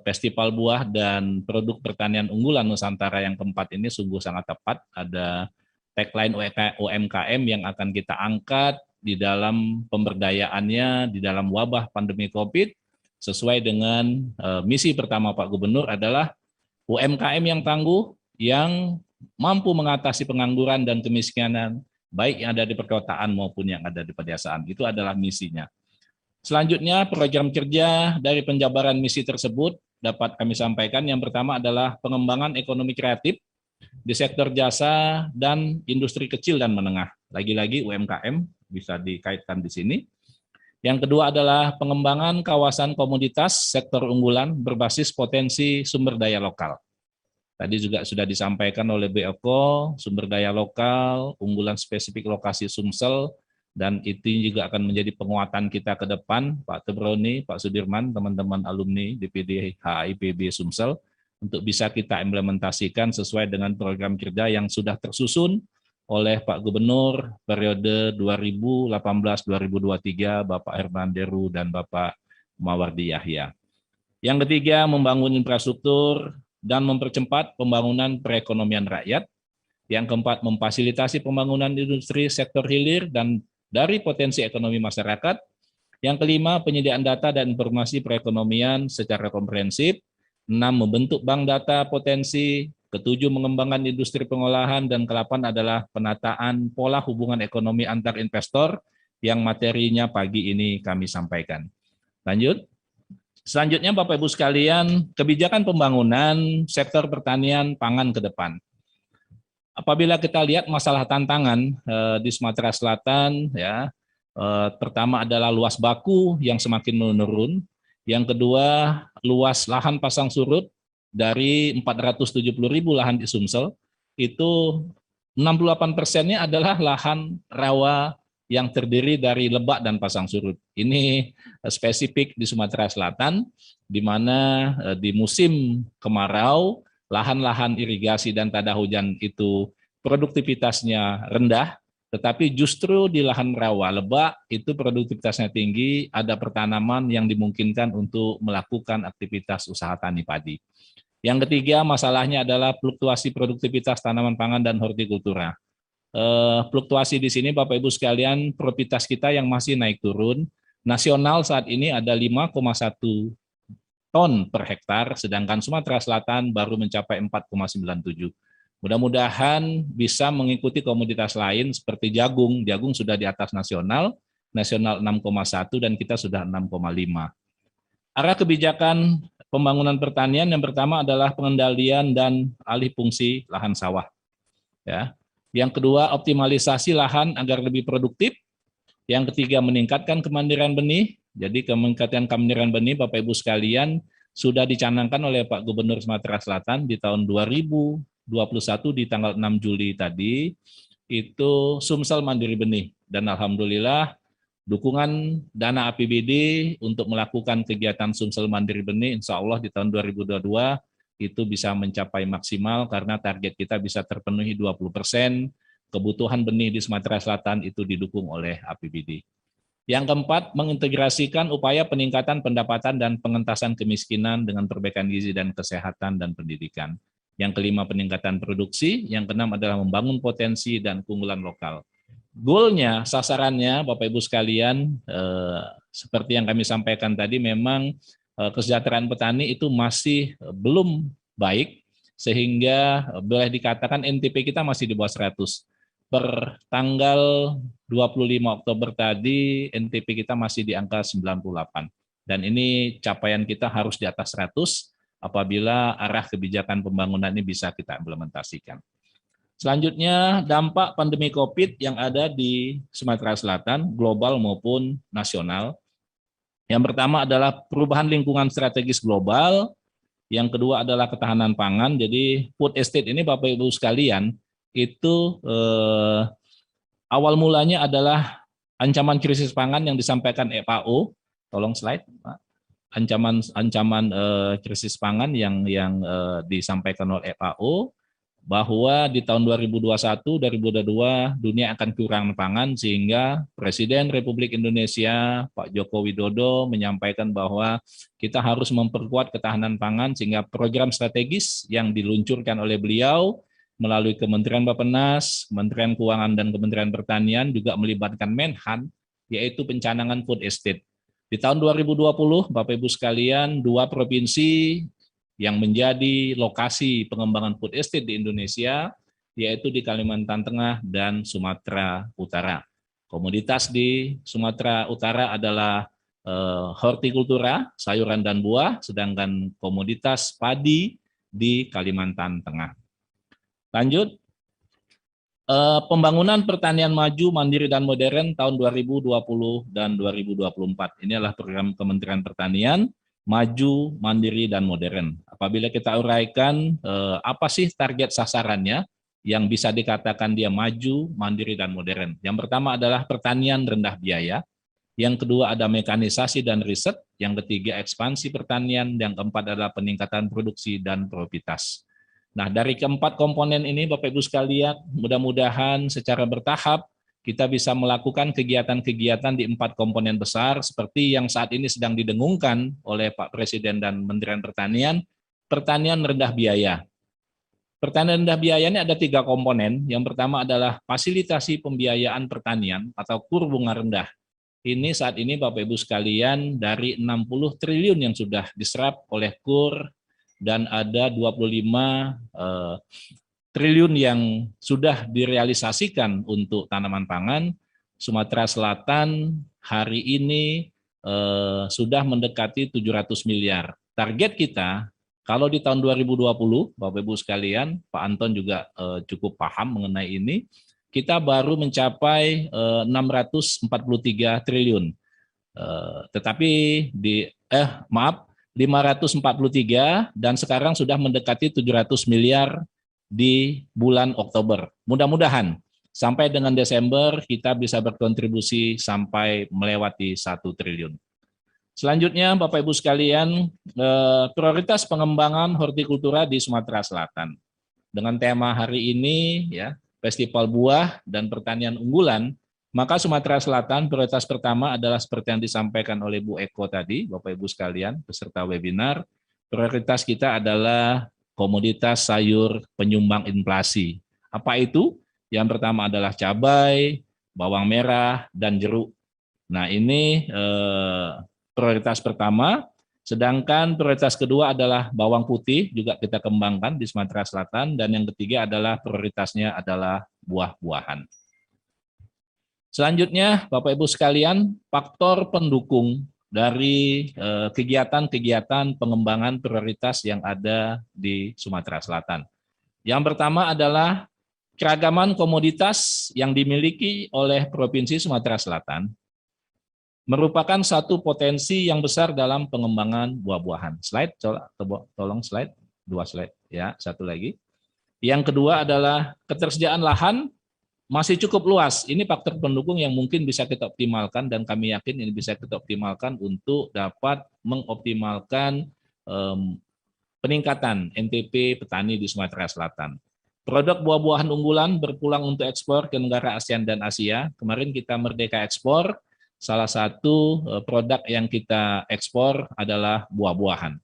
Festival Buah dan Produk Pertanian Unggulan Nusantara yang keempat ini sungguh sangat tepat. Ada tagline UMKM yang akan kita angkat di dalam pemberdayaannya di dalam wabah pandemi COVID, sesuai dengan misi pertama Pak Gubernur adalah UMKM yang tangguh, yang mampu mengatasi pengangguran dan kemiskinan, baik yang ada di perkotaan maupun yang ada di pedesaan. Itu adalah misinya. Selanjutnya, program kerja dari penjabaran misi tersebut dapat kami sampaikan. Yang pertama adalah pengembangan ekonomi kreatif di sektor jasa dan industri kecil dan menengah. Lagi-lagi UMKM bisa dikaitkan di sini. Yang kedua adalah pengembangan kawasan komoditas sektor unggulan berbasis potensi sumber daya lokal. Tadi juga sudah disampaikan oleh BOKO, sumber daya lokal, unggulan spesifik lokasi Sumsel, dan itu juga akan menjadi penguatan kita ke depan, Pak Tebroni, Pak Sudirman, teman-teman alumni DPD HAIPB Sumsel, untuk bisa kita implementasikan sesuai dengan program kerja yang sudah tersusun oleh Pak Gubernur periode 2018-2023, Bapak Herman Deru dan Bapak Mawardi Yahya. Yang ketiga, membangun infrastruktur dan mempercepat pembangunan perekonomian rakyat. Yang keempat, memfasilitasi pembangunan industri sektor hilir dan dari potensi ekonomi masyarakat. Yang kelima, penyediaan data dan informasi perekonomian secara komprehensif. 6, membentuk bank data potensi. Ketujuh, mengembangkan industri pengolahan. Dan ke-8 adalah penataan pola hubungan ekonomi antar investor yang materinya pagi ini kami sampaikan. Lanjut. Selanjutnya Bapak Ibu sekalian, kebijakan pembangunan sektor pertanian pangan ke depan. Apabila kita lihat masalah tantangan di Sumatera Selatan, ya, pertama adalah luas baku yang semakin menurun. Yang kedua, luas lahan pasang surut dari 470.000 lahan di Sumsel, itu 68%-nya adalah lahan rawa yang terdiri dari lebak dan pasang surut. Ini spesifik di Sumatera Selatan, di mana di musim kemarau, lahan-lahan irigasi dan tada hujan itu produktivitasnya rendah, tetapi justru di lahan rawa lebak itu produktivitasnya tinggi, ada pertanaman yang dimungkinkan untuk melakukan aktivitas usaha tani padi. Yang ketiga, masalahnya adalah fluktuasi produktivitas tanaman pangan dan hortikultura. Fluktuasi di sini Bapak Ibu sekalian, produktivitas kita yang masih naik turun, nasional saat ini ada 5,1 ton per hektar, sedangkan Sumatera Selatan baru mencapai 4,97. Mudah-mudahan bisa mengikuti komoditas lain seperti jagung. Jagung sudah di atas nasional 6,1 dan kita sudah 6,5. Arah kebijakan pembangunan pertanian yang pertama adalah pengendalian dan alih fungsi lahan sawah. Ya. Yang kedua, optimalisasi lahan agar lebih produktif. Yang ketiga, meningkatkan kemandirian benih. Jadi meningkatkan kemandirian benih, Bapak Ibu sekalian, sudah dicanangkan oleh Pak Gubernur Sumatera Selatan di tahun 2021 di tanggal 6 Juli tadi, itu Sumsel Mandiri Benih. Dan alhamdulillah dukungan dana APBD untuk melakukan kegiatan Sumsel Mandiri Benih, insya Allah di tahun 2022 itu bisa mencapai maksimal karena target kita bisa terpenuhi 20%, kebutuhan benih di Sumatera Selatan itu didukung oleh APBD. Yang keempat, mengintegrasikan upaya peningkatan pendapatan dan pengentasan kemiskinan dengan perbaikan gizi dan kesehatan dan pendidikan. Yang kelima, peningkatan produksi. Yang keenam adalah membangun potensi dan keunggulan lokal. Goalnya, sasarannya, Bapak Ibu sekalian, seperti yang kami sampaikan tadi, memang kesejahteraan petani itu masih belum baik, sehingga boleh dikatakan NTP kita masih di bawah 100. Per tanggal 25 Oktober tadi, NTP kita masih di angka 98. Dan ini capaian kita harus di atas 100 apabila arah kebijakan pembangunan ini bisa kita implementasikan. Selanjutnya, dampak pandemi COVID yang ada di Sumatera Selatan, global maupun nasional. Yang pertama adalah perubahan lingkungan strategis global, yang kedua adalah ketahanan pangan. Jadi food estate ini Bapak Ibu sekalian, itu awal mulanya adalah ancaman krisis pangan yang disampaikan FAO. Tolong slide, Pak. Ancaman krisis pangan yang disampaikan oleh FAO, bahwa di tahun 2021-2022 dunia akan kekurangan pangan, sehingga Presiden Republik Indonesia Pak Joko Widodo menyampaikan bahwa kita harus memperkuat ketahanan pangan, sehingga program strategis yang diluncurkan oleh beliau melalui Kementerian Bappenas, Kementerian Keuangan dan Kementerian Pertanian juga melibatkan Menhan, yaitu pencanangan food estate. Di tahun 2020, Bapak Ibu sekalian, 2 provinsi yang menjadi lokasi pengembangan food estate di Indonesia, yaitu di Kalimantan Tengah dan Sumatera Utara. Komoditas di Sumatera Utara adalah hortikultura, sayuran dan buah, sedangkan komoditas padi di Kalimantan Tengah. Lanjut, pembangunan pertanian maju, mandiri, dan modern tahun 2020 dan 2024. Ini adalah program Kementerian Pertanian, maju, mandiri, dan modern. Apabila kita uraikan apa sih target sasarannya yang bisa dikatakan dia maju, mandiri, dan modern. Yang pertama adalah pertanian rendah biaya, yang kedua ada mekanisasi dan riset, yang ketiga ekspansi pertanian, yang keempat adalah peningkatan produksi dan profitabilitas. Nah, dari keempat komponen ini, Bapak Ibu sekalian, mudah-mudahan secara bertahap kita bisa melakukan kegiatan-kegiatan di 4 komponen besar, seperti yang saat ini sedang didengungkan oleh Pak Presiden dan Kementerian Pertanian, pertanian rendah biaya. Pertanian rendah biaya ini ada 3 komponen. Yang pertama adalah fasilitasi pembiayaan pertanian atau KUR bunga rendah. Ini saat ini Bapak Ibu sekalian, dari 60 triliun yang sudah diserap oleh KUR, dan ada 25 triliun yang sudah direalisasikan untuk tanaman pangan, Sumatera Selatan hari ini sudah mendekati 700 miliar. Target kita, kalau di tahun 2020, Bapak Ibu sekalian, Pak Anton juga cukup paham mengenai ini, kita baru mencapai 643 triliun. Tetapi 543, dan sekarang sudah mendekati 700 miliar di bulan Oktober. Mudah-mudahan sampai dengan Desember kita bisa berkontribusi sampai melewati 1 triliun. Selanjutnya, Bapak Ibu sekalian, prioritas pengembangan hortikultura di Sumatera Selatan. Dengan tema hari ini, ya, Festival Buah dan Pertanian Unggulan, maka Sumatera Selatan prioritas pertama adalah seperti yang disampaikan oleh Bu Eko tadi, Bapak Ibu sekalian, peserta webinar. Prioritas kita adalah komoditas sayur penyumbang inflasi. Apa itu? Yang pertama adalah cabai, bawang merah, dan jeruk. Nah, ini prioritas pertama. Sedangkan prioritas kedua adalah bawang putih, juga kita kembangkan di Sumatera Selatan. Dan yang ketiga adalah prioritasnya adalah buah-buahan. Selanjutnya, Bapak Ibu sekalian, faktor pendukung dari kegiatan-kegiatan pengembangan prioritas yang ada di Sumatera Selatan. Yang pertama adalah keragaman komoditas yang dimiliki oleh Provinsi Sumatera Selatan. merupakan satu potensi yang besar dalam pengembangan buah-buahan. Slide, tolong slide, 2 slide ya, satu lagi. Yang kedua adalah ketersediaan lahan masih cukup luas. Ini faktor pendukung yang mungkin bisa kita optimalkan dan kami yakin ini bisa kita optimalkan untuk dapat mengoptimalkan peningkatan NTP petani di Sumatera Selatan. Produk buah-buahan unggulan berpulang untuk ekspor ke negara ASEAN dan Asia. Kemarin kita merdeka ekspor, salah satu produk yang kita ekspor adalah buah-buahan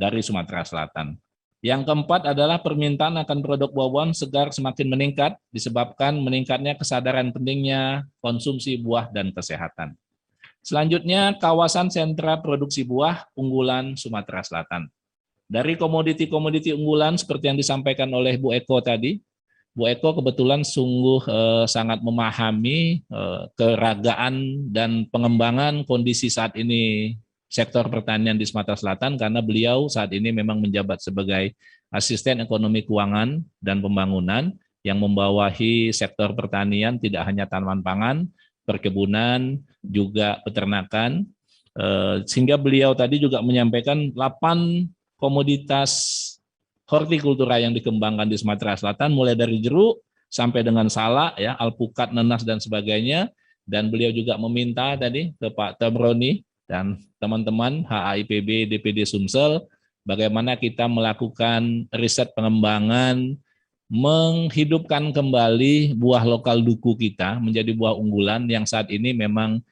dari Sumatera Selatan. Yang keempat adalah permintaan akan produk buah-buahan segar semakin meningkat disebabkan meningkatnya kesadaran pentingnya konsumsi buah dan kesehatan. Selanjutnya, kawasan sentra produksi buah unggulan Sumatera Selatan. Dari komoditi-komoditi unggulan seperti yang disampaikan oleh Bu Eko tadi, Bu Eko kebetulan sungguh sangat memahami keragaan dan pengembangan kondisi saat ini sektor pertanian di Sumatera Selatan karena beliau saat ini memang menjabat sebagai Asisten Ekonomi Keuangan dan Pembangunan yang membawahi sektor pertanian tidak hanya tanaman pangan, perkebunan, juga peternakan, sehingga beliau tadi juga menyampaikan 8 komoditas hortikultura yang dikembangkan di Sumatera Selatan, mulai dari jeruk sampai dengan salak, ya, alpukat, nanas, dan sebagainya. Dan beliau juga meminta tadi ke Pak Tamroni dan teman-teman HAIPB DPD Sumsel, bagaimana kita melakukan riset pengembangan, menghidupkan kembali buah lokal duku kita menjadi buah unggulan yang saat ini memang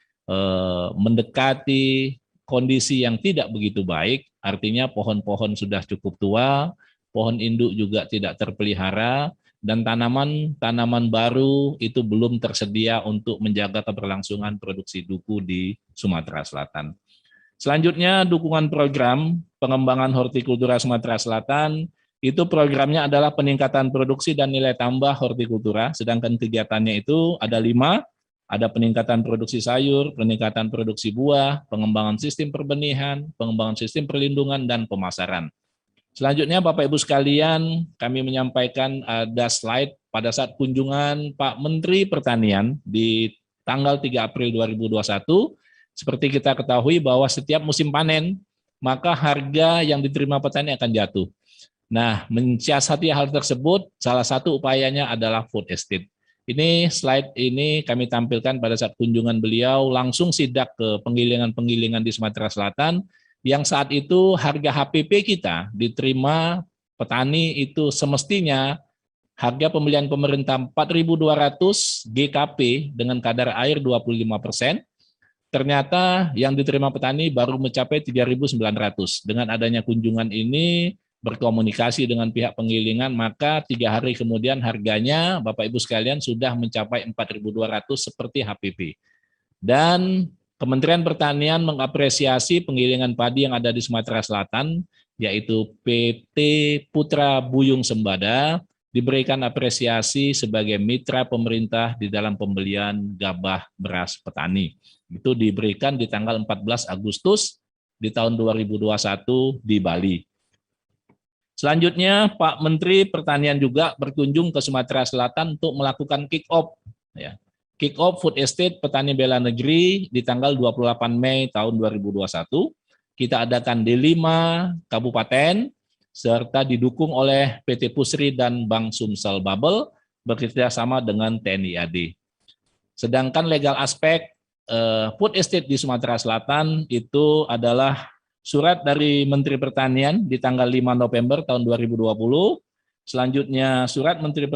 mendekati kondisi yang tidak begitu baik, artinya pohon-pohon sudah cukup tua, pohon induk juga tidak terpelihara, dan tanaman-tanaman baru itu belum tersedia untuk menjaga keberlangsungan produksi duku di Sumatera Selatan. Selanjutnya, dukungan program pengembangan hortikultura Sumatera Selatan, itu programnya adalah peningkatan produksi dan nilai tambah hortikultura, sedangkan kegiatannya itu ada 5, ada peningkatan produksi sayur, peningkatan produksi buah, pengembangan sistem perbenihan, pengembangan sistem perlindungan, dan pemasaran. Selanjutnya, Bapak Ibu sekalian, kami menyampaikan ada slide pada saat kunjungan Pak Menteri Pertanian di tanggal 3 April 2021. Seperti kita ketahui bahwa setiap musim panen, maka harga yang diterima petani akan jatuh. Nah, mensiasati hal tersebut, salah satu upayanya adalah food estate. Ini slide ini kami tampilkan pada saat kunjungan beliau langsung sidak ke penggilingan-penggilingan di Sumatera Selatan, yang saat itu harga HPP kita diterima petani itu semestinya harga pembelian pemerintah 4.200 GKP dengan kadar air 25%, ternyata yang diterima petani baru mencapai 3.900. Dengan adanya kunjungan ini, berkomunikasi dengan pihak penggilingan, maka 3 hari kemudian harganya, Bapak Ibu sekalian, sudah mencapai 4.200 seperti HPP. Dan Kementerian Pertanian mengapresiasi penggilingan padi yang ada di Sumatera Selatan, yaitu PT Putra Buyung Sembada, diberikan apresiasi sebagai mitra pemerintah di dalam pembelian gabah beras petani. Itu diberikan di tanggal 14 Agustus di tahun 2021 di Bali. Selanjutnya, Pak Menteri Pertanian juga berkunjung ke Sumatera Selatan untuk melakukan kick-off, ya. Kick-off Food Estate Petani Bela Negeri di tanggal 28 Mei tahun 2021. Kita adakan di 5 kabupaten, serta didukung oleh PT Pusri dan Bank Sumsel Babel, bekerjasama dengan TNI AD. Sedangkan legal aspek Food Estate di Sumatera Selatan itu adalah surat dari Menteri Pertanian di tanggal 5 November tahun 2020, selanjutnya surat Menteri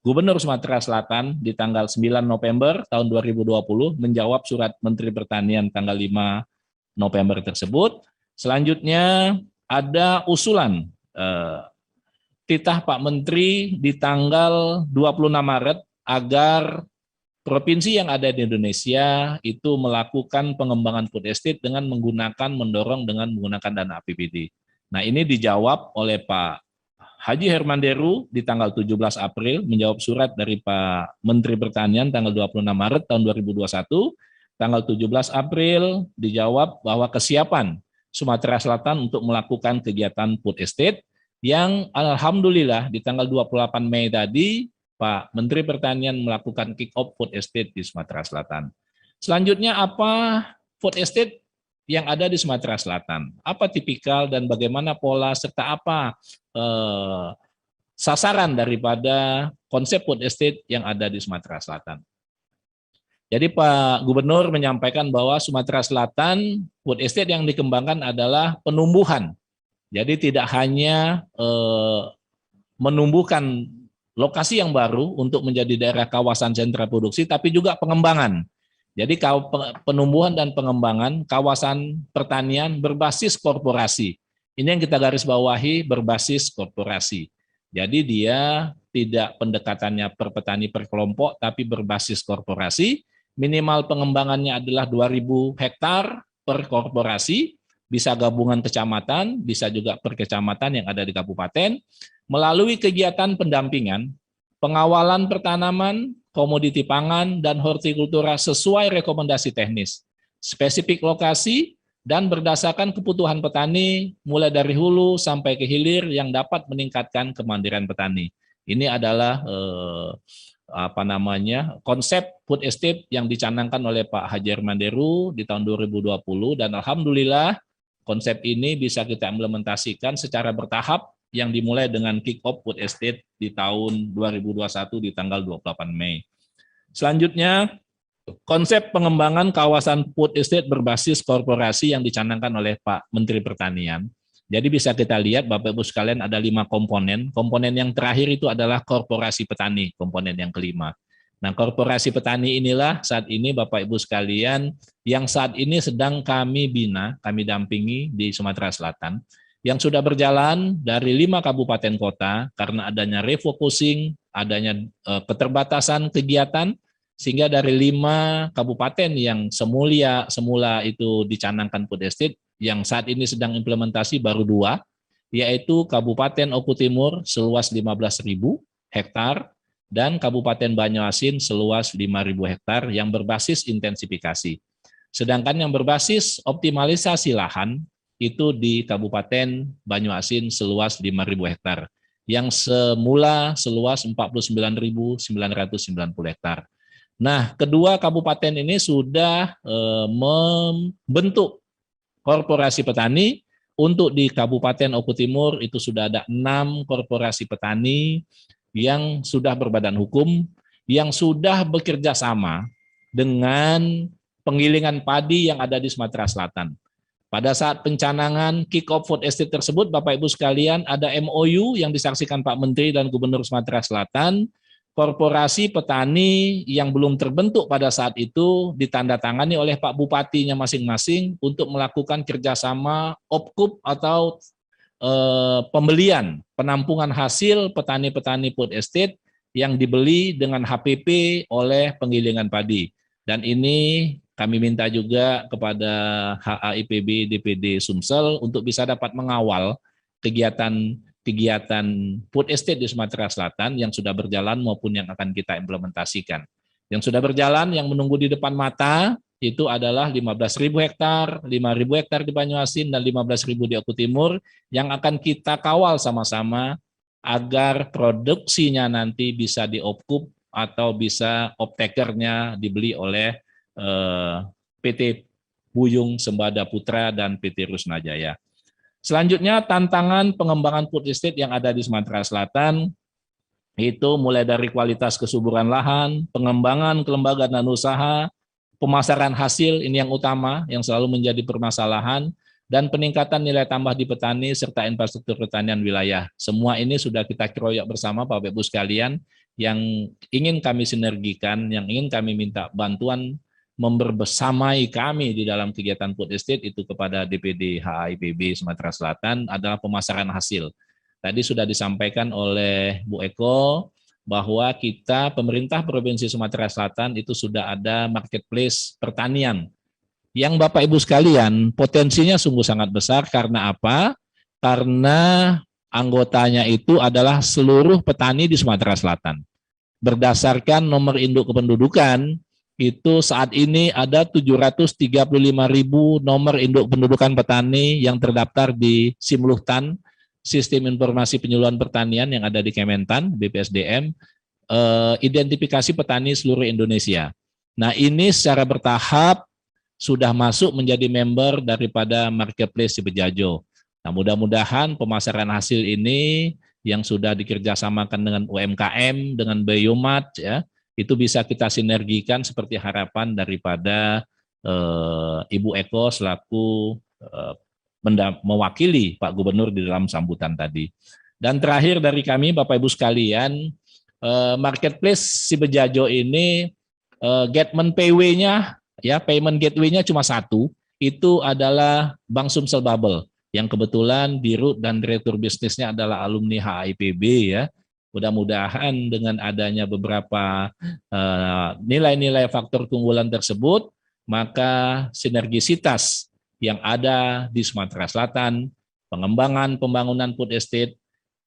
Gubernur Sumatera Selatan di tanggal 9 November tahun 2020 menjawab surat Menteri Pertanian tanggal 5 November tersebut. Selanjutnya ada usulan titah Pak Menteri di tanggal 26 Maret agar provinsi yang ada di Indonesia itu melakukan pengembangan food estate dengan mendorong dengan menggunakan dana APBD. Nah, ini dijawab oleh Pak Haji Herman Deru di tanggal 17 April, menjawab surat dari Pak Menteri Pertanian tanggal 26 Maret tahun 2021. Tanggal 17 April dijawab bahwa kesiapan Sumatera Selatan untuk melakukan kegiatan food estate yang alhamdulillah di tanggal 28 Mei tadi Pak Menteri Pertanian melakukan kick-off food estate di Sumatera Selatan. Selanjutnya apa food estate yang ada di Sumatera Selatan? Apa tipikal dan bagaimana pola serta apa sasaran daripada konsep food estate yang ada di Sumatera Selatan? Jadi Pak Gubernur menyampaikan bahwa Sumatera Selatan food estate yang dikembangkan adalah penumbuhan. Jadi tidak hanya menumbuhkan lokasi yang baru untuk menjadi daerah kawasan sentra produksi, tapi juga pengembangan. Jadi penumbuhan dan pengembangan kawasan pertanian berbasis korporasi. Ini yang kita garis bawahi, berbasis korporasi. Jadi dia tidak pendekatannya per petani per kelompok, tapi berbasis korporasi. Minimal pengembangannya adalah 2.000 hektar per korporasi, bisa gabungan kecamatan, bisa juga per kecamatan yang ada di kabupaten, melalui kegiatan pendampingan, pengawalan pertanaman, komoditi pangan, dan hortikultura sesuai rekomendasi teknis, spesifik lokasi, dan berdasarkan kebutuhan petani, mulai dari hulu sampai ke hilir yang dapat meningkatkan kemandirian petani. Ini adalah konsep food estate yang dicanangkan oleh Pak Haji Manderu di tahun 2020, dan alhamdulillah konsep ini bisa kita implementasikan secara bertahap yang dimulai dengan kick off food estate di tahun 2021 di tanggal 28 Mei. Selanjutnya, konsep pengembangan kawasan food estate berbasis korporasi yang dicanangkan oleh Pak Menteri Pertanian. Jadi bisa kita lihat Bapak Ibu sekalian ada 5 komponen. Komponen yang terakhir itu adalah korporasi petani, komponen yang kelima. Nah, korporasi petani inilah saat ini Bapak Ibu sekalian yang saat ini sedang kami bina, kami dampingi di Sumatera Selatan, yang sudah berjalan dari 5 kabupaten kota karena adanya refocusing, adanya keterbatasan kegiatan, sehingga dari 5 kabupaten yang semula itu dicanangkan food estate, yang saat ini sedang implementasi baru 2, yaitu Kabupaten Oku Timur seluas 15.000 hektar, dan Kabupaten Banyuasin seluas 5.000 hektar yang berbasis intensifikasi. Sedangkan yang berbasis optimalisasi lahan itu di Kabupaten Banyuasin seluas 5.000 hektar, yang semula seluas 49.990 hektar. Nah, kedua kabupaten ini sudah membentuk korporasi petani. Untuk di Kabupaten Oku Timur itu sudah ada 6 korporasi petani yang sudah berbadan hukum, yang sudah bekerja sama dengan penggilingan padi yang ada di Sumatera Selatan. Pada saat pencanangan kick-off food estate tersebut, Bapak Ibu sekalian, ada MOU yang disaksikan Pak Menteri dan Gubernur Sumatera Selatan. Korporasi petani yang belum terbentuk pada saat itu ditandatangani oleh Pak Bupatinya masing-masing untuk melakukan kerjasama opkup atau pembelian penampungan hasil petani-petani food estate yang dibeli dengan HPP oleh penggilingan padi. Dan ini kami minta juga kepada HAIPB DPD Sumsel untuk bisa dapat mengawal kegiatan food estate di Sumatera Selatan yang sudah berjalan maupun yang akan kita implementasikan. Yang sudah berjalan, yang menunggu di depan mata, itu adalah 15.000 hektar, 5.000 hektar di Banyuasin, dan 15.000 di Oku Timur, yang akan kita kawal sama-sama agar produksinya nanti bisa diopkup atau bisa optakernya dibeli oleh PT Buyung Sembada Putra dan PT Rusnajaya. Selanjutnya, tantangan pengembangan food estate yang ada di Sumatera Selatan itu mulai dari kualitas kesuburan lahan, pengembangan kelembagaan dan usaha, pemasaran hasil, ini yang utama yang selalu menjadi permasalahan, dan peningkatan nilai tambah di petani serta infrastruktur pertanian wilayah. Semua ini sudah kita keroyok bersama Bapak Ibu sekalian, yang ingin kami sinergikan, yang ingin kami minta bantuan membersamai kami di dalam kegiatan food estate itu kepada DPD HAIPB Sumatera Selatan adalah pemasaran hasil. Tadi sudah disampaikan oleh Bu Eko bahwa kita pemerintah Provinsi Sumatera Selatan itu sudah ada marketplace pertanian yang Bapak Ibu sekalian potensinya sungguh sangat besar. Karena apa? Karena anggotanya itu adalah seluruh petani di Sumatera Selatan. Berdasarkan nomor induk kependudukan, itu saat ini ada 735.000 nomor induk pendudukan petani yang terdaftar di Simluhtan, Sistem Informasi Penyuluhan Pertanian yang ada di Kementan, BPSDM, identifikasi petani seluruh Indonesia. Nah, ini secara bertahap sudah masuk menjadi member daripada Marketplace Si Bejajo. Nah, mudah-mudahan pemasaran hasil ini yang sudah dikerjasamakan dengan UMKM, dengan Biomat, ya, itu bisa kita sinergikan seperti harapan daripada Ibu Eko selaku mewakili Pak Gubernur di dalam sambutan tadi. Dan terakhir dari kami, Bapak Ibu sekalian, Marketplace Si Bejajo ini Getman PW-nya, ya, payment gateway-nya cuma satu, itu adalah Bank Sumsel Bubble, yang kebetulan dirut dan direktur bisnisnya adalah alumni HIPB, ya. Mudah-mudahan dengan adanya beberapa nilai-nilai faktor keunggulan tersebut, maka sinergisitas yang ada di Sumatera Selatan, pengembangan pembangunan food estate,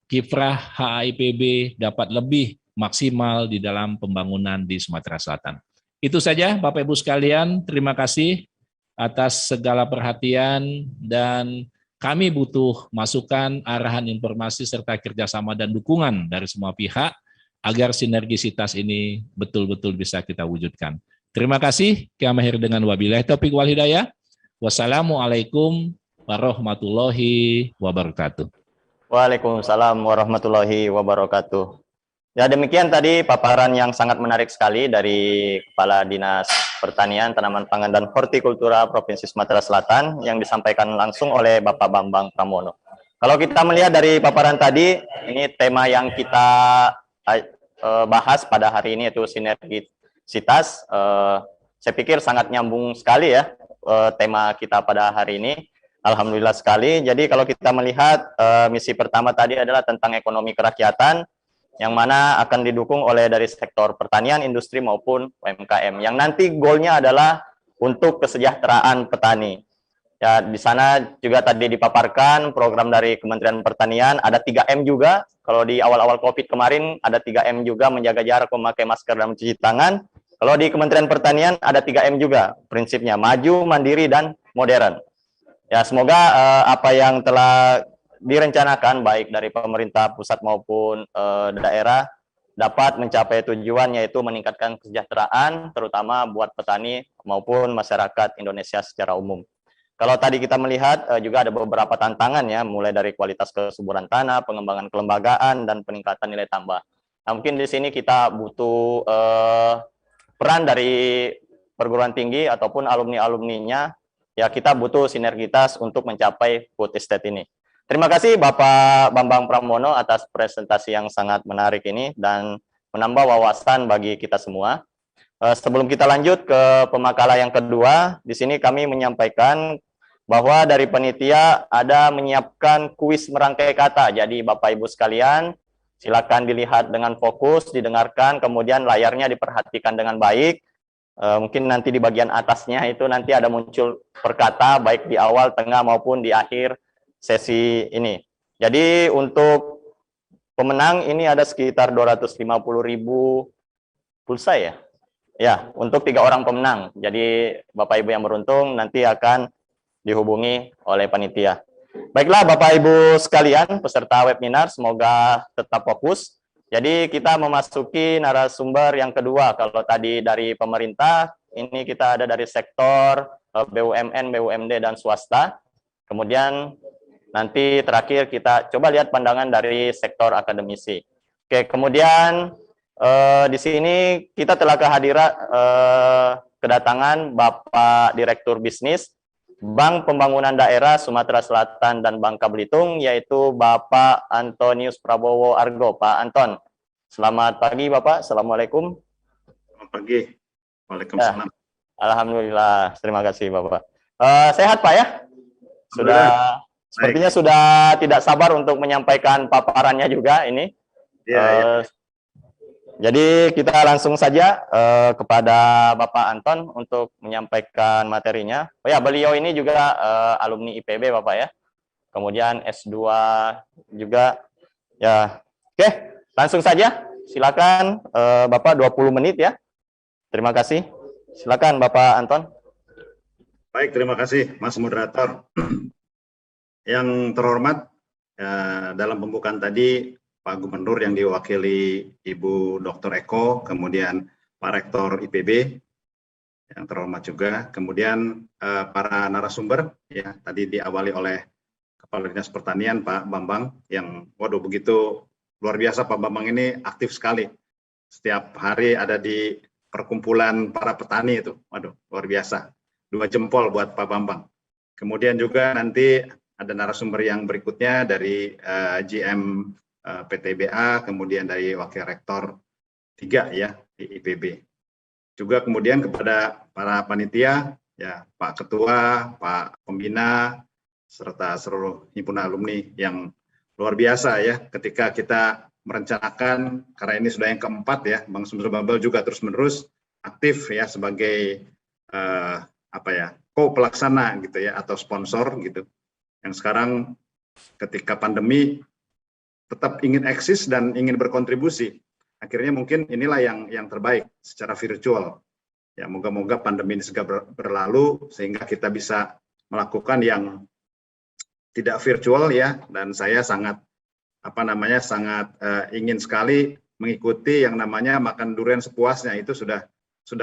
kiprah HIPB dapat lebih maksimal di dalam pembangunan di Sumatera Selatan. Itu saja Bapak Ibu sekalian, terima kasih atas segala perhatian dan kami butuh masukan, arahan, informasi, serta kerjasama dan dukungan dari semua pihak agar sinergisitas ini betul-betul bisa kita wujudkan. Terima kasih, kami akhiri dengan wabillahi taufiq wal hidayah. Wassalamualaikum warahmatullahi wabarakatuh. Waalaikumsalam warahmatullahi wabarakatuh. Ya, demikian tadi paparan yang sangat menarik sekali dari Kepala Dinas Pertanian, Tanaman Pangan, dan Hortikultura Provinsi Sumatera Selatan yang disampaikan langsung oleh Bapak Bambang Pramono. Kalau kita melihat dari paparan tadi, ini tema yang kita bahas pada hari ini yaitu sinergisitas. Saya pikir sangat nyambung sekali ya tema kita pada hari ini. Alhamdulillah sekali. Jadi kalau kita melihat misi pertama tadi adalah tentang ekonomi kerakyatan, yang mana akan didukung oleh dari sektor pertanian, industri maupun UMKM. Yang nanti goalnya adalah untuk kesejahteraan petani. Ya, di sana juga tadi dipaparkan program dari Kementerian Pertanian, ada 3M juga. Kalau di awal-awal COVID kemarin ada 3M juga, menjaga jarak, memakai masker, dan mencuci tangan. Kalau di Kementerian Pertanian ada 3M juga, prinsipnya maju, mandiri, dan modern. Ya, semoga apa yang telah direncanakan baik dari pemerintah pusat maupun daerah dapat mencapai tujuan, yaitu meningkatkan kesejahteraan terutama buat petani maupun masyarakat Indonesia secara umum. Kalau tadi kita melihat juga ada beberapa tantangan ya, mulai dari kualitas kesuburan tanah, pengembangan kelembagaan, dan peningkatan nilai tambah. Nah, mungkin di sini kita butuh peran dari perguruan tinggi ataupun alumni-alumninya, ya kita butuh sinergitas untuk mencapai food estate ini. Terima kasih Bapak Bambang Pramono atas presentasi yang sangat menarik ini dan menambah wawasan bagi kita semua. Sebelum kita lanjut ke pemakalah yang kedua, di sini kami menyampaikan bahwa dari panitia ada menyiapkan kuis merangkai kata. Jadi Bapak Ibu sekalian, silakan dilihat dengan fokus, didengarkan, kemudian layarnya diperhatikan dengan baik. Mungkin nanti di bagian atasnya itu nanti ada muncul perkata baik di awal, tengah maupun di akhir sesi ini. Jadi untuk pemenang ini ada sekitar 250.000 pulsa ya. Ya, untuk 3 orang pemenang. Jadi Bapak Ibu yang beruntung nanti akan dihubungi oleh panitia. Baiklah Bapak Ibu sekalian, peserta webinar, semoga tetap fokus. Jadi kita memasuki narasumber yang kedua. Kalau tadi dari pemerintah, ini kita ada dari sektor BUMN, BUMD, dan swasta. Kemudian nanti terakhir kita coba lihat pandangan dari sektor akademisi. Oke, kemudian di sini kita telah kedatangan Bapak Direktur Bisnis Bank Pembangunan Daerah Sumatera Selatan dan Bangka Belitung, yaitu Bapak Antonius Prabowo Argo. Pak Anton, selamat pagi Bapak. Assalamualaikum. Selamat pagi. Waalaikumsalam. Ya, alhamdulillah, terima kasih Bapak. Sehat Pak ya? Sudah. Sepertinya sudah tidak sabar untuk menyampaikan paparannya juga ini. Ya. Jadi kita langsung saja kepada Bapak Anton untuk menyampaikan materinya. Oh ya, beliau ini juga alumni IPB Bapak ya. Kemudian S2 juga. Ya, oke, langsung saja. Silakan Bapak 20 menit ya. Terima kasih. Silakan Bapak Anton. Baik, terima kasih Mas Moderator. Yang terhormat, dalam pembukaan tadi Pak Gubernur yang diwakili Ibu Dr. Eko, kemudian Pak Rektor IPB, yang terhormat juga. Kemudian para narasumber, ya tadi diawali oleh Kepala Dinas Pertanian Pak Bambang, yang waduh begitu luar biasa. Pak Bambang ini aktif sekali. Setiap hari ada di perkumpulan para petani itu. Waduh, luar biasa. 2 jempol buat Pak Bambang. Kemudian juga nanti ada narasumber yang berikutnya dari GM PTBA, kemudian dari Wakil Rektor 3 ya di IPB. Juga kemudian kepada para panitia, ya Pak Ketua, Pak Pembina, serta seluruh himpunan alumni yang luar biasa ya ketika kita merencanakan, karena ini sudah yang keempat ya, Bang Sumsel Babel juga terus-menerus aktif ya sebagai co-pelaksana gitu ya atau sponsor gitu. Yang sekarang ketika pandemi tetap ingin eksis dan ingin berkontribusi. Akhirnya mungkin inilah yang terbaik secara virtual. Ya, moga-moga pandemi ini segera berlalu sehingga kita bisa melakukan yang tidak virtual ya, dan saya sangat ingin sekali mengikuti yang namanya makan durian sepuasnya. Itu sudah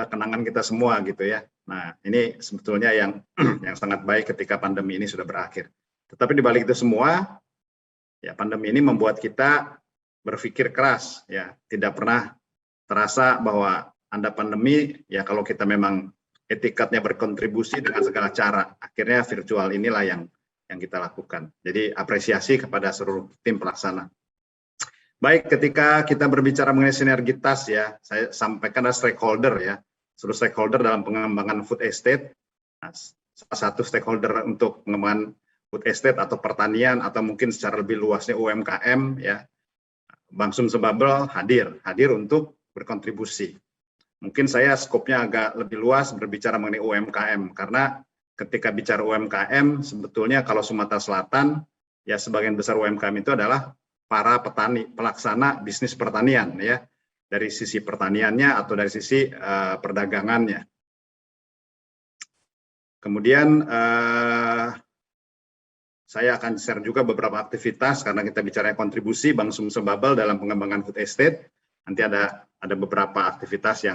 kenangan kita semua gitu ya. Nah, ini sebetulnya yang sangat baik ketika pandemi ini sudah berakhir. Tetapi di balik itu semua, ya pandemi ini membuat kita berpikir keras ya, tidak pernah terasa bahwa Anda pandemi ya kalau kita memang etikatnya berkontribusi dengan segala cara, akhirnya virtual inilah yang kita lakukan. Jadi apresiasi kepada seluruh tim pelaksana. Baik, ketika kita berbicara mengenai sinergitas ya, saya sampaikan ada stakeholder ya, seluruh stakeholder dalam pengembangan food estate. Nah, salah satu stakeholder untuk pengembangan food estate atau pertanian atau mungkin secara lebih luasnya UMKM ya, Bang Sumsel Babel hadir untuk berkontribusi. Mungkin saya skopnya agak lebih luas berbicara mengenai UMKM karena ketika bicara UMKM, sebetulnya kalau Sumatera Selatan, ya sebagian besar UMKM itu adalah para petani, pelaksana bisnis pertanian, ya dari sisi pertaniannya atau dari sisi perdagangannya. Kemudian saya akan share juga beberapa aktivitas karena kita bicara kontribusi Bang Sumsel Babel dalam pengembangan food estate. Nanti ada beberapa aktivitas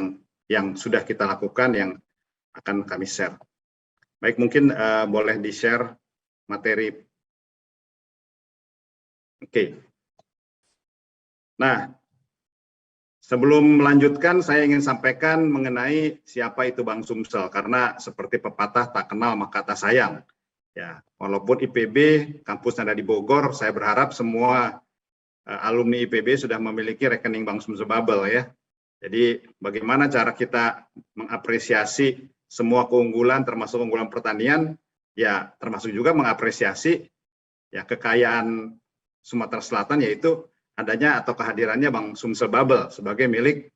yang sudah kita lakukan yang akan kami share. Baik, mungkin boleh di-share materi. Oke. Nah, sebelum melanjutkan, saya ingin sampaikan mengenai siapa itu Bang Sumsel, karena seperti pepatah tak kenal maka tak sayang. Ya, walaupun IPB kampusnya ada di Bogor, saya berharap semua alumni IPB sudah memiliki rekening Bang Sumsel Babel ya. Jadi bagaimana cara kita mengapresiasi semua keunggulan termasuk keunggulan pertanian, ya termasuk juga mengapresiasi ya kekayaan Sumatera Selatan, yaitu adanya atau kehadirannya Bang Sumsel Babel sebagai milik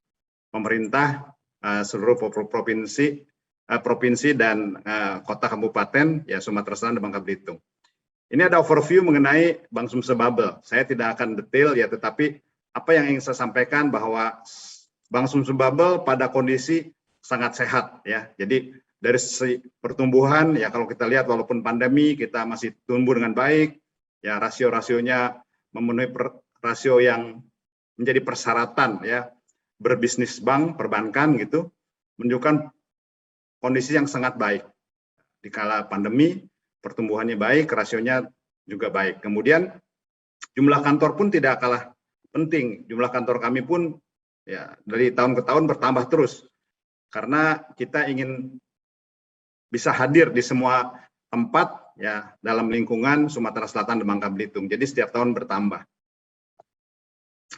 pemerintah seluruh provinsi dan kota kabupaten ya Sumatera Selatan dan Bangka Belitung. Ini ada overview mengenai Bang Sumsel Babel. Saya tidak akan detail ya, tetapi apa yang ingin saya sampaikan bahwa Bang Sumsel Babel pada kondisi sangat sehat ya. Jadi dari sisi pertumbuhan ya kalau kita lihat walaupun pandemi kita masih tumbuh dengan baik ya, rasio-rasionya memenuhi rasio yang menjadi persyaratan ya berbisnis bank perbankan gitu, menunjukkan kondisi yang sangat baik. Di kala pandemi pertumbuhannya baik, rasionya juga baik. Kemudian jumlah kantor pun tidak kalah penting. Jumlah kantor kami pun ya dari tahun ke tahun bertambah terus. Karena kita ingin bisa hadir di semua tempat ya dalam lingkungan Sumatera Selatan dan Bangka Belitung. Jadi setiap tahun bertambah.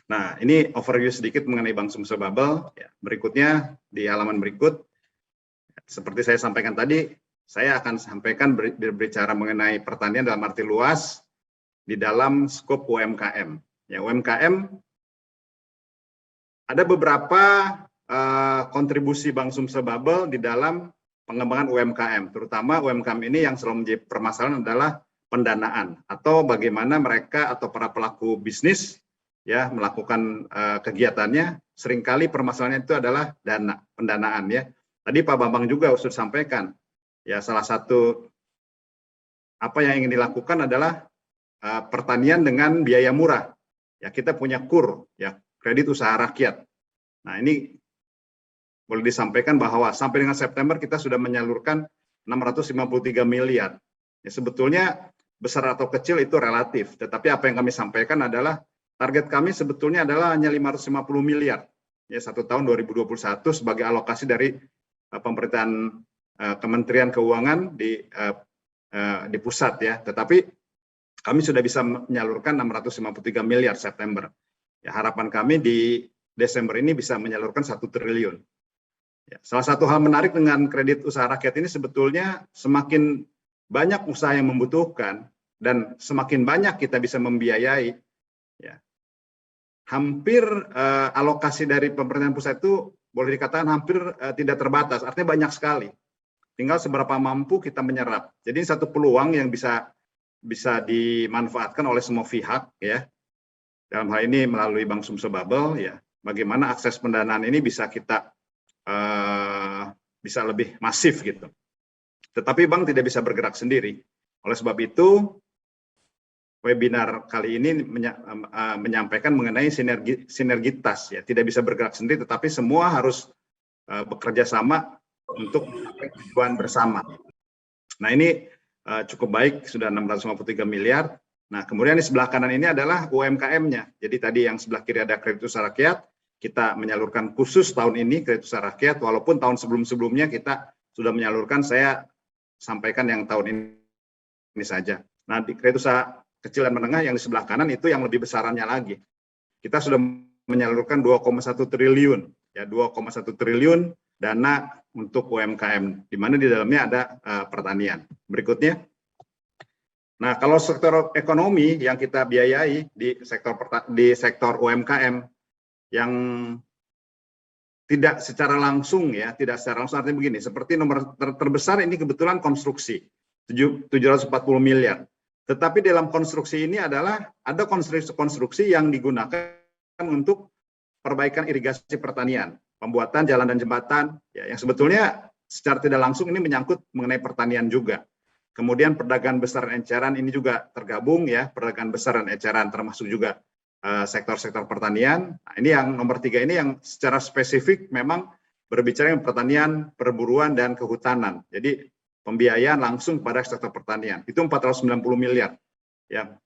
Nah, ini overview sedikit mengenai Bang Sumsel Babel. Ya, berikutnya di halaman berikut, seperti saya sampaikan tadi, saya akan sampaikan berbicara mengenai pertanian dalam arti luas di dalam skop UMKM. Ya, UMKM ada beberapa kontribusi Bang Sumsel Babel di dalam pengembangan UMKM, terutama UMKM ini yang selalu menjadi permasalahan adalah pendanaan atau bagaimana mereka atau para pelaku bisnis ya melakukan kegiatannya. Seringkali permasalahannya itu adalah pendanaan ya. Tadi Pak Bambang juga sudah sampaikan ya, salah satu apa yang ingin dilakukan adalah pertanian dengan biaya murah. Ya, kita punya KUR ya, kredit usaha rakyat. Nah, ini boleh disampaikan bahwa sampai dengan September kita sudah menyalurkan 653 miliar. Ya, sebetulnya besar atau kecil itu relatif, tetapi apa yang kami sampaikan adalah target kami sebetulnya adalah hanya 550 miliar ya satu tahun 2021 sebagai alokasi dari pemerintahan Kementerian Keuangan di pusat ya. Tetapi kami sudah bisa menyalurkan 653 miliar September. Ya, harapan kami di Desember ini bisa menyalurkan 1 triliun. Ya, salah satu hal menarik dengan kredit usaha rakyat ini sebetulnya semakin banyak usaha yang membutuhkan dan semakin banyak kita bisa membiayai. Ya, hampir alokasi dari pemerintahan pusat itu boleh dikatakan hampir tidak terbatas, artinya banyak sekali. Tinggal seberapa mampu kita menyerap. Jadi satu peluang yang bisa dimanfaatkan oleh semua pihak ya. Dalam hal ini melalui Bank Sumsel Bubble ya. Bagaimana akses pendanaan ini bisa kita bisa lebih masif gitu. Tetapi bank tidak bisa bergerak sendiri. Oleh sebab itu, webinar kali ini menyampaikan mengenai sinergitas ya, tidak bisa bergerak sendiri, tetapi semua harus bekerja sama untuk tujuan bersama. Nah ini cukup baik, sudah 653 miliar. Nah kemudian di sebelah kanan ini adalah UMKM-nya. Jadi tadi yang sebelah kiri ada kredit usaha rakyat, kita menyalurkan khusus tahun ini kredit usaha rakyat, walaupun tahun sebelum-sebelumnya kita sudah menyalurkan, saya sampaikan yang tahun ini saja. Nah di kredit usaha kecil dan menengah yang di sebelah kanan itu yang lebih besarannya lagi. Kita sudah menyalurkan 2,1 triliun, ya 2,1 triliun dana untuk UMKM, di mana di dalamnya ada pertanian. Berikutnya, nah kalau sektor ekonomi yang kita biayai di sektor UMKM yang tidak secara langsung ya, tidak secara langsung artinya begini, seperti nomor terbesar ini kebetulan konstruksi 740 miliar. Tetapi dalam konstruksi ini adalah ada konstruksi yang digunakan untuk perbaikan irigasi pertanian, pembuatan jalan dan jembatan, ya, yang sebetulnya secara tidak langsung ini menyangkut mengenai pertanian juga. Kemudian perdagangan besar dan eceran ini juga tergabung ya, perdagangan besar dan eceran termasuk juga sektor-sektor pertanian. Nah, ini yang nomor 3 ini yang secara spesifik memang berbicara tentang pertanian, perburuan dan kehutanan. Jadi pembiayaan langsung pada sektor pertanian itu 490 miliar yang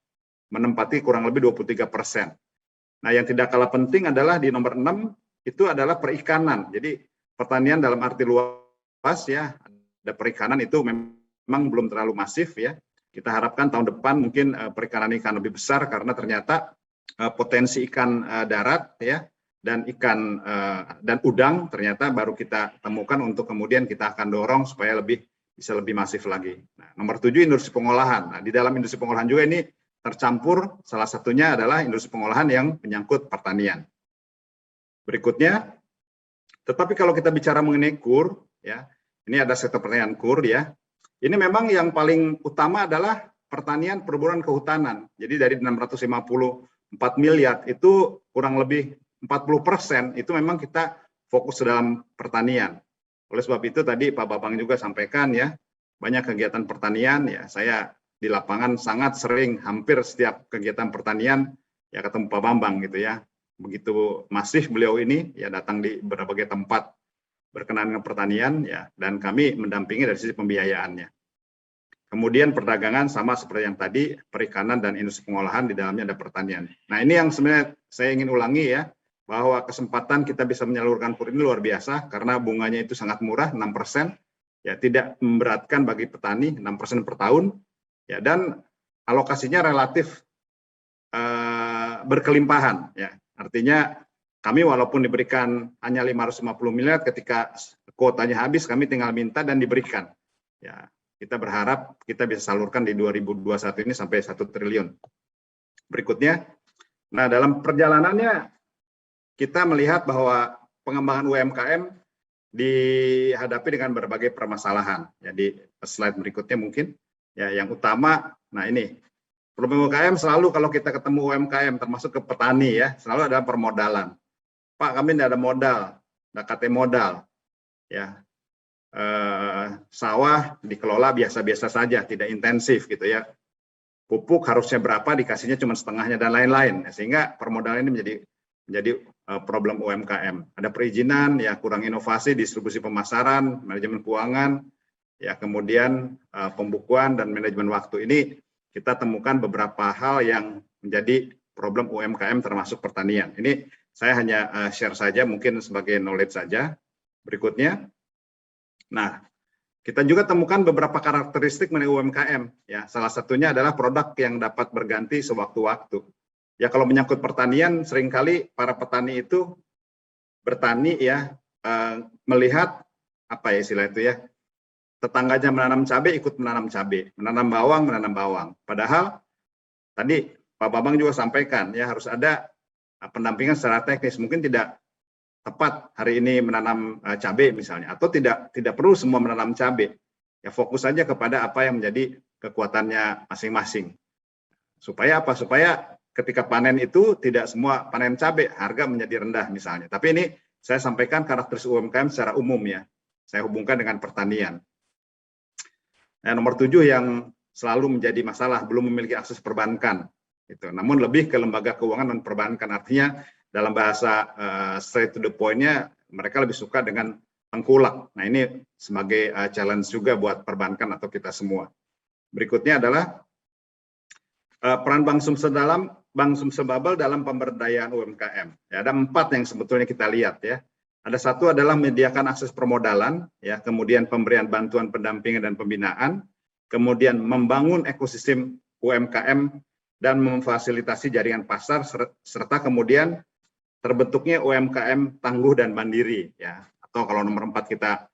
menempati kurang lebih 23%. Nah yang tidak kalah penting adalah di nomor 6 itu adalah perikanan. Jadi pertanian dalam arti luas ya, ada perikanan itu memang belum terlalu masif ya. Kita harapkan tahun depan mungkin perikanan ikan lebih besar karena ternyata potensi ikan darat ya dan ikan dan udang ternyata baru kita temukan untuk kemudian kita akan dorong supaya bisa lebih masif lagi. Nah, nomor 7 industri pengolahan. Nah, di dalam industri pengolahan juga ini tercampur, salah satunya adalah industri pengolahan yang menyangkut pertanian. Berikutnya, tetapi kalau kita bicara mengenai KUR, ya, ini ada sektor pertanian KUR ya. Ini memang yang paling utama adalah pertanian, perburuan, kehutanan. Jadi dari 654 miliar itu kurang lebih 40% itu memang kita fokus dalam pertanian. Oleh sebab itu tadi Pak Babang juga sampaikan ya, banyak kegiatan pertanian ya, saya di lapangan sangat sering, hampir setiap kegiatan pertanian ya ketemu Pak Bambang gitu ya. Begitu masif beliau ini ya datang di berbagai tempat berkenaan dengan pertanian ya, dan kami mendampingi dari sisi pembiayaannya. Kemudian perdagangan sama seperti yang tadi, perikanan dan industri pengolahan di dalamnya ada pertanian. Nah ini yang sebenarnya saya ingin ulangi ya, bahwa kesempatan kita bisa menyalurkan KUR ini luar biasa karena bunganya itu sangat murah, 6%, ya tidak memberatkan bagi petani, 6% per tahun, ya dan alokasinya relatif berkelimpahan, ya artinya kami walaupun diberikan hanya 550 miliar, ketika kuotanya habis kami tinggal minta dan diberikan, ya kita berharap kita bisa salurkan di 2021 ini sampai 1 triliun. Berikutnya, nah dalam perjalanannya kita melihat bahwa pengembangan UMKM dihadapi dengan berbagai permasalahan. Jadi slide berikutnya mungkin, ya yang utama, nah ini, problem UMKM selalu kalau kita ketemu UMKM termasuk ke petani ya, selalu ada permodalan. Pak kami tidak ada modal, tidak KT modal, ya sawah dikelola biasa-biasa saja, tidak intensif gitu ya. Pupuk harusnya berapa, dikasihnya cuma setengahnya dan lain-lain, sehingga permodalan ini menjadi problem UMKM. Ada perizinan, ya kurang inovasi, distribusi pemasaran, manajemen keuangan, ya kemudian pembukuan dan manajemen waktu. Ini kita temukan beberapa hal yang menjadi problem UMKM termasuk pertanian. Ini saya hanya share saja, mungkin sebagai knowledge saja. Berikutnya, nah kita juga temukan beberapa karakteristik mengenai UMKM. Ya, salah satunya adalah produk yang dapat berganti sewaktu-waktu. Ya kalau menyangkut pertanian, seringkali para petani itu bertani ya melihat apa ya istilah itu ya, tetangganya menanam cabai ikut menanam cabai, menanam bawang. Padahal tadi Pak Bambang juga sampaikan ya harus ada pendampingan secara teknis. Mungkin tidak tepat hari ini menanam cabai misalnya, atau tidak perlu semua menanam cabai. Ya fokus saja kepada apa yang menjadi kekuatannya masing-masing. Supaya apa? Supaya ketika panen itu tidak semua panen cabai, harga menjadi rendah misalnya. Tapi ini saya sampaikan karakteristik UMKM secara umum ya. Saya hubungkan dengan pertanian. Nah, nomor 7 yang selalu menjadi masalah, belum memiliki akses perbankan. Gitu. Namun lebih ke lembaga keuangan dan perbankan. Artinya dalam bahasa straight to the point-nya, mereka lebih suka dengan tengkulak. Nah ini sebagai challenge juga buat perbankan atau kita semua. Berikutnya adalah peran Bank Sumsel Bubble dalam pemberdayaan UMKM. Ya, ada 4 yang sebetulnya kita lihat ya. Ada 1 adalah menyediakan akses permodalan, ya, kemudian pemberian bantuan pendampingan dan pembinaan, kemudian membangun ekosistem UMKM dan memfasilitasi jaringan pasar, serta kemudian terbentuknya UMKM tangguh dan mandiri. Ya. Atau kalau nomor 4 kita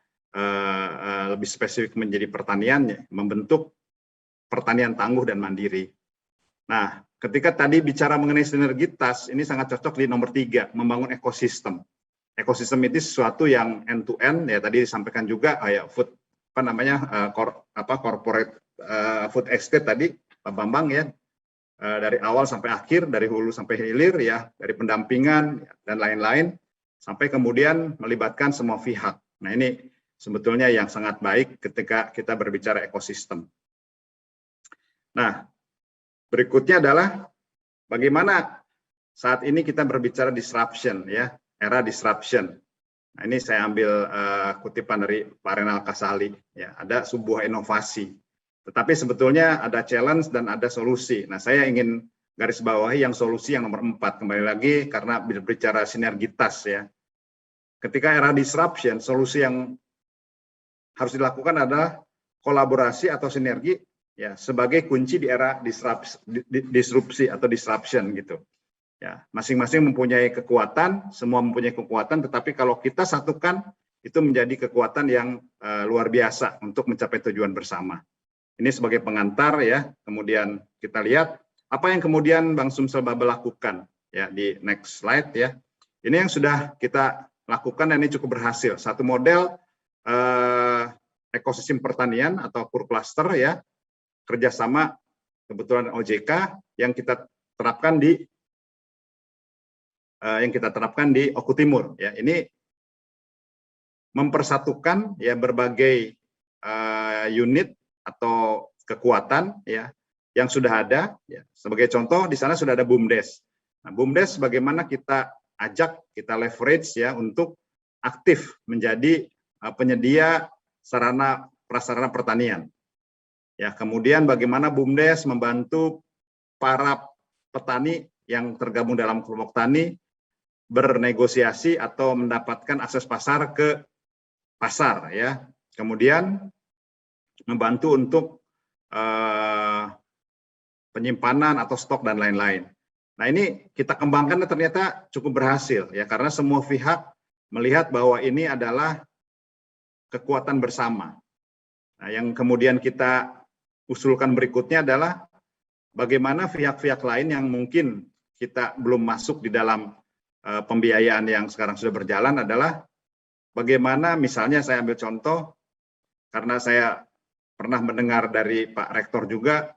lebih spesifik menjadi pertanian, ya, membentuk pertanian tangguh dan mandiri. Nah, ketika tadi bicara mengenai sinergitas, ini sangat cocok di nomor 3, membangun ekosistem. Ekosistem itu sesuatu yang end to end, ya tadi disampaikan juga kayak food corporate food estate tadi Pak Bambang ya, dari awal sampai akhir, dari hulu sampai hilir ya, dari pendampingan dan lain-lain, sampai kemudian melibatkan semua pihak. Nah ini sebetulnya yang sangat baik ketika kita berbicara ekosistem. Nah, berikutnya adalah bagaimana saat ini kita berbicara disruption ya, era disruption. Nah, ini saya ambil kutipan dari Pak Renal Kasali ya, ada sebuah inovasi. Tetapi sebetulnya ada challenge dan ada solusi. Nah, saya ingin garis bawahi yang solusi yang nomor 4 kembali lagi karena berbicara sinergitas ya. Ketika era disruption, solusi yang harus dilakukan adalah kolaborasi atau sinergi ya sebagai kunci di era disrupsi atau disruption gitu. Ya, masing-masing mempunyai kekuatan, semua mempunyai kekuatan, tetapi kalau kita satukan itu menjadi kekuatan yang luar biasa untuk mencapai tujuan bersama. Ini sebagai pengantar ya. Kemudian kita lihat apa yang kemudian Bank Sumsel Bubble lakukan ya di next slide ya. Ini yang sudah kita lakukan dan ini cukup berhasil. Satu model ekosistem pertanian atau cluster ya, kerjasama kebetulan OJK yang kita terapkan di Oku Timur ya. Ini mempersatukan ya berbagai unit atau kekuatan ya yang sudah ada ya. Sebagai contoh di sana sudah ada BUMDes. Nah, BUMDes bagaimana kita ajak, kita leverage ya untuk aktif menjadi penyedia sarana prasarana pertanian. Ya, kemudian bagaimana BUMDes membantu para petani yang tergabung dalam kelompok tani bernegosiasi atau mendapatkan akses pasar ke pasar ya. Kemudian membantu untuk penyimpanan atau stok dan lain-lain. Nah, ini kita kembangkan dan ternyata cukup berhasil ya karena semua pihak melihat bahwa ini adalah kekuatan bersama. Nah, yang kemudian kita usulkan berikutnya adalah bagaimana pihak-pihak lain yang mungkin kita belum masuk di dalam pembiayaan yang sekarang sudah berjalan adalah bagaimana misalnya saya ambil contoh karena saya pernah mendengar dari Pak Rektor juga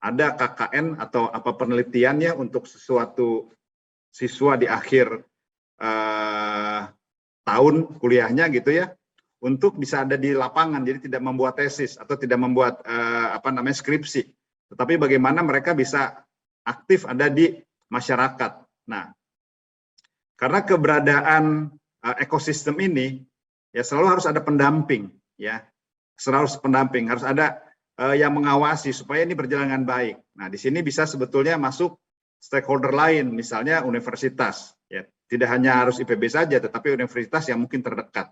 ada KKN atau apa penelitiannya untuk sesuatu siswa di akhir tahun kuliahnya gitu ya untuk bisa ada di lapangan jadi tidak membuat tesis atau tidak membuat skripsi tetapi bagaimana mereka bisa aktif ada di masyarakat. Nah, Karena keberadaan ekosistem ini ya selalu harus ada pendamping, ya. Selalu harus pendamping, harus ada yang mengawasi supaya ini berjalan dengan baik. Nah, di sini bisa sebetulnya masuk stakeholder lain, misalnya universitas, ya. Tidak hanya harus IPB saja, tetapi universitas yang mungkin terdekat.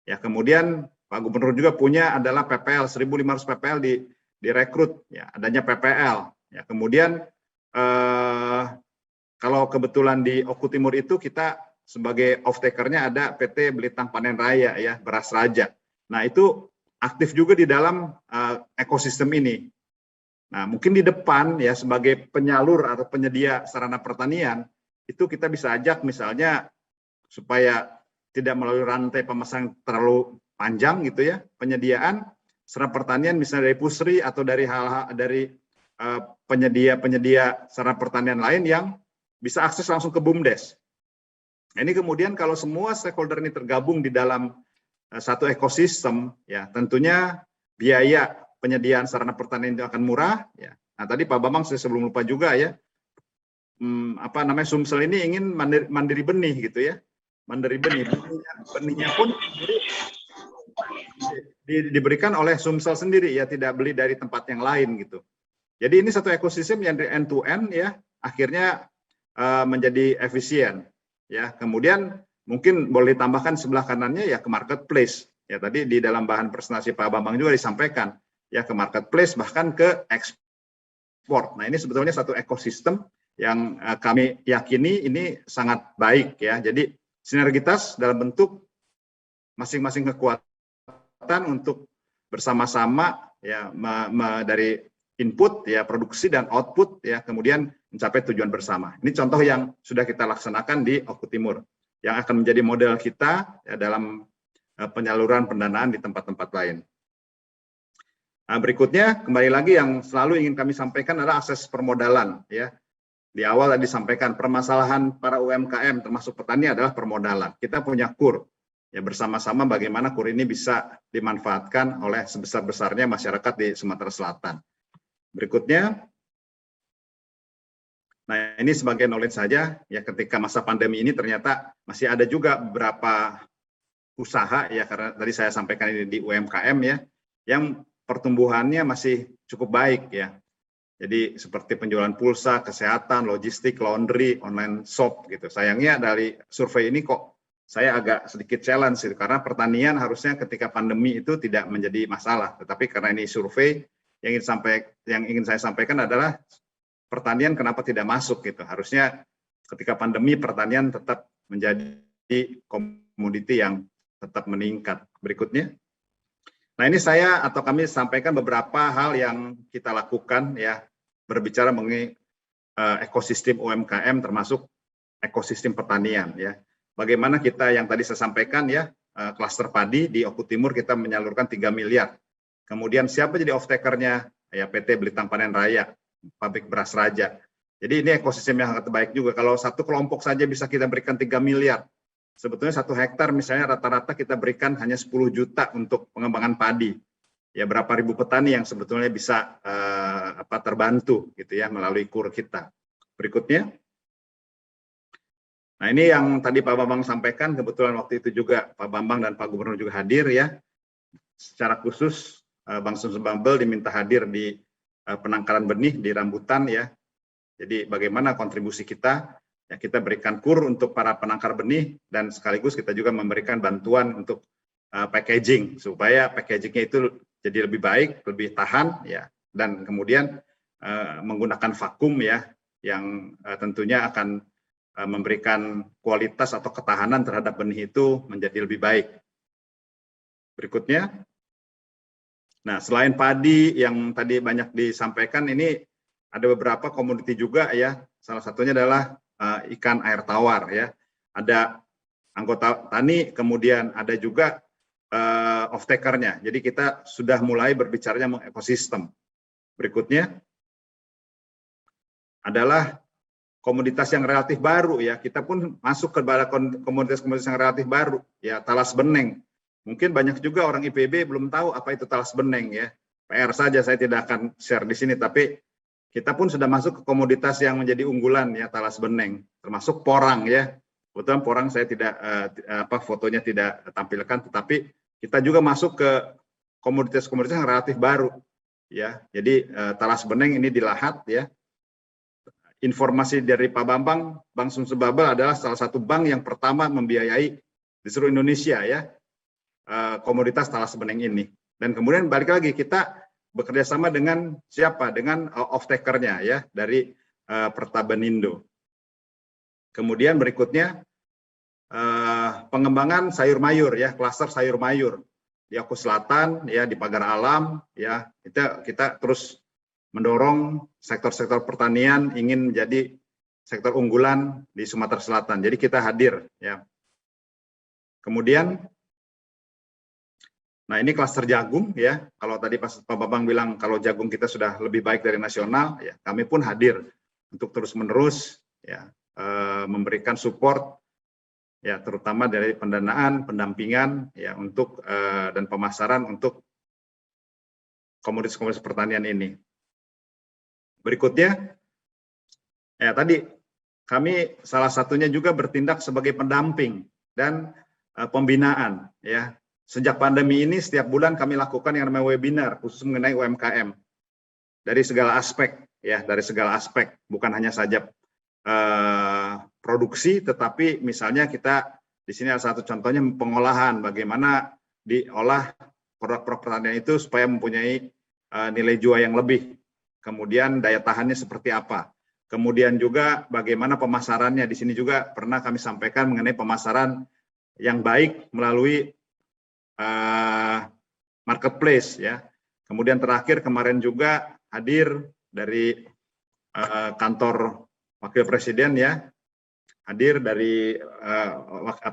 Ya, kemudian Pak Gubernur juga punya adalah PPL, 1.500 PPL direkrut, ya, adanya PPL. Ya, kemudian kalau kebetulan di Oku Timur itu kita sebagai off-taker-nya ada PT Belitang Panen Raya, ya, beras raja. Nah, itu aktif juga di dalam ekosistem ini. Nah, mungkin di depan ya sebagai penyalur atau penyedia sarana pertanian, itu kita bisa ajak misalnya supaya tidak melalui rantai pemesan terlalu panjang gitu ya, penyediaan sarana pertanian misalnya dari Pusri atau dari penyedia sarana pertanian lain yang bisa akses langsung ke BUMDes. Nah, ini kemudian kalau semua stakeholder ini tergabung di dalam satu ekosistem, ya tentunya biaya penyediaan sarana pertanian itu akan murah. Ya. Nah, tadi Pak Bambang sebelum lupa juga ya, Sumsel ini ingin mandiri benih gitu ya, mandiri benih. Benihnya pun diberikan oleh Sumsel sendiri ya, tidak beli dari tempat yang lain gitu. Jadi ini satu ekosistem yang end to end ya, akhirnya menjadi efisien ya. Kemudian mungkin boleh ditambahkan sebelah kanannya ya ke marketplace ya, tadi di dalam bahan presentasi Pak Bambang juga disampaikan ya, ke marketplace bahkan ke ekspor. Nah, ini sebetulnya satu ekosistem yang kami yakini ini sangat baik ya. Jadi sinergitas dalam bentuk masing-masing kekuatan untuk bersama-sama ya dari input ya, produksi dan output ya, kemudian mencapai tujuan bersama. Ini contoh yang sudah kita laksanakan di Oku Timur yang akan menjadi model kita ya, dalam penyaluran pendanaan di tempat-tempat lain. Nah, berikutnya kembali lagi yang selalu ingin kami sampaikan adalah akses permodalan ya. Di awal tadi disampaikan permasalahan para UMKM termasuk petani adalah permodalan. Kita punya KUR ya, bersama-sama bagaimana KUR ini bisa dimanfaatkan oleh sebesar-besarnya masyarakat di Sumatera Selatan. Berikutnya, nah ini sebagai knowledge saja ya, ketika masa pandemi ini ternyata masih ada juga beberapa usaha ya, karena tadi saya sampaikan ini di UMKM ya, yang pertumbuhannya masih cukup baik ya. Jadi seperti penjualan pulsa, kesehatan, logistik, laundry, online shop gitu. Sayangnya dari survei ini kok saya agak sedikit challenge gitu, karena pertanian harusnya ketika pandemi itu tidak menjadi masalah, tetapi karena ini survei yang ingin saya sampaikan adalah pertanian kenapa tidak masuk gitu. Harusnya ketika pandemi pertanian tetap menjadi komoditi yang tetap meningkat. Berikutnya. Nah, ini saya atau kami sampaikan beberapa hal yang kita lakukan ya, berbicara mengenai ekosistem UMKM termasuk ekosistem pertanian ya. Bagaimana kita yang tadi saya sampaikan ya, klaster padi di Oku Timur kita menyalurkan 3 miliar. Kemudian siapa jadi off-taker-nya? Ya PT Belitang Panen Raya, pabrik beras raja. Jadi ini ekosistem yang sangat baik juga. Kalau satu kelompok saja bisa kita berikan 3 miliar. Sebetulnya 1 hektar misalnya rata-rata kita berikan hanya 10 juta untuk pengembangan padi. Ya berapa ribu petani yang sebetulnya bisa terbantu gitu ya melalui KUR kita. Berikutnya. Nah, ini yang tadi Pak Bambang sampaikan, kebetulan waktu itu juga Pak Bambang dan Pak Gubernur juga hadir ya. Secara khusus Bang Sumsel Bumble diminta hadir di penangkaran benih di rambutan ya. Jadi bagaimana kontribusi kita? Ya, kita berikan KUR untuk para penangkar benih dan sekaligus kita juga memberikan bantuan untuk packaging supaya packagingnya itu jadi lebih baik, lebih tahan ya, dan kemudian menggunakan vakum ya, yang tentunya akan memberikan kualitas atau ketahanan terhadap benih itu menjadi lebih baik. Berikutnya. Nah, selain padi yang tadi banyak disampaikan, ini ada beberapa komoditi juga ya. Salah satunya adalah ikan air tawar ya. Ada anggota tani, kemudian ada juga off-taker-nya. Jadi kita sudah mulai berbicara mengenai ekosistem. Berikutnya adalah komoditas yang relatif baru ya. Kita pun masuk kepada komoditas-komoditas yang relatif baru ya, talas beneng. Mungkin banyak juga orang IPB belum tahu apa itu talas beneng ya. PR saja saya tidak akan share di sini, tapi kita pun sudah masuk ke komoditas yang menjadi unggulan ya, talas beneng, termasuk porang ya. Kebetulan porang saya tidak fotonya tidak tampilkan, tetapi kita juga masuk ke komoditas-komoditas yang relatif baru, ya. Jadi Talas Beneng ini di Lahat, ya. Informasi dari Pak Bambang, Bank Sumsel Babel adalah salah satu bank yang pertama membiayai di seluruh Indonesia, ya, komoditas Talas Beneng ini. Dan kemudian balik lagi kita bekerja sama dengan siapa? Dengan off-taker-nya, ya, dari Pertabanindo. Kemudian berikutnya pengembangan sayur mayur, ya, klaster sayur mayur di Oku Selatan, ya, di Pagar Alam, ya, kita terus mendorong sektor-sektor pertanian ingin menjadi sektor unggulan di Sumatera Selatan. Jadi kita hadir, ya. Kemudian, nah ini klaster jagung, ya. Kalau tadi Pak Bambang bilang kalau jagung kita sudah lebih baik dari nasional, ya, kami pun hadir untuk terus-menerus, ya, memberikan support, ya, terutama dari pendanaan, pendampingan, ya, untuk dan pemasaran untuk komoditas-komoditas pertanian ini. Berikutnya, ya, tadi kami salah satunya juga bertindak sebagai pendamping dan pembinaan, ya. Sejak pandemi ini setiap bulan kami lakukan yang namanya webinar khusus mengenai UMKM dari segala aspek, ya, dari segala aspek, bukan hanya saja produksi, tetapi misalnya kita di sini ada satu contohnya pengolahan, bagaimana diolah produk-produk pertanian itu supaya mempunyai nilai jual yang lebih, kemudian daya tahannya seperti apa, kemudian juga bagaimana pemasarannya. Di sini juga pernah kami sampaikan mengenai pemasaran yang baik melalui marketplace, ya. Kemudian terakhir kemarin juga hadir dari kantor Wakil Presiden, ya, hadir dari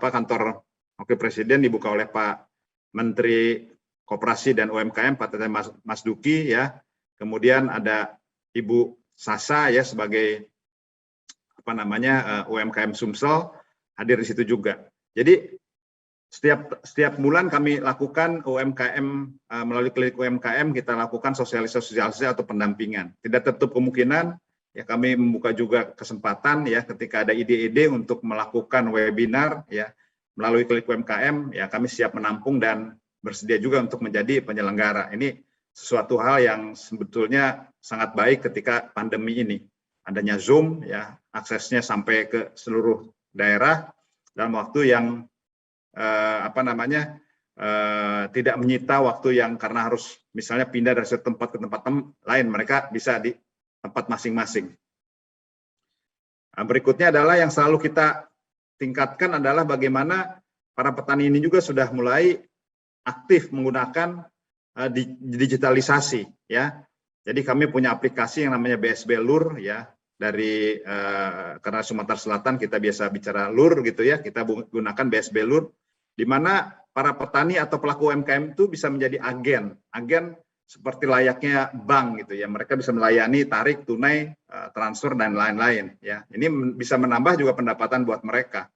kantor Wakil Presiden dibuka oleh Pak Menteri Koperasi dan UMKM Pak Teten Mas Duki, ya. Kemudian ada Ibu Sasa, ya, sebagai UMKM Sumsel hadir di situ juga. Jadi setiap bulan kami lakukan UMKM melalui klinik UMKM kita lakukan sosialisasi atau pendampingan. Tidak tertutup kemungkinan, ya, kami membuka juga kesempatan, ya, ketika ada ide-ide untuk melakukan webinar, ya, melalui klinik UMKM, ya, kami siap menampung dan bersedia juga untuk menjadi penyelenggara. Ini sesuatu hal yang sebetulnya sangat baik ketika pandemi ini. Adanya Zoom, ya, aksesnya sampai ke seluruh daerah dalam waktu yang tidak menyita waktu yang karena harus misalnya pindah dari satu tempat ke tempat lain, mereka bisa di tempat masing-masing. Nah, berikutnya adalah yang selalu kita tingkatkan adalah bagaimana para petani ini juga sudah mulai aktif menggunakan digitalisasi, ya. Jadi kami punya aplikasi yang namanya BSB Lur, ya, dari karena Sumatera Selatan kita biasa bicara lur, gitu, ya, kita gunakan BSB Lur, di mana para petani atau pelaku UMKM itu bisa menjadi agen seperti layaknya bank, gitu, ya. Mereka bisa melayani tarik, tunai, transfer dan lain-lain, ya. Ini bisa menambah juga pendapatan buat mereka.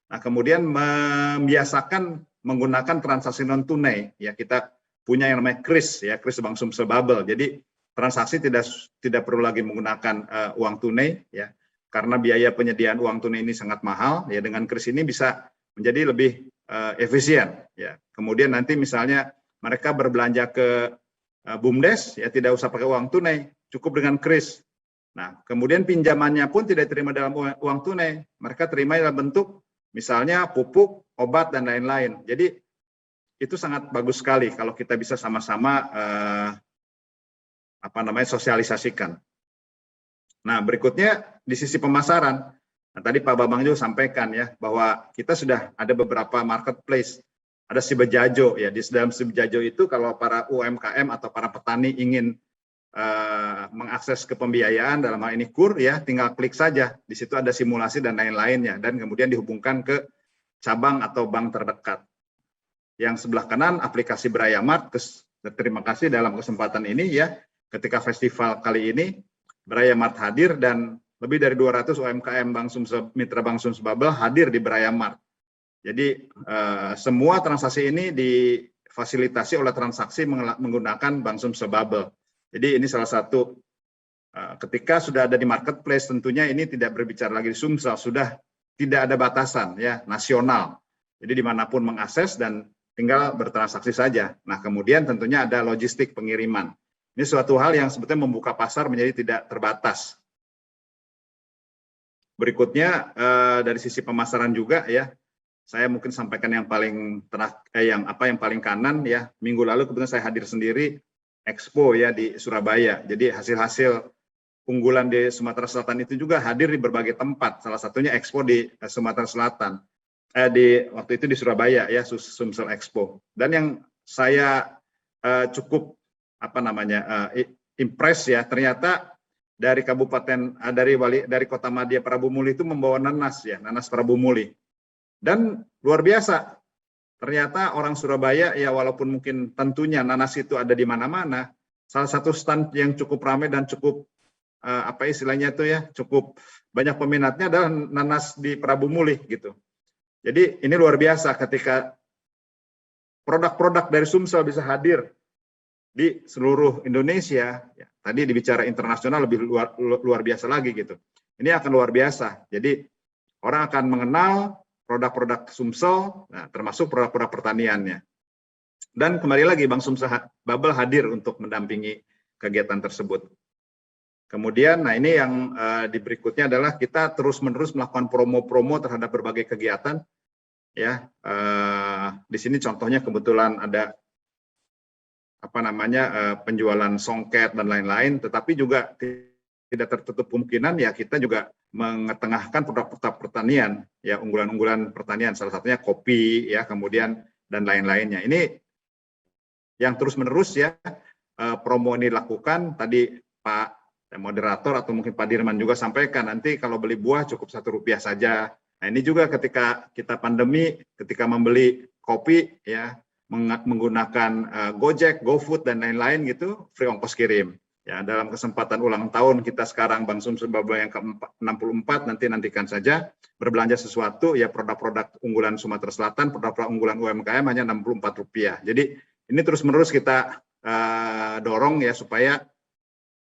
Nah, kemudian membiasakan menggunakan transaksi non tunai, ya. Kita punya yang namanya KRIS, ya, KRIS Bank Sumsel Babel. Jadi transaksi tidak perlu lagi menggunakan uang tunai, ya, karena biaya penyediaan uang tunai ini sangat mahal, ya. Dengan KRIS ini bisa menjadi lebih efisien, ya. Kemudian nanti misalnya mereka berbelanja ke BUMDes, ya, tidak usah pakai uang tunai, cukup dengan KRIS. Nah, kemudian pinjamannya pun tidak terima dalam uang tunai, mereka terima dalam bentuk misalnya pupuk, obat dan lain-lain. Jadi itu sangat bagus sekali kalau kita bisa sama-sama sosialisasikan. Nah, berikutnya di sisi pemasaran. Nah, tadi Pak Bambang juga sampaikan, ya, bahwa kita sudah ada beberapa marketplace. Ada Sibejajo, ya, di dalam Sibejajo itu kalau para UMKM atau para petani ingin mengakses ke pembiayaan dalam hal ini KUR, ya, tinggal klik saja. Di situ ada simulasi dan lain-lainnya, dan kemudian dihubungkan ke cabang atau bank terdekat. Yang sebelah kanan aplikasi Brayamart. Terima kasih dalam kesempatan ini, ya, ketika festival kali ini Brayamart hadir dan lebih dari 200 UMKM Mitra Bank Sumsel Babel hadir di Brayamart. Jadi semua transaksi ini difasilitasi oleh transaksi menggunakan Bank Sumsel Babel. Jadi ini salah satu ketika sudah ada di marketplace, tentunya ini tidak berbicara lagi di Sumsel, sudah tidak ada batasan ya, nasional. Jadi dimanapun mengakses dan tinggal bertransaksi saja. Nah, kemudian tentunya ada logistik pengiriman. Ini suatu hal yang sebetulnya membuka pasar menjadi tidak terbatas. Berikutnya dari sisi pemasaran juga ya, saya mungkin sampaikan yang paling yang paling kanan ya. Minggu lalu kebetulan saya hadir sendiri Expo ya di Surabaya. Jadi hasil-hasil unggulan di Sumatera Selatan itu juga hadir di berbagai tempat. Salah satunya Expo di Sumatera Selatan. Waktu itu di Surabaya ya, Sumsel Expo. Dan yang saya cukup impress ya, ternyata dari kabupaten dari Kota Madya Prabu Muli itu membawa nanas ya, nanas Prabu Muli. Dan luar biasa. Ternyata orang Surabaya ya, walaupun mungkin tentunya nanas itu ada di mana-mana, salah satu stand yang cukup ramai dan cukup istilahnya itu ya, cukup banyak peminatnya adalah nanas di Prabu Muli gitu. Jadi ini luar biasa ketika produk-produk dari Sumsel bisa hadir di seluruh Indonesia. Ya, tadi dibicara internasional lebih luar biasa lagi gitu. Ini akan luar biasa. Jadi orang akan mengenal produk-produk Sumsel, nah, termasuk produk-produk pertaniannya. Dan kembali lagi Bank Sumsel Bubble hadir untuk mendampingi kegiatan tersebut. Kemudian, nah ini yang di berikutnya adalah kita terus-menerus melakukan promo-promo terhadap berbagai kegiatan. Ya, di sini contohnya kebetulan ada penjualan songket dan lain-lain, tetapi juga tidak tertutup kemungkinan ya kita juga mengetengahkan produk-produk pertanian ya, unggulan-unggulan pertanian, salah satunya kopi ya, kemudian dan lain-lainnya. Ini yang terus-menerus ya promo ini dilakukan. Tadi Pak moderator atau mungkin Pak Dirman juga sampaikan, nanti kalau beli buah cukup Rp1 saja. Nah, ini juga ketika kita pandemi, ketika membeli kopi ya menggunakan Gojek, GoFood dan lain-lain gitu, free ongkos kirim. Ya, dalam kesempatan ulang tahun kita sekarang Bank Sumsel Bubble yang ke-64, nantikan saja berbelanja sesuatu ya, produk-produk unggulan Sumatera Selatan, produk-produk unggulan UMKM hanya Rp64. Jadi ini terus-menerus kita dorong ya supaya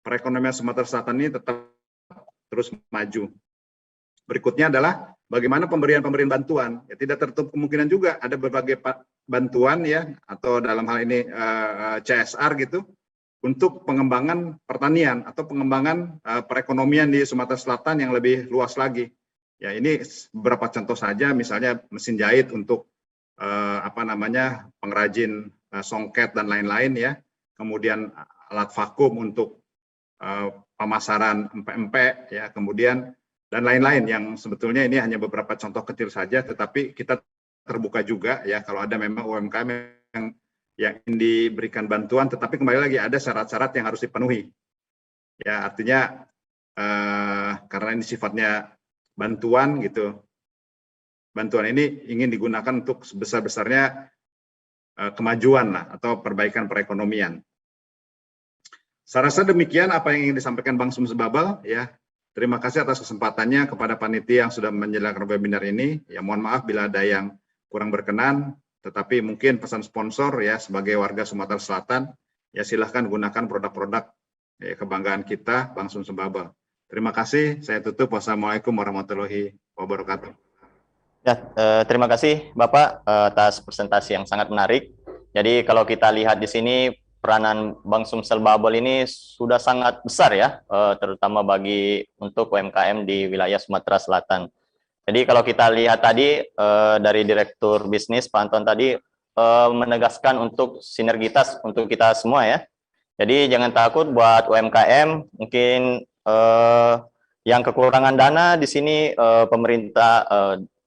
perekonomian Sumatera Selatan ini tetap terus maju. Berikutnya adalah bagaimana pemberian bantuan. Ya, tidak tertutup kemungkinan juga ada berbagai bantuan ya, atau dalam hal ini CSR gitu, untuk pengembangan pertanian atau pengembangan perekonomian di Sumatera Selatan yang lebih luas lagi. Ya, ini beberapa contoh saja, misalnya mesin jahit untuk pengrajin songket dan lain-lain ya. Kemudian alat vakum untuk pemasaran empek-empek ya, kemudian dan lain-lain yang sebetulnya ini hanya beberapa contoh kecil saja, tetapi kita terbuka juga ya kalau ada memang UMKM yang ingin diberikan bantuan, tetapi kembali lagi ada syarat-syarat yang harus dipenuhi. Ya, artinya karena ini sifatnya bantuan gitu, bantuan ini ingin digunakan untuk sebesar-besarnya kemajuan lah atau perbaikan perekonomian. Saya rasa demikian apa yang ingin disampaikan Bank Sumsel Bubble ya. Terima kasih atas kesempatannya kepada panitia yang sudah menyelenggarakan webinar ini. Ya, mohon maaf bila ada yang kurang berkenan, tetapi mungkin pesan sponsor ya, sebagai warga Sumatera Selatan ya, silahkan gunakan produk-produk kebanggaan kita Bank Sumsel Bubble. Terima kasih, saya tutup. Wassalamualaikum warahmatullahi wabarakatuh. Ya, terima kasih Bapak atas presentasi yang sangat menarik. Jadi kalau kita lihat di sini, peranan Bank Sumsel Bubble ini sudah sangat besar ya, terutama untuk UMKM di wilayah Sumatera Selatan. Jadi kalau kita lihat tadi dari Direktur Bisnis Pak Anton tadi menegaskan untuk sinergitas untuk kita semua ya. Jadi jangan takut buat UMKM, mungkin yang kekurangan dana di sini pemerintah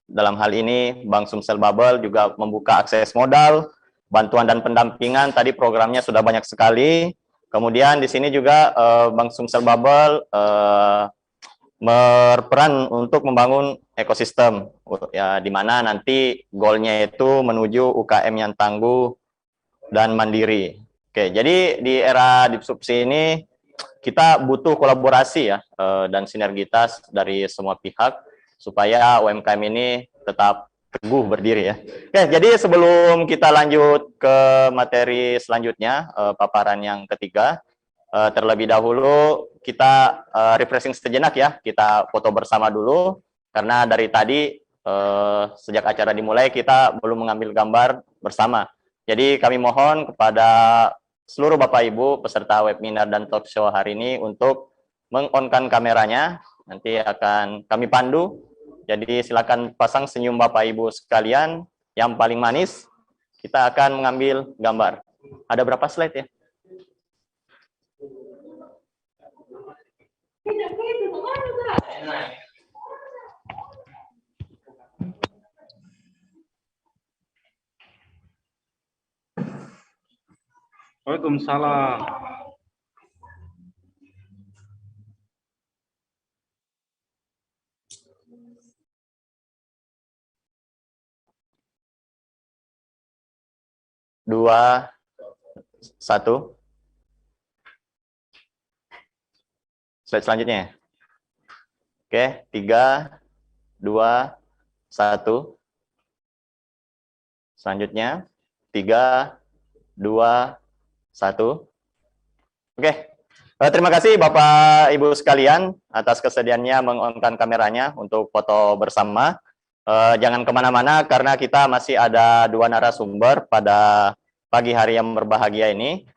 dalam hal ini Bank Sumsel Bubble juga membuka akses modal, bantuan dan pendampingan. Tadi programnya sudah banyak sekali. Kemudian di sini juga Bank Sumsel Bubble berperan untuk membangun ekosistem ya, di mana nanti goalnya itu menuju UKM yang tangguh dan mandiri. Oke, jadi di era disrupsi ini kita butuh kolaborasi ya dan sinergitas dari semua pihak supaya UMKM ini tetap teguh berdiri ya. Oke, jadi sebelum kita lanjut ke materi selanjutnya, paparan yang ketiga, terlebih dahulu kita refreshing sejenak ya, kita foto bersama dulu, karena dari tadi sejak acara dimulai kita belum mengambil gambar bersama. Jadi kami mohon kepada seluruh Bapak Ibu peserta webinar dan talk show hari ini untuk meng-on-kan kameranya, nanti akan kami pandu. Jadi silakan pasang senyum Bapak Ibu sekalian, yang paling manis, kita akan mengambil gambar. Ada berapa slide ya? Waalaikumsalam. Dua, satu. Slide selanjutnya. Oke, 3, 2, 1. Selanjutnya, 3, 2, 1. Oke, terima kasih Bapak Ibu sekalian atas kesediaannya meng-on-kan kameranya untuk foto bersama. Jangan kemana-mana karena kita masih ada 2 narasumber pada pagi hari yang berbahagia ini.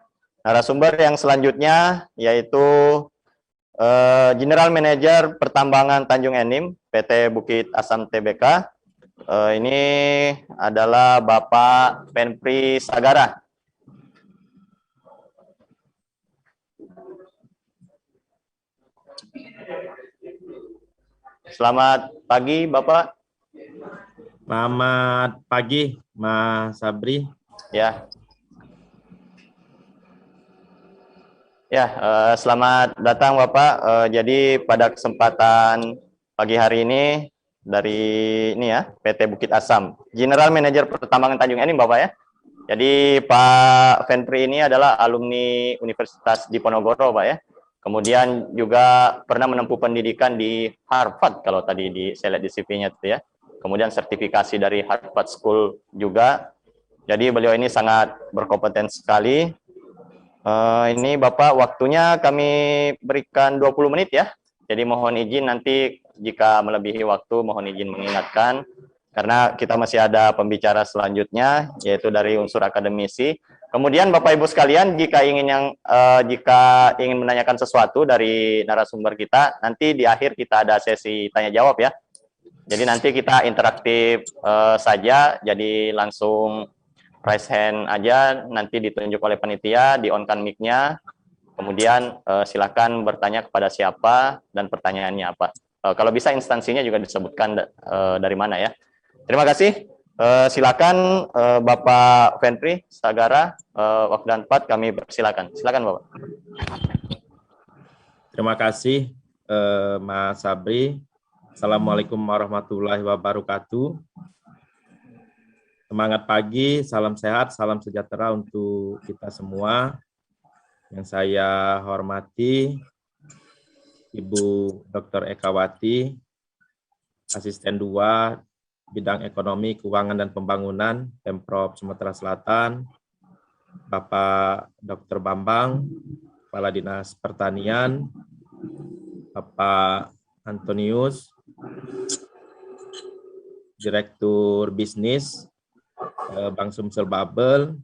Narasumber yang selanjutnya yaitu General Manager Pertambangan Tanjung Enim, PT Bukit Asam Tbk. Ini adalah Bapak Fenpri Sagara. Selamat pagi, Bapak. Selamat pagi, Mas Sabri. Ya. Selamat datang Bapak. Jadi pada kesempatan pagi hari ini dari PT Bukit Asam, General Manager Pertambangan Tanjung Enim Bapak ya. Jadi Pak Fenpri ini adalah alumni Universitas Diponegoro Pak ya. Kemudian juga pernah menempuh pendidikan di Harvard kalau tadi saya lihat di CV-nya itu ya. Kemudian sertifikasi dari Harvard School juga. Jadi beliau ini sangat berkompeten sekali. Ini Bapak waktunya kami berikan 20 menit ya. Jadi mohon izin nanti jika melebihi waktu mohon izin mengingatkan. Karena kita masih ada pembicara selanjutnya yaitu dari unsur akademisi. Kemudian Bapak Ibu sekalian jika ingin menanyakan sesuatu dari narasumber kita, nanti di akhir kita ada sesi tanya jawab ya. Jadi nanti kita interaktif saja, jadi langsung raise hand aja, nanti ditunjuk oleh panitia, di-on-kan mic-nya, kemudian silakan bertanya kepada siapa dan pertanyaannya apa. Kalau bisa instansinya juga disebutkan dari mana ya. Terima kasih. Silakan Bapak Fenpri Sagara, waktu dan tempat kami persilakan. Silakan Bapak. Terima kasih Mas Sabri. Assalamualaikum warahmatullahi wabarakatuh. Semangat pagi, salam sehat, salam sejahtera untuk kita semua. Yang saya hormati Ibu Dr. Ekawati, Asisten 2 Bidang Ekonomi, Keuangan, dan Pembangunan, Pemprov Sumatera Selatan, Bapak Dr. Bambang, Kepala Dinas Pertanian, Bapak Antonius, Direktur Bisnis Bank Sumsel Babel,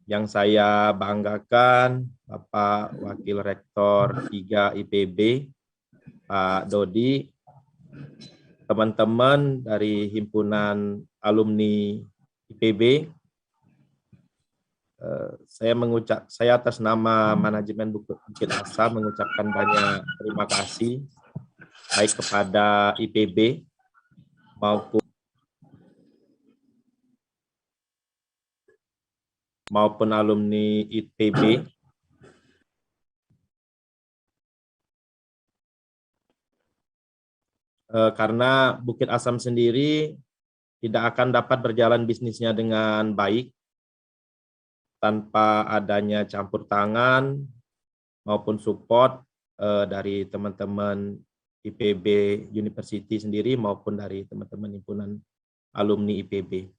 yang saya banggakan, Bapak Wakil Rektor 3 IPB, Pak Dodi, teman-teman dari Himpunan Alumni IPB, saya atas nama manajemen Bukit Asam mengucapkan banyak terima kasih baik kepada IPB maupun alumni IPB karena Bukit Asam sendiri tidak akan dapat berjalan bisnisnya dengan baik tanpa adanya campur tangan maupun support dari teman-teman IPB University sendiri maupun dari teman-teman himpunan alumni IPB.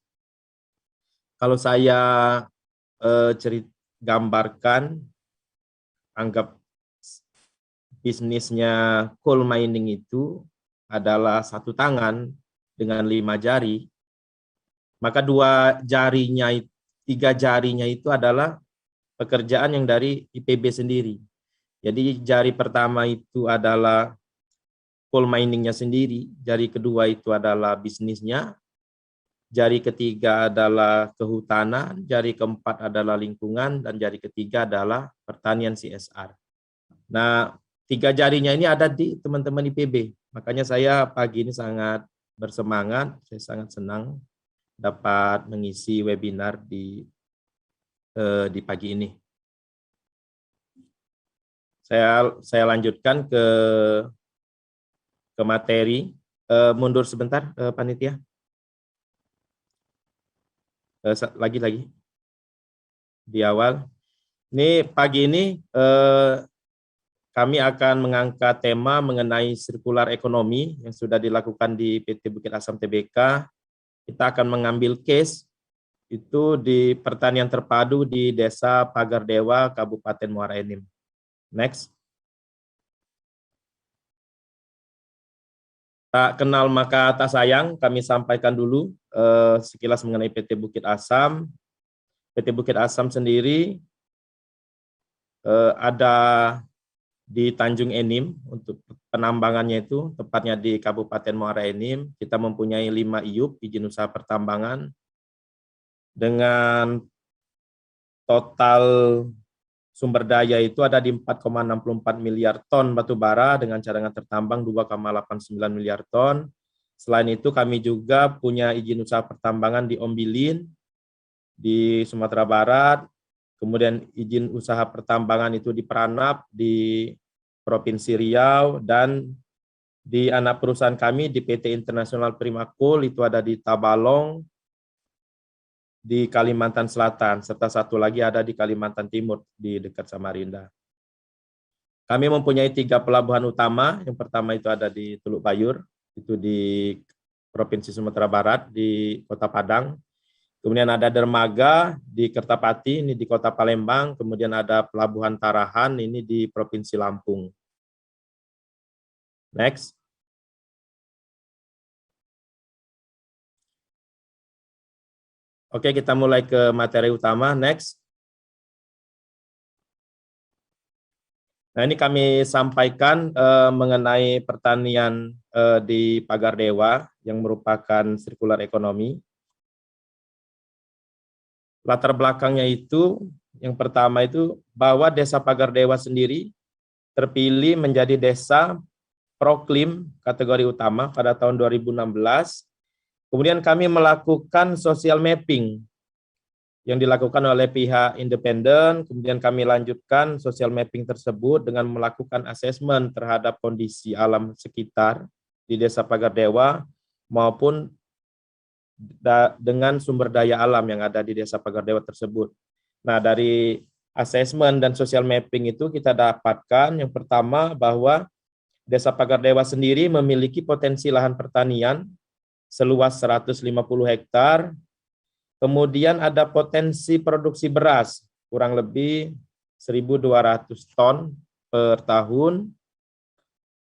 Kalau saya gambarkan, anggap bisnisnya coal mining itu adalah satu tangan dengan 5 jari, maka 3 jarinya itu adalah pekerjaan yang dari IPB sendiri. Jadi jari pertama itu adalah coal miningnya sendiri, jari kedua itu adalah bisnisnya, jari ketiga adalah kehutanan, jari keempat adalah lingkungan, dan jari ketiga adalah pertanian CSR. Nah, 3 jarinya ini ada di teman-teman IPB. Makanya saya pagi ini sangat bersemangat, saya sangat senang dapat mengisi webinar di pagi ini. Saya lanjutkan ke materi. Mundur sebentar, panitia. Lagi di awal. Ini pagi ini kami akan mengangkat tema mengenai sirkular ekonomi yang sudah dilakukan di PT Bukit Asam Tbk. Kita akan mengambil case itu di pertanian terpadu di Desa Pagardewa, Kabupaten Muara Enim. Next. Tak kenal maka tak sayang, kami sampaikan dulu sekilas mengenai PT Bukit Asam. PT Bukit Asam sendiri ada di Tanjung Enim untuk penambangannya itu, tepatnya di Kabupaten Muara Enim. Kita mempunyai 5 IUP, izin usaha pertambangan, dengan total sumber daya itu ada di 4,64 miliar ton batu bara dengan cadangan tertambang 2,89 miliar ton. Selain itu kami juga punya izin usaha pertambangan di Ombilin, di Sumatera Barat, kemudian izin usaha pertambangan itu di Peranap, di Provinsi Riau, dan di anak perusahaan kami di PT Internasional Primakul itu ada di Tabalong, di Kalimantan Selatan, serta satu lagi ada di Kalimantan Timur, di dekat Samarinda. Kami mempunyai 3 pelabuhan utama. Yang pertama itu ada di Teluk Bayur, itu di Provinsi Sumatera Barat, di Kota Padang. Kemudian ada dermaga di Kertapati, ini di Kota Palembang. Kemudian ada Pelabuhan Tarahan, ini di Provinsi Lampung. Next. Oke, kita mulai ke materi utama. Next. Nah, ini kami sampaikan mengenai pertanian di Pagardewa yang merupakan sirkular ekonomi. Latar belakangnya itu, yang pertama itu bahwa Desa Pagardewa sendiri terpilih menjadi desa proklim kategori utama pada tahun 2016. Kemudian kami melakukan social mapping yang dilakukan oleh pihak independen. Kemudian kami lanjutkan social mapping tersebut dengan melakukan asesmen terhadap kondisi alam sekitar di Desa Pagardewa maupun dengan sumber daya alam yang ada di Desa Pagardewa tersebut. Nah, dari asesmen dan social mapping itu kita dapatkan yang pertama bahwa Desa Pagardewa sendiri memiliki potensi lahan pertanian seluas 150 hektar. Kemudian ada potensi produksi beras kurang lebih 1.200 ton per tahun.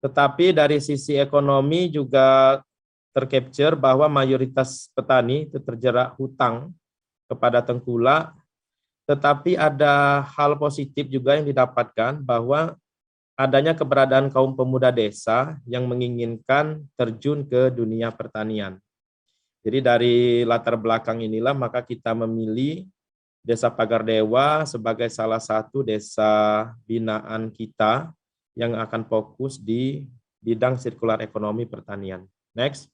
Tetapi dari sisi ekonomi juga tercapture bahwa mayoritas petani itu terjerat hutang kepada tengkulak. Tetapi ada hal positif juga yang didapatkan bahwa adanya keberadaan kaum pemuda desa yang menginginkan terjun ke dunia pertanian. Jadi dari latar belakang inilah maka kita memilih Desa Pagardewa sebagai salah satu desa binaan kita yang akan fokus di bidang sirkular ekonomi pertanian. Next.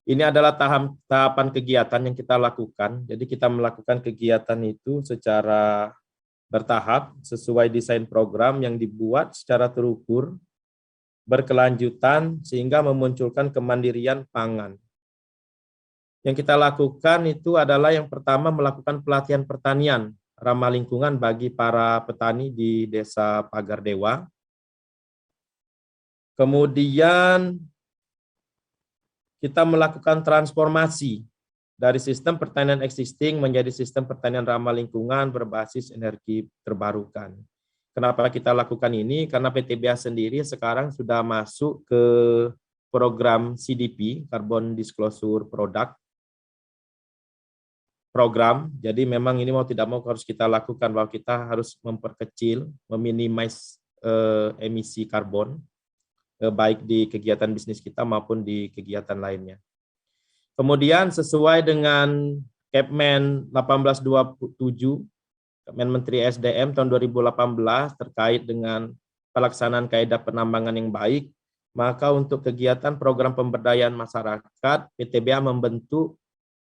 Ini adalah tahapan kegiatan yang kita lakukan. Jadi kita melakukan kegiatan itu secara bertahap sesuai desain program yang dibuat secara terukur, berkelanjutan sehingga memunculkan kemandirian pangan. Yang kita lakukan itu adalah yang pertama melakukan pelatihan pertanian ramah lingkungan bagi para petani di Desa Pagardewa. Kemudian kita melakukan transformasi dari sistem pertanian existing menjadi sistem pertanian ramah lingkungan berbasis energi terbarukan. Kenapa kita lakukan ini? Karena PTBA sendiri sekarang sudah masuk ke program CDP, Carbon Disclosure Product Program. Jadi memang ini mau tidak mau harus kita lakukan, bahwa kita harus memperkecil, meminimais emisi karbon, baik di kegiatan bisnis kita maupun di kegiatan lainnya. Kemudian sesuai dengan Kepmen 1827, Kepmen Menteri SDM tahun 2018 terkait dengan pelaksanaan kaidah penambangan yang baik, maka untuk kegiatan program pemberdayaan masyarakat, PTBA membentuk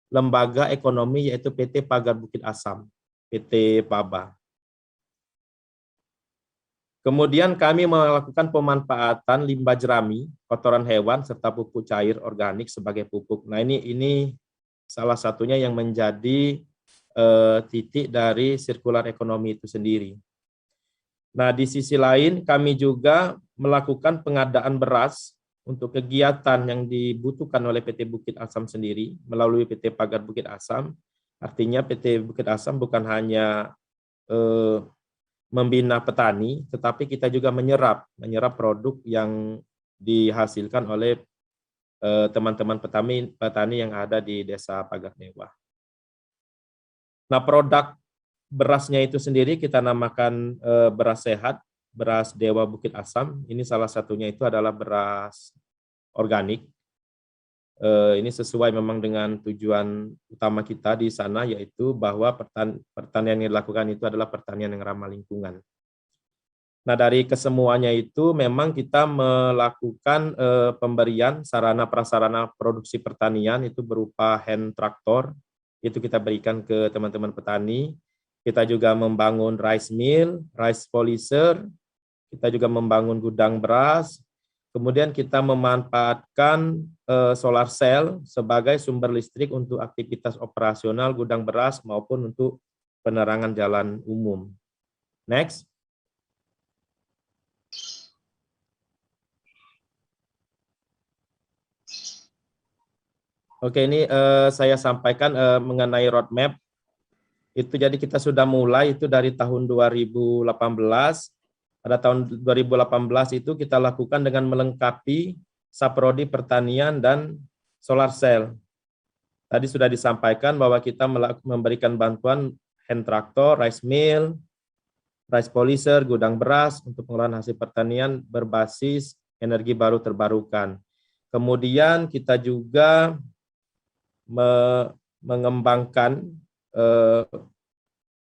lembaga ekonomi yaitu PT Pagar Bukit Asam, PT PABA. Kemudian kami melakukan pemanfaatan limbah jerami, kotoran hewan, serta pupuk cair organik sebagai pupuk. Nah ini salah satunya yang menjadi titik dari sirkular ekonomi itu sendiri. Nah, di sisi lain kami juga melakukan pengadaan beras untuk kegiatan yang dibutuhkan oleh PT Bukit Asam sendiri melalui PT Pagar Bukit Asam. Artinya PT Bukit Asam bukan hanya membina petani, tetapi kita juga menyerap produk yang dihasilkan oleh teman-teman petani yang ada di Desa Pagar Dewa. Nah, produk berasnya itu sendiri kita namakan beras sehat, beras Dewa Bukit Asam. Ini salah satunya itu adalah beras organik. Ini sesuai memang dengan tujuan utama kita di sana, yaitu bahwa pertanian yang dilakukan itu adalah pertanian yang ramah lingkungan. Nah, dari kesemuanya itu memang kita melakukan pemberian sarana prasarana produksi pertanian itu berupa hand traktor. Itu kita berikan ke teman-teman petani. Kita juga membangun rice mill, rice polisher, kita juga membangun gudang beras, kemudian kita memanfaatkan solar cell sebagai sumber listrik untuk aktivitas operasional gudang beras maupun untuk penerangan jalan umum. Next. Oke, ini saya sampaikan mengenai roadmap. Itu jadi kita sudah mulai itu dari tahun 2018. Pada tahun 2018 itu kita lakukan dengan melengkapi saprodi pertanian dan solar cell. Tadi sudah disampaikan bahwa kita memberikan bantuan hand traktor, rice mill, rice polisher, gudang beras untuk pengolahan hasil pertanian berbasis energi baru terbarukan. Kemudian kita juga mengembangkan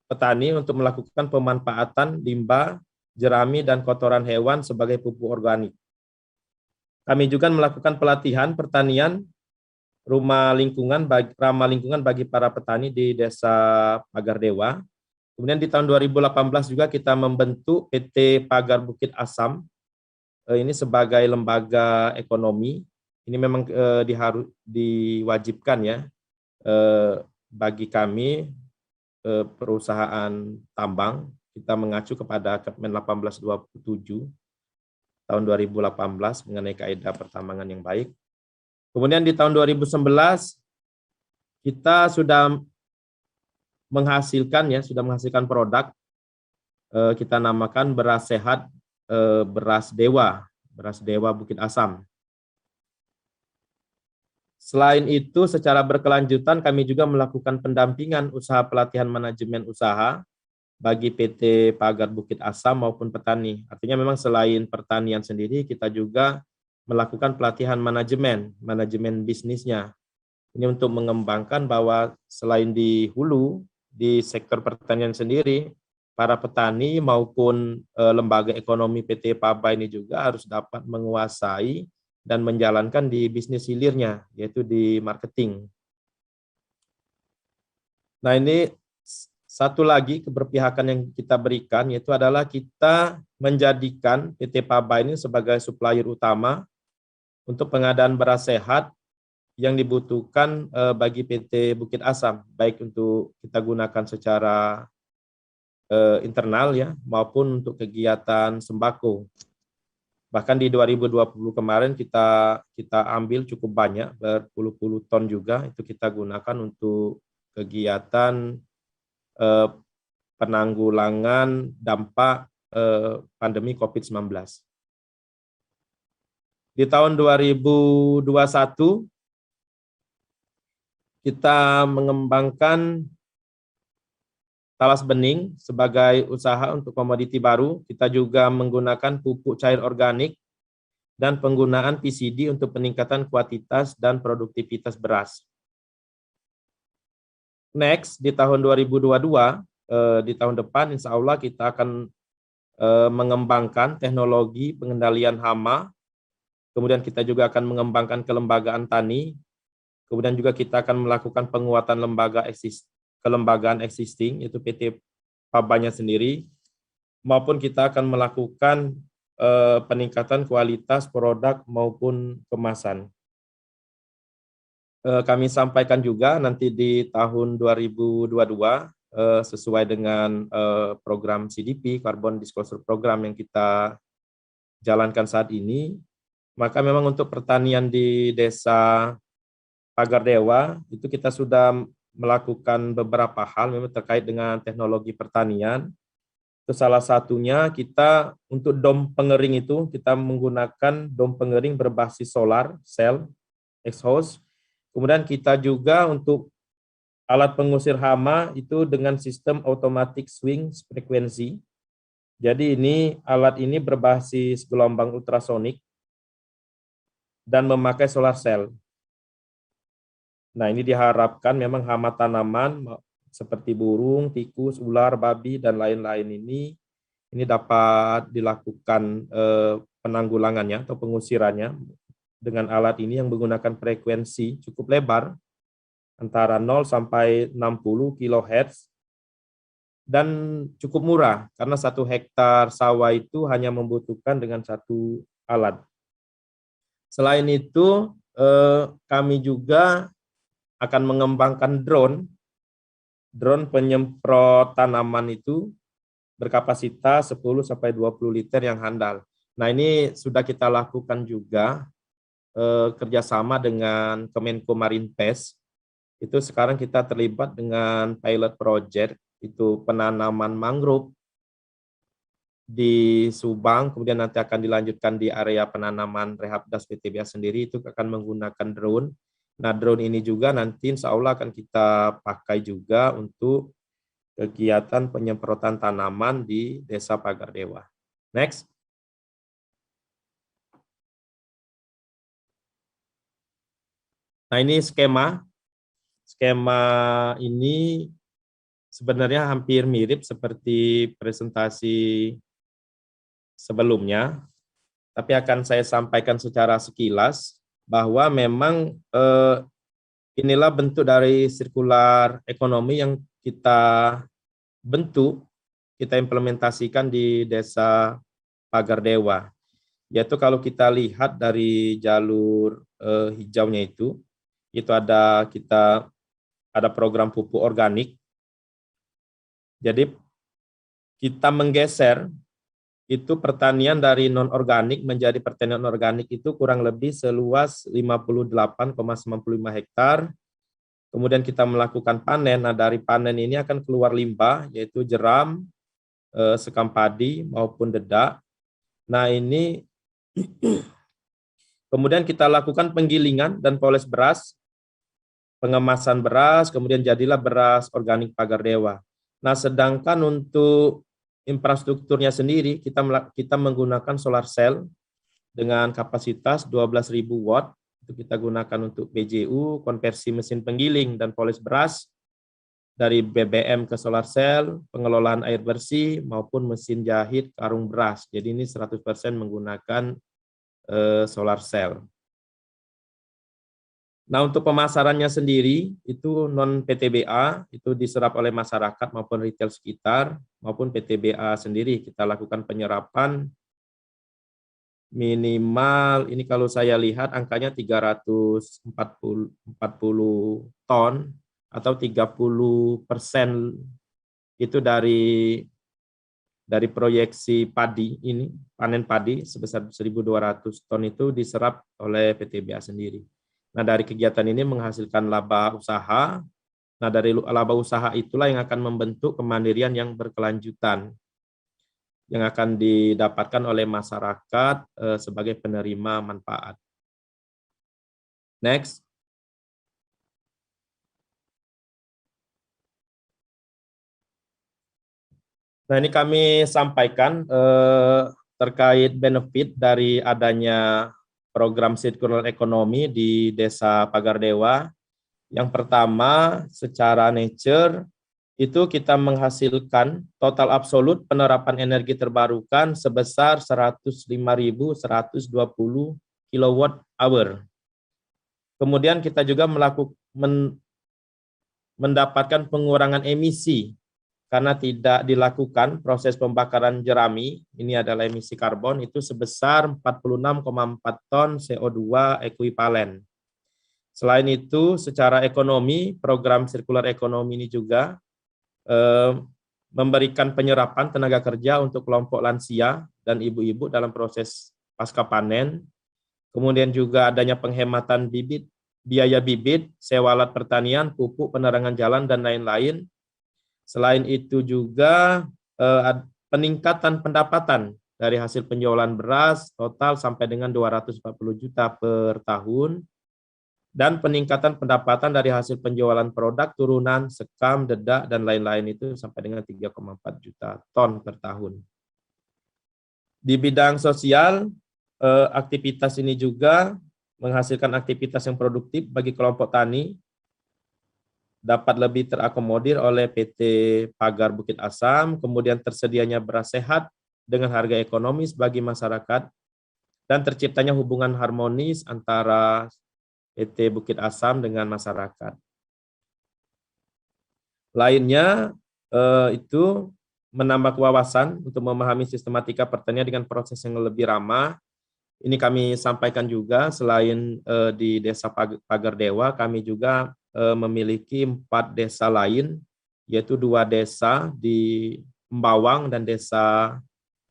petani untuk melakukan pemanfaatan limbah, jerami, dan kotoran hewan sebagai pupuk organik. Kami juga melakukan pelatihan pertanian ramah lingkungan bagi para petani di Desa Pagar Dewa. Kemudian di tahun 2018 juga kita membentuk PT Pagar Bukit Asam. Ini sebagai lembaga ekonomi. Ini memang diwajibkan ya bagi kami perusahaan tambang. Kita mengacu kepada Kepmen 1827 tahun 2018 mengenai kaidah pertambangan yang baik. Kemudian di tahun 2011 kita sudah menghasilkan produk, kita namakan beras sehat, beras Dewa Bukit Asam. Selain itu, secara berkelanjutan kami juga melakukan pendampingan usaha pelatihan manajemen usaha bagi PT Pagar Bukit Asam maupun petani. Artinya memang selain pertanian sendiri, kita juga melakukan pelatihan manajemen bisnisnya. Ini untuk mengembangkan bahwa selain di hulu, di sektor pertanian sendiri, para petani maupun lembaga ekonomi PT PABA ini juga harus dapat menguasai dan menjalankan di bisnis hilirnya, yaitu di marketing. Nah, ini satu lagi keberpihakan yang kita berikan, yaitu adalah kita menjadikan PT PABA ini sebagai supplier utama untuk pengadaan beras sehat yang dibutuhkan bagi PT Bukit Asam, baik untuk kita gunakan secara internal ya, maupun untuk kegiatan sembako. Bahkan di 2020 kemarin kita ambil cukup banyak, berpuluh-puluh ton juga, itu kita gunakan untuk kegiatan penanggulangan dampak pandemi COVID-19. Di tahun 2021 kita mengembangkan talas bening sebagai usaha untuk komoditi baru. Kita juga menggunakan pupuk cair organik dan penggunaan PCD untuk peningkatan kuantitas dan produktivitas beras. Next, di tahun 2022, di tahun depan, insya Allah kita akan mengembangkan teknologi pengendalian hama, kemudian kita juga akan mengembangkan kelembagaan tani, kemudian juga kita akan melakukan penguatan kelembagaan existing, yaitu PT Pabanya sendiri, maupun kita akan melakukan peningkatan kualitas produk maupun kemasan. Kami sampaikan juga nanti di tahun 2022 sesuai dengan program CDP, Carbon Disclosure Program yang kita jalankan saat ini, maka memang untuk pertanian di Desa Pagar Dewa itu kita sudah melakukan beberapa hal memang terkait dengan teknologi pertanian. Itu salah satunya kita untuk dom pengering itu kita menggunakan dom pengering berbasis solar cell exhaust. Kemudian kita juga untuk alat pengusir hama itu dengan sistem automatic swing frekuensi. Jadi alat ini berbasis gelombang ultrasonik dan memakai solar cell. Nah, ini diharapkan memang hama tanaman seperti burung, tikus, ular, babi, dan lain-lain ini dapat dilakukan penanggulangannya atau pengusirannya dengan alat ini yang menggunakan frekuensi cukup lebar, antara 0 sampai 60 kHz, dan cukup murah, karena 1 hektar sawah itu hanya membutuhkan dengan 1 alat. Selain itu, kami juga akan mengembangkan drone penyemprot tanaman itu berkapasitas 10 sampai 20 liter yang handal. Nah, ini sudah kita lakukan juga kerjasama dengan Kemenko Marinvest. Itu sekarang kita terlibat dengan pilot project, itu penanaman mangrove di Subang, kemudian nanti akan dilanjutkan di area penanaman Rehapdas PTBA sendiri, itu akan menggunakan drone. Nah, drone ini juga nanti insya Allah akan kita pakai juga untuk kegiatan penyemprotan tanaman di Desa Pagar Dewa. Next. Nah, ini skema. Skema ini sebenarnya hampir mirip seperti presentasi sebelumnya, tapi akan saya sampaikan secara sekilas bahwa memang inilah bentuk dari sirkular ekonomi yang kita bentuk, kita implementasikan di Desa Pagar Dewa. Yaitu kalau kita lihat dari jalur hijaunya itu ada program pupuk organik. Jadi kita menggeser itu pertanian dari non-organik menjadi pertanian organik itu kurang lebih seluas 58,95 hektar. Kemudian kita melakukan panen. Nah, dari panen ini akan keluar limbah, yaitu jeram, sekam padi maupun dedak. Nah, ini kemudian kita lakukan penggilingan dan poles beras, pengemasan beras, kemudian jadilah beras organik Pagar Dewa. Nah, sedangkan untuk infrastrukturnya sendiri, kita menggunakan solar cell dengan kapasitas 12.000 watt, itu kita gunakan untuk PJU, konversi mesin penggiling dan poles beras, dari BBM ke solar cell, pengelolaan air bersih, maupun mesin jahit karung beras. Jadi ini 100% menggunakan solar cell. Nah, untuk pemasarannya sendiri, itu non-PTBA, itu diserap oleh masyarakat maupun retail sekitar, maupun PTBA sendiri. Kita lakukan penyerapan minimal, ini kalau saya lihat angkanya 340 ton, atau 30% itu dari proyeksi padi ini, panen padi sebesar 1.200 ton itu diserap oleh PTBA sendiri. Nah, dari kegiatan ini menghasilkan laba usaha. Nah, dari laba usaha itulah yang akan membentuk kemandirian yang berkelanjutan. yang akan didapatkan oleh masyarakat sebagai penerima manfaat. Next. Nah, ini kami sampaikan terkait benefit dari adanya program circular economy di Desa Pagardewa. Yang pertama, secara nature, itu kita menghasilkan total absolut penerapan energi terbarukan sebesar 105.120 kWh. Kemudian kita juga mendapatkan pengurangan emisi karena tidak dilakukan proses pembakaran jerami, ini adalah emisi karbon, itu sebesar 46,4 ton CO2 ekuivalen. Selain itu, secara ekonomi, program sirkular ekonomi ini juga memberikan penyerapan tenaga kerja untuk kelompok lansia dan ibu-ibu dalam proses pasca panen. Kemudian juga adanya penghematan bibit, biaya bibit, sewa alat pertanian, pupuk, penerangan jalan, dan lain-lain. Selain itu juga peningkatan pendapatan dari hasil penjualan beras total sampai dengan 240 juta per tahun. Dan peningkatan pendapatan dari hasil penjualan produk turunan, sekam, dedak, dan lain-lain itu sampai dengan 3,4 juta ton per tahun. Di bidang sosial, aktivitas ini juga menghasilkan aktivitas yang produktif bagi kelompok tani, dapat lebih terakomodir oleh PT Pagar Bukit Asam, kemudian tersedianya beras sehat dengan harga ekonomis bagi masyarakat, dan terciptanya hubungan harmonis antara PT Bukit Asam dengan masyarakat. Lainnya itu menambah wawasan untuk memahami sistematika pertanian dengan proses yang lebih ramah. Ini kami sampaikan juga, selain di Desa Pagardewa, kami juga memiliki 4 desa lain, yaitu 2 desa di Mbawang dan Desa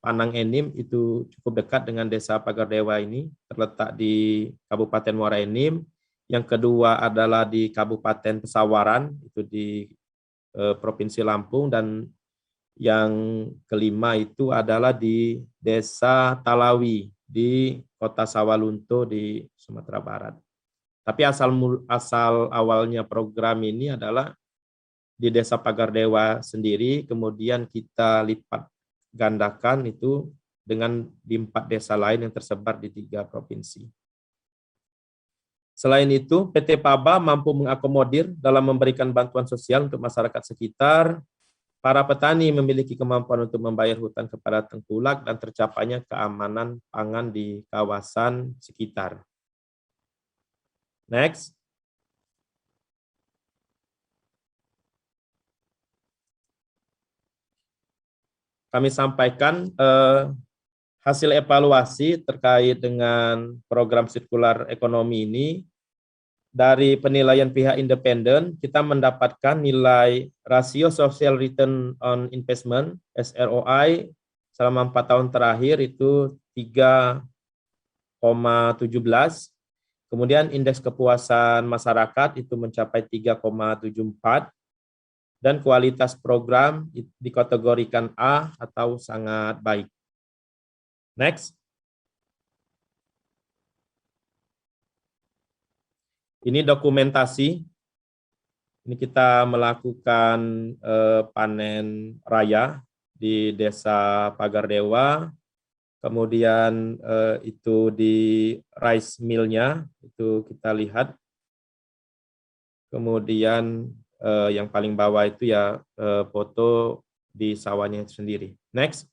Panang Enim, itu cukup dekat dengan Desa Pagardewa ini, terletak di Kabupaten Muara Enim. Yang kedua adalah di Kabupaten Pesawaran, itu di Provinsi Lampung, dan yang kelima itu adalah di Desa Talawi di Kota Sawalunto di Sumatera Barat. Tapi asal awalnya program ini adalah di Desa Pagardewa sendiri, kemudian kita lipat gandakan itu dengan di 4 desa lain yang tersebar di 3 provinsi. Selain itu, PT Paba mampu mengakomodir dalam memberikan bantuan sosial untuk masyarakat sekitar. Para petani memiliki kemampuan untuk membayar hutang kepada tengkulak dan tercapainya keamanan pangan di kawasan sekitar. Next. Kami sampaikan hasil evaluasi terkait dengan program sirkular ekonomi ini. Dari penilaian pihak independen, kita mendapatkan nilai rasio social return on investment (SROI) selama 4 tahun terakhir itu 3,17. Kemudian indeks kepuasan masyarakat itu mencapai 3,74. Dan kualitas program dikategorikan A atau sangat baik. Next. Ini dokumentasi. Ini kita melakukan panen raya di Desa Pagardewa. Kemudian itu di rice mill-nya, itu kita lihat. Kemudian yang paling bawah itu ya foto di sawahnya itu sendiri. Next.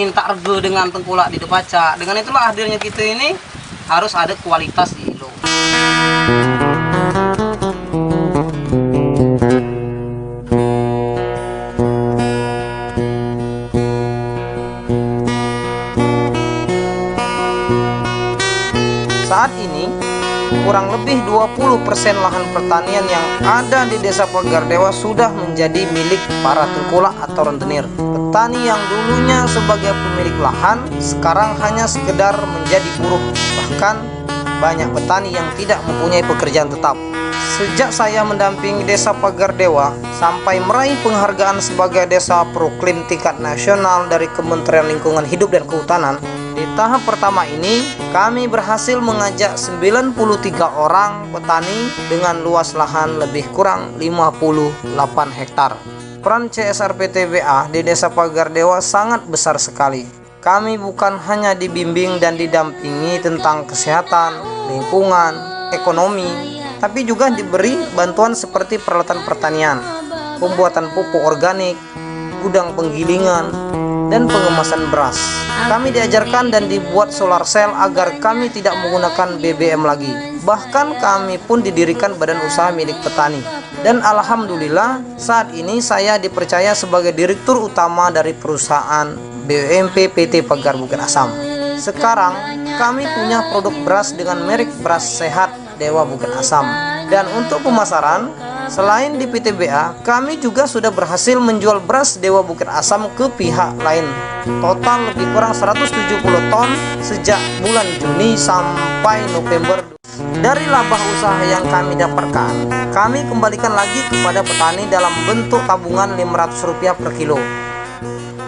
minta rego dengan tengkulak di Depaca. Dengan itulah hadirnya kita ini harus ada kualitas di ILO. Saat ini, kurang lebih 20% lahan pertanian yang ada di Desa Pagardewa sudah menjadi milik para tengkulak atau rentenir. Petani yang dulunya sebagai pemilik lahan, sekarang hanya sekedar menjadi buruh. Bahkan, banyak petani yang tidak mempunyai pekerjaan tetap. Sejak saya mendampingi Desa Pagardewa sampai meraih penghargaan sebagai desa proklim tingkat nasional dari Kementerian Lingkungan Hidup dan Kehutanan, di tahap pertama ini, kami berhasil mengajak 93 orang petani dengan luas lahan lebih kurang 58 hektar. Peran CSR PTBA di Desa Pagardewa sangat besar sekali. Kami bukan hanya dibimbing dan didampingi tentang kesehatan, lingkungan, ekonomi, tapi juga diberi bantuan seperti peralatan pertanian, pembuatan pupuk organik, gudang penggilingan, dan pengemasan beras. Kami diajarkan dan dibuat solar cell agar kami tidak menggunakan BBM lagi. Bahkan kami pun didirikan badan usaha milik petani. Dan alhamdulillah saat ini saya dipercaya sebagai direktur utama dari perusahaan BUMP PT Pagar Bukit Asam. Sekarang kami punya produk beras dengan merek beras sehat Dewa Bukit Asam. Dan untuk pemasaran, selain di PTBA, kami juga sudah berhasil menjual beras Dewa Bukit Asam ke pihak lain. Total lebih kurang 170 ton sejak bulan Juni sampai November. Dari laba usaha yang kami dapatkan, kami kembalikan lagi kepada petani dalam bentuk tabungan Rp500 per kilo.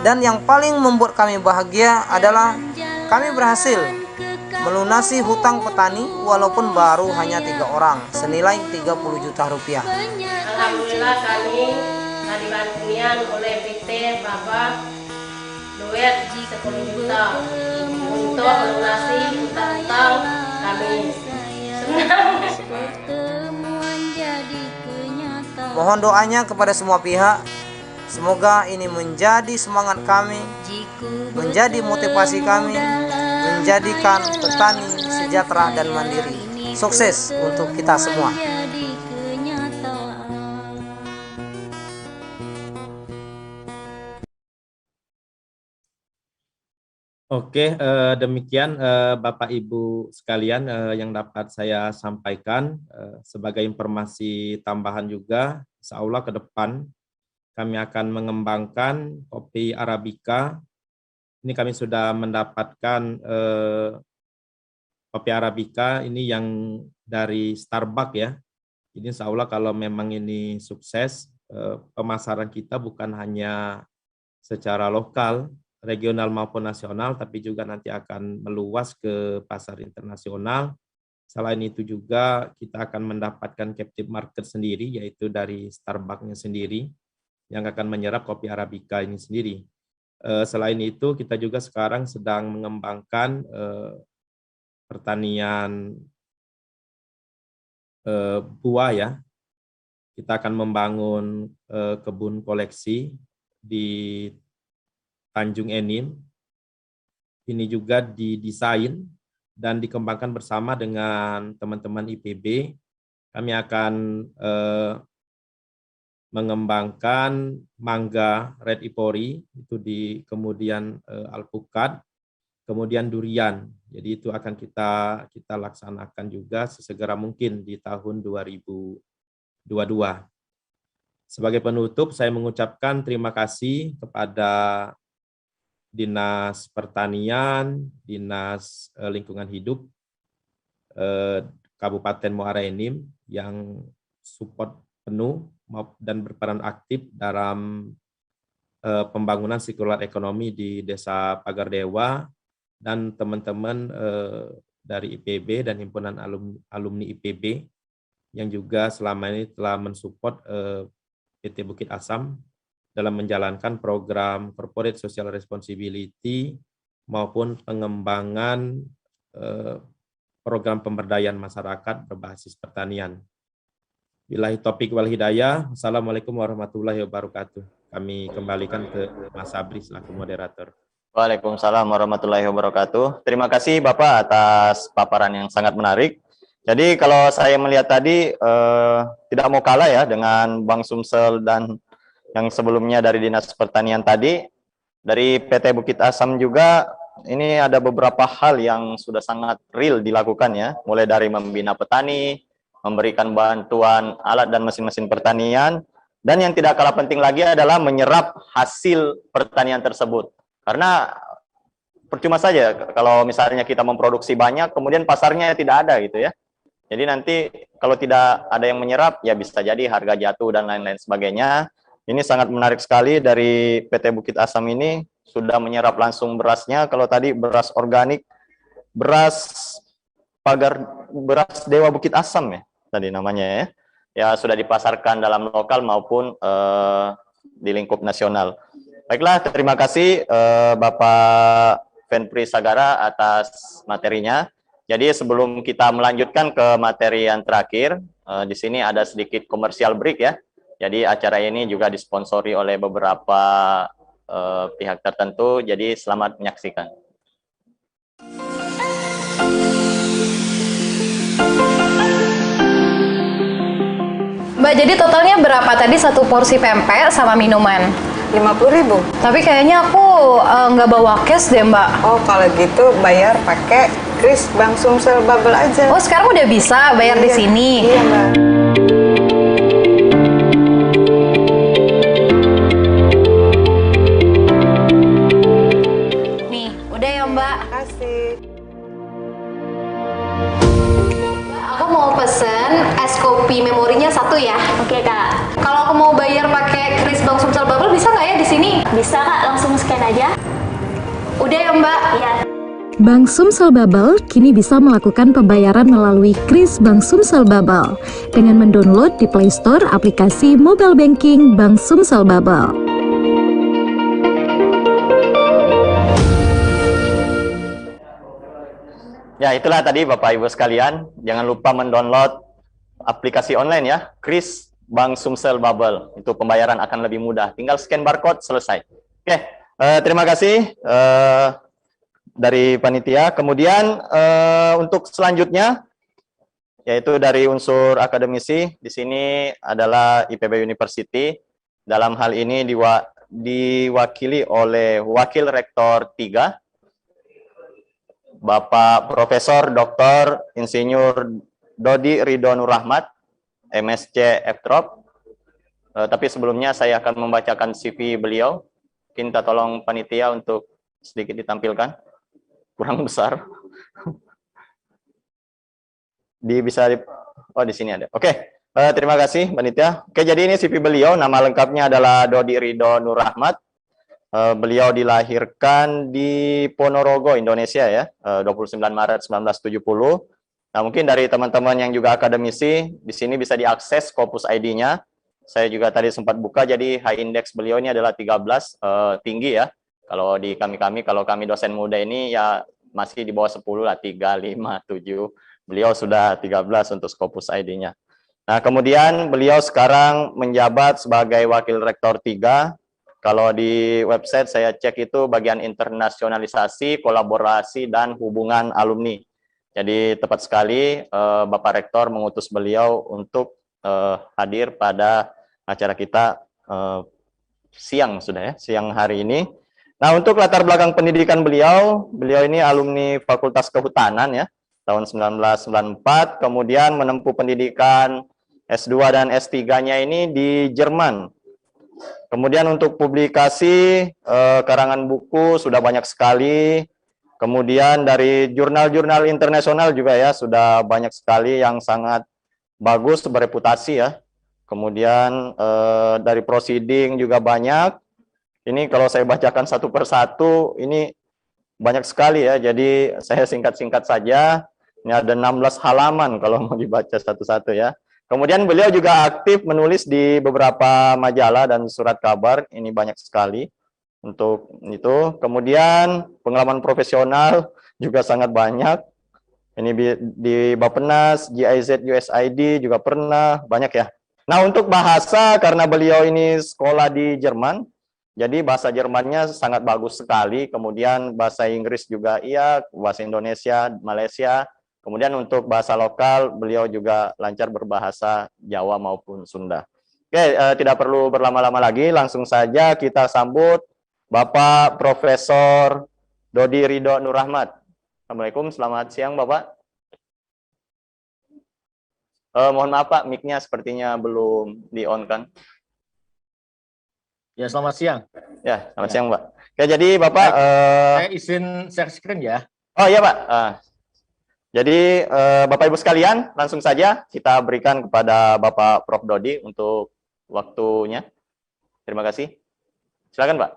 Dan yang paling membuat kami bahagia adalah kami berhasil melunasi hutang petani walaupun baru hanya 3 orang senilai Rp30 juta. Alhamdulillah kami dibantuan oleh PT Bapak duit 10 juta untuk melunasi hutang-hutang kami. Senang. Mohon doanya kepada semua pihak. Semoga ini menjadi semangat kami, menjadi motivasi kami, menjadikan petani sejahtera dan mandiri. Sukses untuk kita semua. Oke, demikian Bapak Ibu sekalian yang dapat saya sampaikan. Sebagai informasi tambahan juga, insya Allah ke depan kami akan mengembangkan kopi Arabica. Ini kami sudah mendapatkan kopi Arabica ini yang dari Starbucks ya. Ini insya Allah kalau memang ini sukses, pemasaran kita bukan hanya secara lokal, regional maupun nasional, tapi juga nanti akan meluas ke pasar internasional. Selain itu juga kita akan mendapatkan captive market sendiri, yaitu dari Starbucks-nya sendiri, yang akan menyerap kopi Arabica ini sendiri. Selain itu, kita juga sekarang sedang mengembangkan pertanian buah ya. Kita akan membangun kebun koleksi di Tanjung Enim. Ini juga didesain dan dikembangkan bersama dengan teman-teman IPB. Kami akan mengembangkan mangga red ipori, itu di kemudian alpukat, kemudian durian. Jadi itu akan kita laksanakan juga sesegera mungkin di tahun 2022. Sebagai penutup, saya mengucapkan terima kasih kepada Dinas Pertanian, Dinas Lingkungan Hidup Kabupaten Muara Enim yang support penuh dan berperan aktif dalam pembangunan sirkular ekonomi di Desa Pagardewa, dan teman-teman dari IPB dan himpunan alumni IPB yang juga selama ini telah mensupport PT Bukit Asam dalam menjalankan program Corporate Social Responsibility maupun pengembangan program pemberdayaan masyarakat berbasis pertanian. Billahi taufiq wal hidayah. Assalamualaikum warahmatullahi wabarakatuh. Kami kembalikan ke Mas Sabri selaku moderator. Waalaikumsalam warahmatullahi wabarakatuh. Terima kasih Bapak atas paparan yang sangat menarik. Jadi kalau saya melihat tadi tidak mau kalah ya dengan Bang Sumsel dan yang sebelumnya dari Dinas Pertanian tadi, dari PT Bukit Asam juga ini ada beberapa hal yang sudah sangat real dilakukan ya, mulai dari membina petani, memberikan bantuan alat dan mesin-mesin pertanian, dan yang tidak kalah penting lagi adalah menyerap hasil pertanian tersebut. Karena percuma saja kalau misalnya kita memproduksi banyak, kemudian pasarnya tidak ada gitu ya. Jadi nanti kalau tidak ada yang menyerap, ya bisa jadi harga jatuh dan lain-lain sebagainya. Ini sangat menarik sekali dari PT Bukit Asam ini, sudah menyerap langsung berasnya. Kalau tadi beras organik, beras Dewa Bukit Asam ya, tadi namanya ya. Ya sudah dipasarkan dalam lokal maupun di lingkup nasional. Baiklah, terima kasih Bapak Fenpri Sagara atas materinya. Jadi sebelum kita melanjutkan ke materi yang terakhir, di sini ada sedikit komersial break ya. Jadi acara ini juga disponsori oleh beberapa pihak tertentu. Jadi selamat menyaksikan. Mbak, jadi totalnya berapa tadi satu porsi pempek sama minuman? 50.000. Tapi kayaknya aku nggak bawa cash deh, Mbak. Oh, kalau gitu bayar pakai kris Bang Sumsel Bubble aja. Oh, sekarang udah bisa bayar di sini? Iya, Mbak. Nih, udah ya, Mbak. Makasih. Aku mau pesen es kopi memorinya 1 ya. Oke, Kak. Kalau aku mau bayar pakai kris Bang Sumsel Bubble bisa nggak ya di sini? Bisa, Kak. Langsung scan aja. Udah ya, Mbak? Iya. Bank Sumsel Bubble kini bisa melakukan pembayaran melalui kris Bank Sumsel Bubble dengan mendownload di Play Store aplikasi mobile banking Bank Sumsel Bubble. Ya, itulah tadi Bapak Ibu sekalian. Jangan lupa mendownload aplikasi online ya, kris Bank Sumsel Bubble. Itu pembayaran akan lebih mudah. Tinggal scan barcode, selesai. Oke, terima kasih dari panitia. Kemudian untuk selanjutnya, yaitu dari unsur akademisi, di sini adalah IPB University. Dalam hal ini diwakili oleh Wakil Rektor 3, Bapak Profesor Dr. Insinyur Dodi Ridho Nur Rahmat, MSc FTROP. Tapi sebelumnya saya akan membacakan CV beliau. Minta tolong panitia untuk sedikit ditampilkan. Kurang besar. Oh, di sini ada. Oke, terima kasih panitia. Oke, jadi ini CV beliau. Nama lengkapnya adalah Dodi Ridho Nur Rahmat. Beliau dilahirkan di Ponorogo, Indonesia ya, 29 Maret 1970. Nah, mungkin dari teman-teman yang juga akademisi, di sini bisa diakses Scopus ID-nya. Saya juga tadi sempat buka, jadi high index beliau ini adalah 13, tinggi ya. Kalau di kalau kami dosen muda ini ya masih di bawah 10 lah, 3, 5, 7. Beliau sudah 13 untuk Scopus ID-nya. Nah, kemudian beliau sekarang menjabat sebagai Wakil Rektor 3. Kalau di website saya cek itu bagian internasionalisasi, kolaborasi, dan hubungan alumni. Jadi tepat sekali Bapak Rektor mengutus beliau untuk hadir pada acara kita siang hari ini. Nah, untuk latar belakang pendidikan beliau ini alumni Fakultas Kehutanan ya, tahun 1994, kemudian menempuh pendidikan S2 dan S3-nya ini di Jerman. Kemudian untuk publikasi, karangan buku sudah banyak sekali. Kemudian dari jurnal-jurnal internasional juga ya, sudah banyak sekali yang sangat bagus, bereputasi ya. Kemudian dari proceeding juga banyak. Ini kalau saya bacakan satu persatu, ini banyak sekali ya. Jadi saya singkat-singkat saja. Ini ada 16 halaman kalau mau dibaca satu-satu ya. Kemudian beliau juga aktif menulis di beberapa majalah dan surat kabar, ini banyak sekali untuk itu. Kemudian pengalaman profesional juga sangat banyak. Ini di Bappenas, GIZ, USAID juga pernah, banyak ya. Nah, untuk bahasa, karena beliau ini sekolah di Jerman, Jadi bahasa Jermannya sangat bagus sekali, kemudian bahasa Inggris juga iya, bahasa Indonesia, Malaysia. Kemudian untuk bahasa lokal, beliau juga lancar berbahasa Jawa maupun Sunda. Oke, tidak perlu berlama-lama lagi, langsung saja kita sambut Bapak Profesor Dodi Ridho Nur Rahmat. Assalamualaikum, selamat siang Bapak. Mohon maaf Pak, mic-nya sepertinya belum di-on kan? Ya, selamat siang. Ya, selamat siang Pak. Oke, jadi Bapak... saya izin share screen ya. Oh iya Pak. Jadi Bapak Ibu sekalian, langsung saja kita berikan kepada Bapak Prof. Dodi untuk waktunya. Terima kasih. Silakan Pak.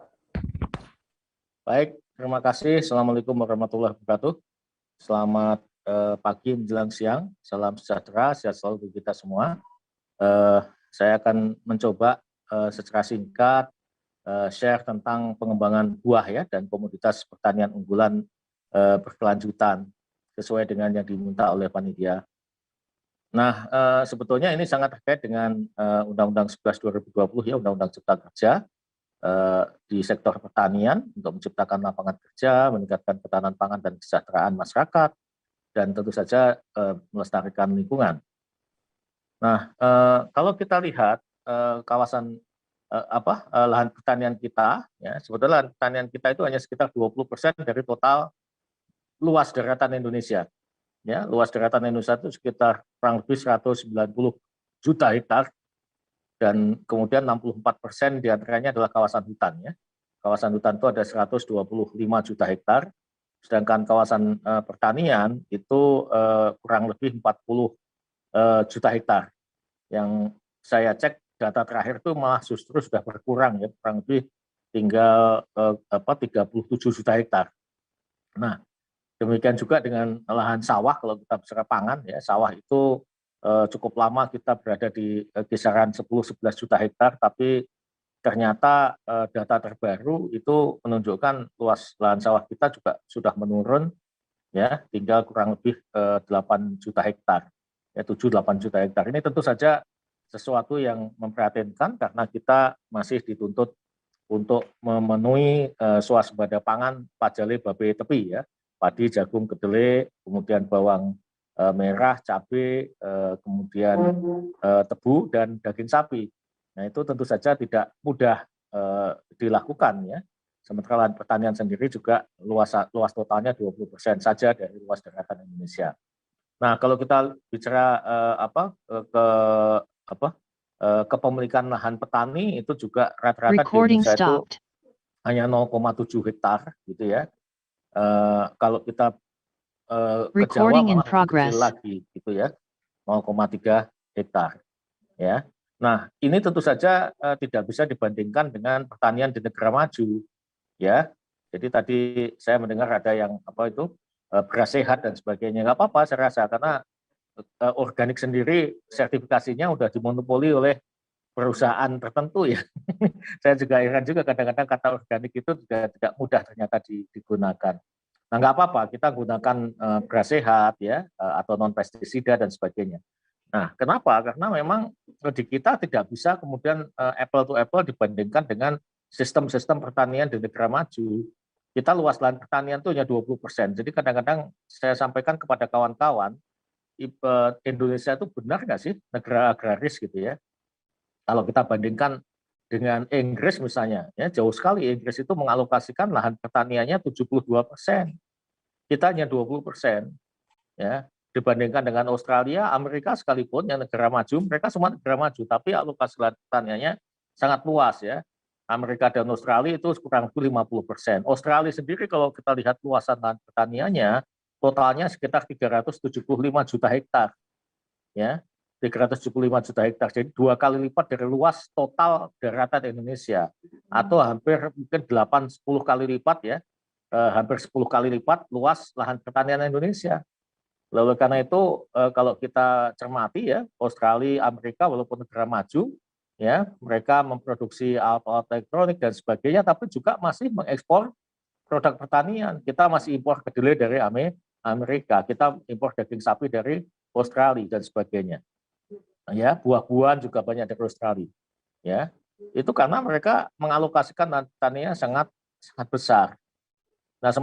Baik, terima kasih. Assalamualaikum warahmatullahi wabarakatuh. Selamat pagi menjelang siang. Salam sejahtera, sehat selalu bagi kita semua. Saya akan mencoba secara singkat share tentang pengembangan buah ya dan komoditas pertanian unggulan berkelanjutan sesuai dengan yang diminta oleh panitia. Nah, sebetulnya ini sangat terkait dengan Undang-Undang 11 2020 ya, Undang-Undang Cipta Kerja di sektor pertanian untuk menciptakan lapangan kerja, meningkatkan ketahanan pangan dan kesejahteraan masyarakat, dan tentu saja melestarikan lingkungan. Nah, kalau kita lihat kawasan lahan pertanian kita, ya sebetulnya lahan pertanian kita itu hanya sekitar 20% dari total luas daratan Indonesia. Ya, luas daratan Indonesia itu sekitar kurang lebih 190 juta hektar, dan kemudian 64% diantaranya adalah kawasan hutan. Ya. Kawasan hutan itu ada 125 juta hektar, sedangkan kawasan pertanian itu kurang lebih 40 juta hektar. Yang saya cek data terakhir itu malah justru sudah berkurang ya, kurang lebih tinggal 37 juta hektar. Nah, demikian juga dengan lahan sawah. Kalau kita bicara pangan ya, sawah itu cukup lama kita berada di kisaran 10-11 juta hektar, tapi ternyata data terbaru itu menunjukkan luas lahan sawah kita juga sudah menurun ya, tinggal kurang lebih 8 juta hektar. Ya, 7-8 juta hektar. Ini tentu saja sesuatu yang memprihatinkan karena kita masih dituntut untuk memenuhi swasembada pangan pajale babe tepi ya, padi, jagung, kedelai, kemudian bawang merah, cabai, kemudian tebu dan daging sapi. Nah itu tentu saja tidak mudah dilakukan ya. Sementara lahan pertanian sendiri juga luas totalnya 20% saja dari luas daratan Indonesia. Nah kalau kita bicara kepemilikan lahan petani itu juga rata-rata di Indonesia itu hanya 0,7 hektar gitu ya. Kalau kita ke Jawa malah kecil lagi gitu ya, 0,3 hektar ya. Nah ini tentu saja tidak bisa dibandingkan dengan pertanian di negara maju ya. Jadi tadi saya mendengar ada yang beras sehat dan sebagainya, nggak apa-apa saya rasa, karena organik sendiri sertifikasinya udah dimonopoli oleh perusahaan tertentu ya. Saya juga heran juga kadang-kadang kata organik itu juga tidak mudah ternyata digunakan. Nah nggak apa-apa kita gunakan beras sehat ya atau non pestisida dan sebagainya. Nah kenapa? Karena memang di kita tidak bisa kemudian apple to apple dibandingkan dengan sistem-sistem pertanian di negara maju. Kita luas lahan pertanian itu hanya 20%. Jadi kadang-kadang saya sampaikan kepada kawan-kawan, Indonesia itu benar nggak sih negara agraris gitu ya? Kalau kita bandingkan dengan Inggris misalnya, ya jauh sekali Inggris itu mengalokasikan lahan pertaniannya 72%, kita hanya 20%, ya dibandingkan dengan Australia, Amerika sekalipun yang negara maju, mereka semua negara maju, tapi alokasi lahan pertaniannya sangat luas ya. Amerika dan Australia itu kurang lebih 50%. Australia sendiri kalau kita lihat luasan lahan pertaniannya totalnya sekitar 375 juta hektar, ya 375 juta hektar. Jadi 2 kali lipat dari luas total daratan Indonesia, atau hampir mungkin 8-10 kali lipat ya, hampir 10 kali lipat luas lahan pertanian Indonesia. Lalu karena itu kalau kita cermati ya, Australia, Amerika walaupun negara maju, ya mereka memproduksi alat-alat elektronik dan sebagainya, tapi juga masih mengekspor produk pertanian. Kita masih impor kedelai dari Amerika, kita impor daging sapi dari Australia dan sebagainya. Ya, buah-buahan juga banyak dari Australia. Ya, Itu karena mereka mengalokasikan lahan pertanian sangat besar. Nah,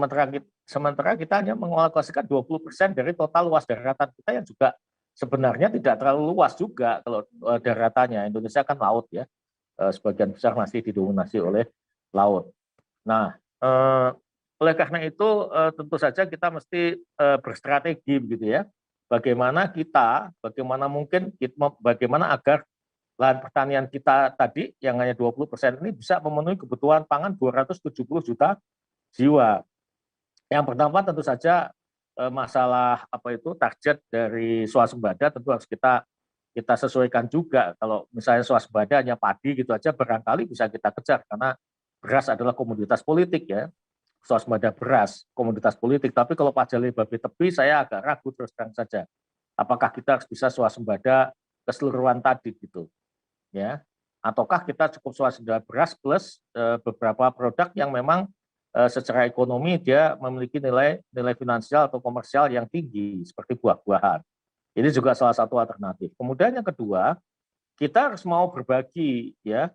sementara kita hanya mengalokasikan 20% dari total luas daratan kita yang juga sebenarnya tidak terlalu luas juga kalau daratannya. Indonesia kan laut ya, sebagian besar masih didominasi oleh laut. Nah, oleh karena itu tentu saja kita mesti berstrategi begitu ya. Bagaimana agar lahan pertanian kita tadi yang hanya 20% ini bisa memenuhi kebutuhan pangan 270 juta jiwa. Yang pertama tentu saja masalah target dari swasembada tentu harus kita sesuaikan juga. Kalau misalnya swasembada hanya padi gitu aja barangkali bisa kita kejar karena beras adalah komoditas politik ya. Swasembada beras komoditas politik, tapi kalau pajale babi tepi saya agak ragu terus terang saja. Apakah kita harus bisa swasembada keseluruhan tadi gitu ya, ataukah kita cukup swasembada beras plus beberapa produk yang memang secara ekonomi dia memiliki nilai finansial atau komersial yang tinggi seperti buah-buahan. Ini juga salah satu alternatif. Kemudian yang kedua, kita harus mau berbagi ya,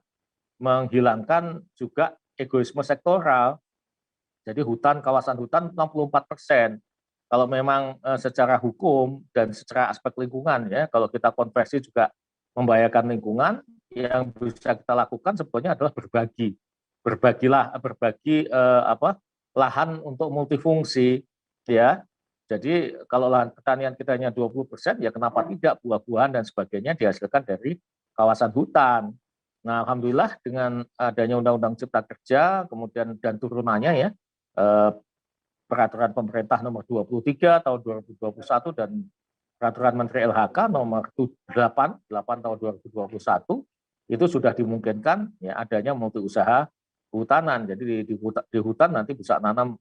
menghilangkan juga egoisme sektoral. Jadi kawasan hutan 64%. Kalau memang secara hukum dan secara aspek lingkungan ya, kalau kita konversi juga membahayakan lingkungan, yang bisa kita lakukan sebetulnya adalah berbagi lahan untuk multifungsi ya. Jadi kalau lahan pertanian kita hanya 20%, ya kenapa tidak buah-buahan dan sebagainya dihasilkan dari kawasan hutan. Nah, alhamdulillah dengan adanya Undang-Undang Cipta Kerja kemudian dan turunannya ya, peraturan pemerintah nomor 23 tahun 2021 dan peraturan Menteri LHK nomor 8 tahun 2021 itu sudah dimungkinkan ya adanya multi usaha kehutanan. Jadi di hutan nanti bisa nanam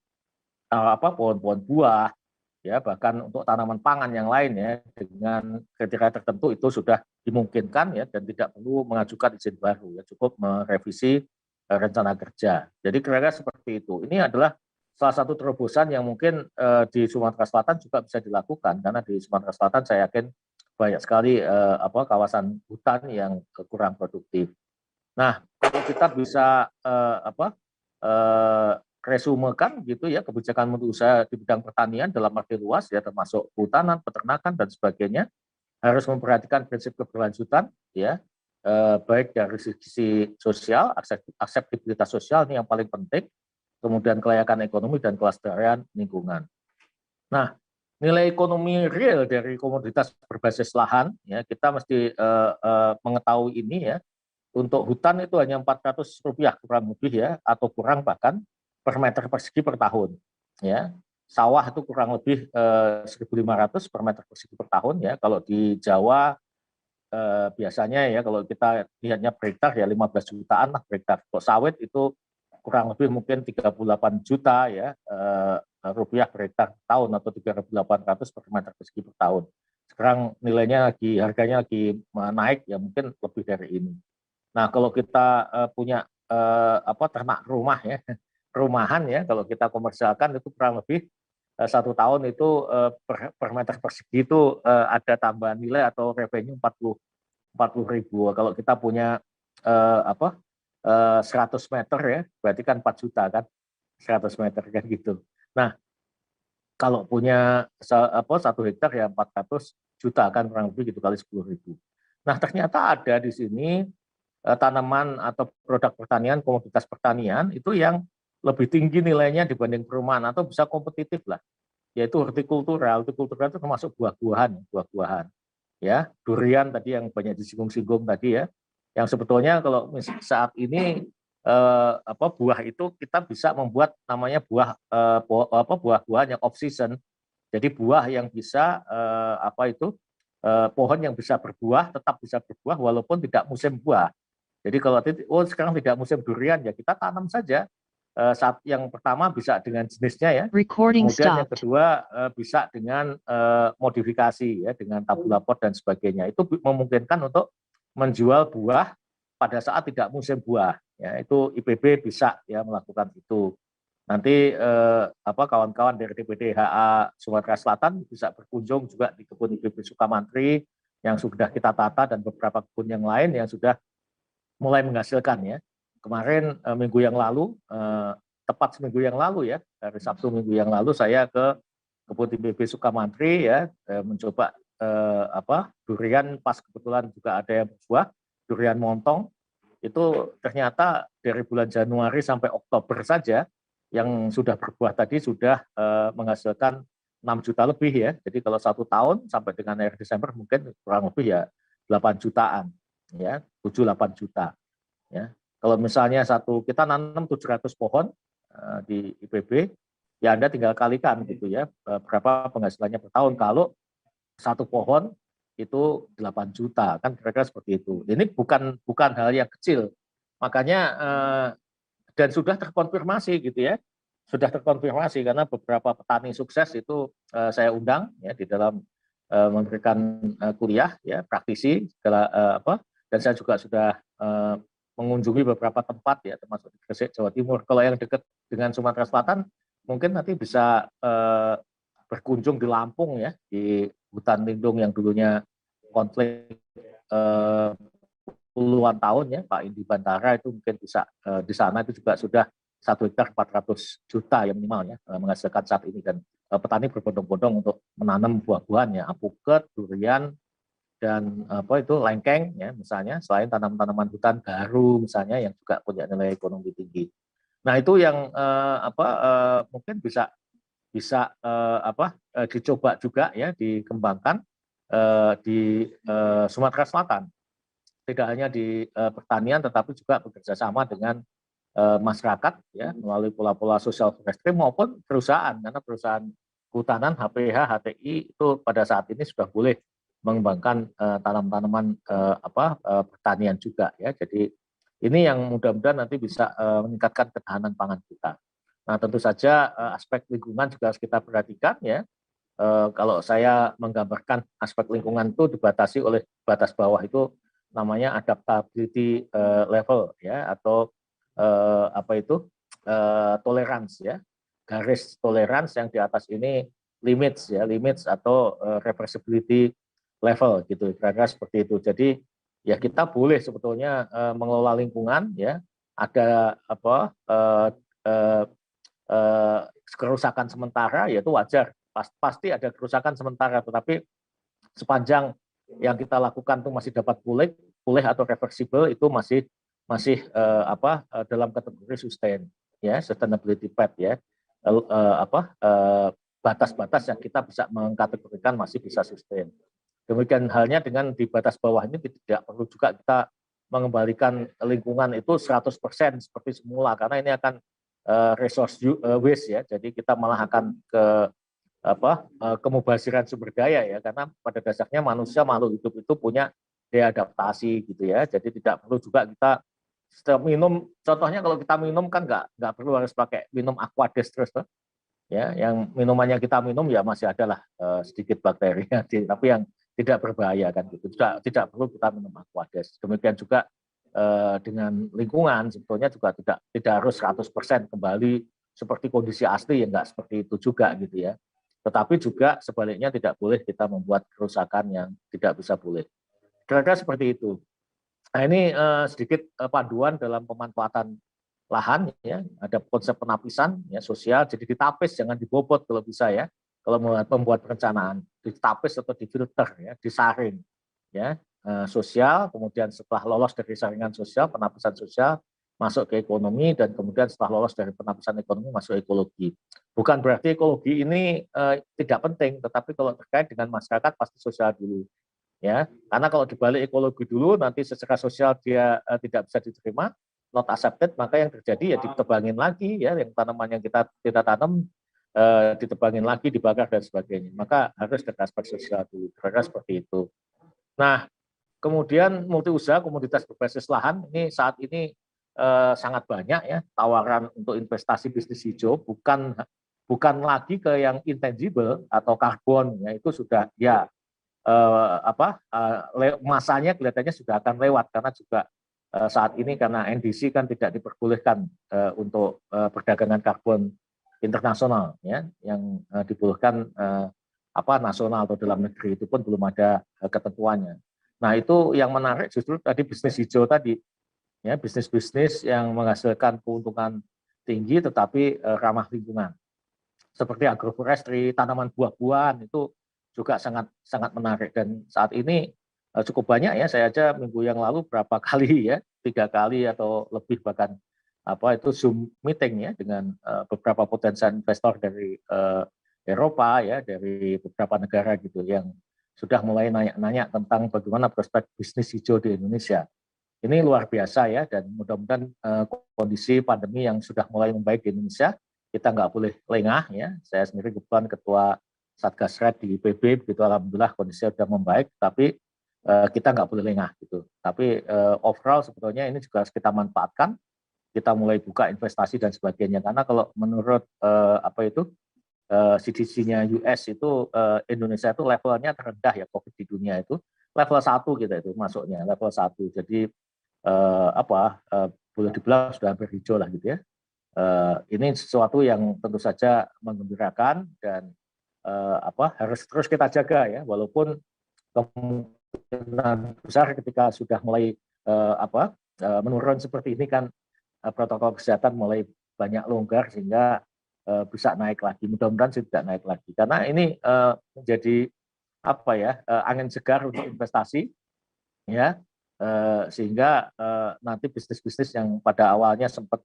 pohon-pohon buah ya, bahkan untuk tanaman pangan yang lain ya dengan kriteria tertentu itu sudah dimungkinkan ya, dan tidak perlu mengajukan izin baru ya, cukup merevisi rencana kerja. Jadi kira-kira seperti itu. Ini adalah salah satu terobosan yang mungkin di Sumatera Selatan juga bisa dilakukan, karena di Sumatera Selatan saya yakin banyak sekali kawasan hutan yang kurang produktif. Nah, kalau kita bisa resumekan gitu ya, kebijakan multi usaha di bidang pertanian dalam arti luas ya, termasuk kehutanan, peternakan dan sebagainya, harus memperhatikan prinsip keberlanjutan ya, baik dari sisi sosial, akseptabilitas sosial ini yang paling penting, kemudian kelayakan ekonomi dan kelestarian lingkungan. Nah, nilai ekonomi real dari komoditas berbasis lahan ya, kita mesti mengetahui ini ya. Untuk hutan itu hanya Rp400 kurang lebih ya, atau kurang bahkan per meter persegi per tahun ya. Sawah itu kurang lebih 1.500 per meter persegi per tahun ya. Kalau di Jawa biasanya ya, kalau kita lihatnya per hektar ya 15 jutaan lah per hektar. Untuk sawit itu kurang lebih mungkin 38 juta ya rupiah per hektar tahun, atau 3.800 per meter persegi per tahun. Sekarang harganya lagi naik ya, mungkin lebih dari ini. Nah, kalau kita punya ternak rumah ya, perumahan ya, kalau kita komersialkan itu kurang lebih 1 tahun itu per meter persegi itu ada tambahan nilai atau revenue 40.000. Kalau kita punya 100 meter ya, berarti kan 4 juta kan, 100 meter kan gitu. Nah, kalau punya 1 hektar ya 400 juta kan kurang lebih gitu, kali 10.000. Nah, ternyata ada di sini tanaman atau produk pertanian, komoditas pertanian itu yang lebih tinggi nilainya dibanding perumahan atau bisa kompetitif lah, yaitu hortikultura. Hortikultura itu termasuk buah-buahan ya, durian tadi yang banyak disinggung-singgung tadi ya, yang sebetulnya kalau saat ini buah itu kita bisa membuat namanya buah-buahan yang off season. Jadi buah yang bisa pohon yang bisa berbuah, tetap bisa berbuah walaupun tidak musim buah. Jadi kalau sekarang tidak musim durian ya kita tanam saja. Saat yang pertama bisa dengan jenisnya ya. Kemudian yang kedua bisa dengan modifikasi ya, dengan tabula pot dan sebagainya. Itu memungkinkan untuk menjual buah pada saat tidak musim buah. Ya, itu IPB bisa ya melakukan itu. Nanti kawan-kawan dari DPD HA Sumatera Selatan bisa berkunjung juga di kebun IPB Sukamantri yang sudah kita tata, dan beberapa kebun yang lain yang sudah mulai menghasilkan ya. Kemarin minggu yang lalu, tepat seminggu yang lalu ya, hari Sabtu minggu yang lalu saya ke Kebun IPB Sukamantri ya, mencoba durian, pas kebetulan juga ada yang berbuah, durian montong. Itu ternyata dari bulan Januari sampai Oktober saja yang sudah berbuah tadi sudah menghasilkan 6 juta lebih ya. Jadi kalau 1 tahun sampai dengan akhir Desember mungkin kurang lebih ya 8 jutaan ya, 7-8 juta ya. Kalau misalnya kita nanam 700 pohon di IPB, ya Anda tinggal kalikan gitu ya, berapa penghasilannya per tahun kalau 1 pohon itu 8 juta, kan kira-kira seperti itu. Ini bukan hal yang kecil. Makanya dan sudah terkonfirmasi gitu ya. Sudah terkonfirmasi karena beberapa petani sukses itu saya undang ya di dalam memberikan kuliah ya, praktisi segala dan saya juga sudah mengunjungi beberapa tempat ya, termasuk di Gresik, Jawa Timur. Kalau yang dekat dengan Sumatera Selatan mungkin nanti bisa berkunjung di Lampung ya, di hutan lindung yang dulunya konflik puluhan tahun ya, Pak Indi Bantara itu mungkin bisa di sana itu juga sudah 1 hektar 400 juta ya minimal ya menghasilkan saat ini, dan petani berbondong-bondong untuk menanam buah-buahan ya, apuket, durian, dan lengkeng ya misalnya, selain tanaman-tanaman hutan baru misalnya yang juga punya nilai ekonomi tinggi. Nah itu yang mungkin bisa dicoba juga ya, dikembangkan di Sumatera Selatan. Tidak hanya di pertanian, tetapi juga bekerjasama dengan masyarakat ya, melalui pola-pola sosial forestry maupun perusahaan, karena perusahaan kehutanan HPH, HTI itu pada saat ini sudah boleh mengembangkan tanaman-tanaman pertanian juga ya. Jadi ini yang mudah-mudahan nanti bisa meningkatkan ketahanan pangan kita. Nah tentu saja aspek lingkungan juga harus kita perhatikan ya. Kalau saya menggambarkan aspek lingkungan itu dibatasi oleh batas bawah itu namanya adaptability level ya, atau tolerance ya, garis tolerance yang di atas ini limits ya, limits atau reversibility level gitu, kira-kira seperti itu. Jadi ya kita boleh sebetulnya mengelola lingkungan ya, ada kerusakan sementara, yaitu wajar, pasti ada kerusakan sementara, tetapi sepanjang yang kita lakukan itu masih dapat pulih atau reversible, itu masih dalam kategori sustain ya, sustainability path ya, batas-batas yang kita bisa mengkategorikan masih bisa sustain. Demikian halnya dengan di batas bawah ini, tidak perlu juga kita mengembalikan lingkungan itu 100% seperti semula, karena ini akan resource waste ya, jadi kita malah akan ke kemubaziran sumber daya ya, karena pada dasarnya manusia makhluk hidup itu punya daya adaptasi gitu ya. Jadi tidak perlu juga kita setelah minum, contohnya kalau kita minum kan nggak perlu harus pakai minum Aquades terus ya, yang minumannya kita minum ya masih adalah sedikit bakteri ya, tapi yang tidak berbahaya kan gitu, tidak perlu kita minum Aquades. Demikian juga dengan lingkungan sebetulnya juga tidak harus 100% kembali seperti kondisi asli, ya nggak seperti itu juga gitu ya. Tetapi juga sebaliknya tidak boleh kita membuat kerusakan yang tidak bisa pulih. Kira-kira seperti itu. Nah ini sedikit panduan dalam pemanfaatan lahan ya. Ada konsep penapisan ya, sosial, jadi ditapis, jangan dibobot kalau bisa ya. Kalau membuat perencanaan, ditapis atau difilter ya, disaring ya. Sosial, kemudian setelah lolos dari saringan sosial, penapisan sosial, masuk ke ekonomi, dan kemudian setelah lolos dari penapisan ekonomi masuk ekologi. Bukan berarti ekologi ini tidak penting, tetapi kalau terkait dengan masyarakat pasti sosial dulu. Ya, karena kalau dibalik ekologi dulu, nanti secara sosial dia tidak bisa diterima, not accepted, maka yang terjadi ya ditebangin lagi ya, yang tanaman yang kita tanam ditebangin lagi, dibakar dan sebagainya. Maka harus dari aspek sosial dulu, kira-kira seperti itu. Nah, kemudian multi usaha komoditas berbasis lahan ini saat ini sangat banyak ya tawaran untuk investasi bisnis hijau, bukan lagi ke yang intangible atau karbon ya, itu sudah ya masanya kelihatannya sudah akan lewat, karena juga saat ini karena NDC kan tidak diperbolehkan untuk perdagangan karbon internasional ya, yang dibolehkan nasional atau dalam negeri itu pun belum ada ketentuannya. Nah itu yang menarik justru tadi bisnis hijau tadi. ya, bisnis-bisnis yang menghasilkan keuntungan tinggi tetapi ramah lingkungan. Seperti agroforestry, tanaman buah-buahan itu juga sangat menarik, dan saat ini cukup banyak ya, saya aja minggu yang lalu berapa kali ya, 3 kali atau lebih bahkan itu Zoom meeting ya dengan beberapa potensial investor dari Eropa ya, dari beberapa negara gitu yang sudah mulai nanya-nanya tentang bagaimana prospek bisnis hijau di Indonesia. Ini luar biasa ya, dan mudah-mudahan kondisi pandemi yang sudah mulai membaik di Indonesia, kita nggak boleh lengah ya. Saya sendiri kebetulan ketua Satgas Red di IPB, begitu alhamdulillah kondisinya sudah membaik, tapi kita nggak boleh lengah gitu. Tapi overall sebetulnya ini juga harus kita manfaatkan, kita mulai buka investasi dan sebagainya. Karena kalau menurut CDC-nya US itu Indonesia itu levelnya terendah ya COVID di dunia itu level 1 kita itu masuknya level 1. Jadi boleh dibilang sudah hampir hijau lah gitu ya. Ini sesuatu yang tentu saja menggembirakan dan harus terus kita jaga ya, walaupun kemungkinan besar ketika sudah mulai menurun seperti ini kan protokol kesehatan mulai banyak longgar sehingga bisa naik lagi. Mudah-mudahan sih tidak naik lagi karena ini menjadi angin segar untuk investasi ya, sehingga nanti bisnis-bisnis yang pada awalnya sempat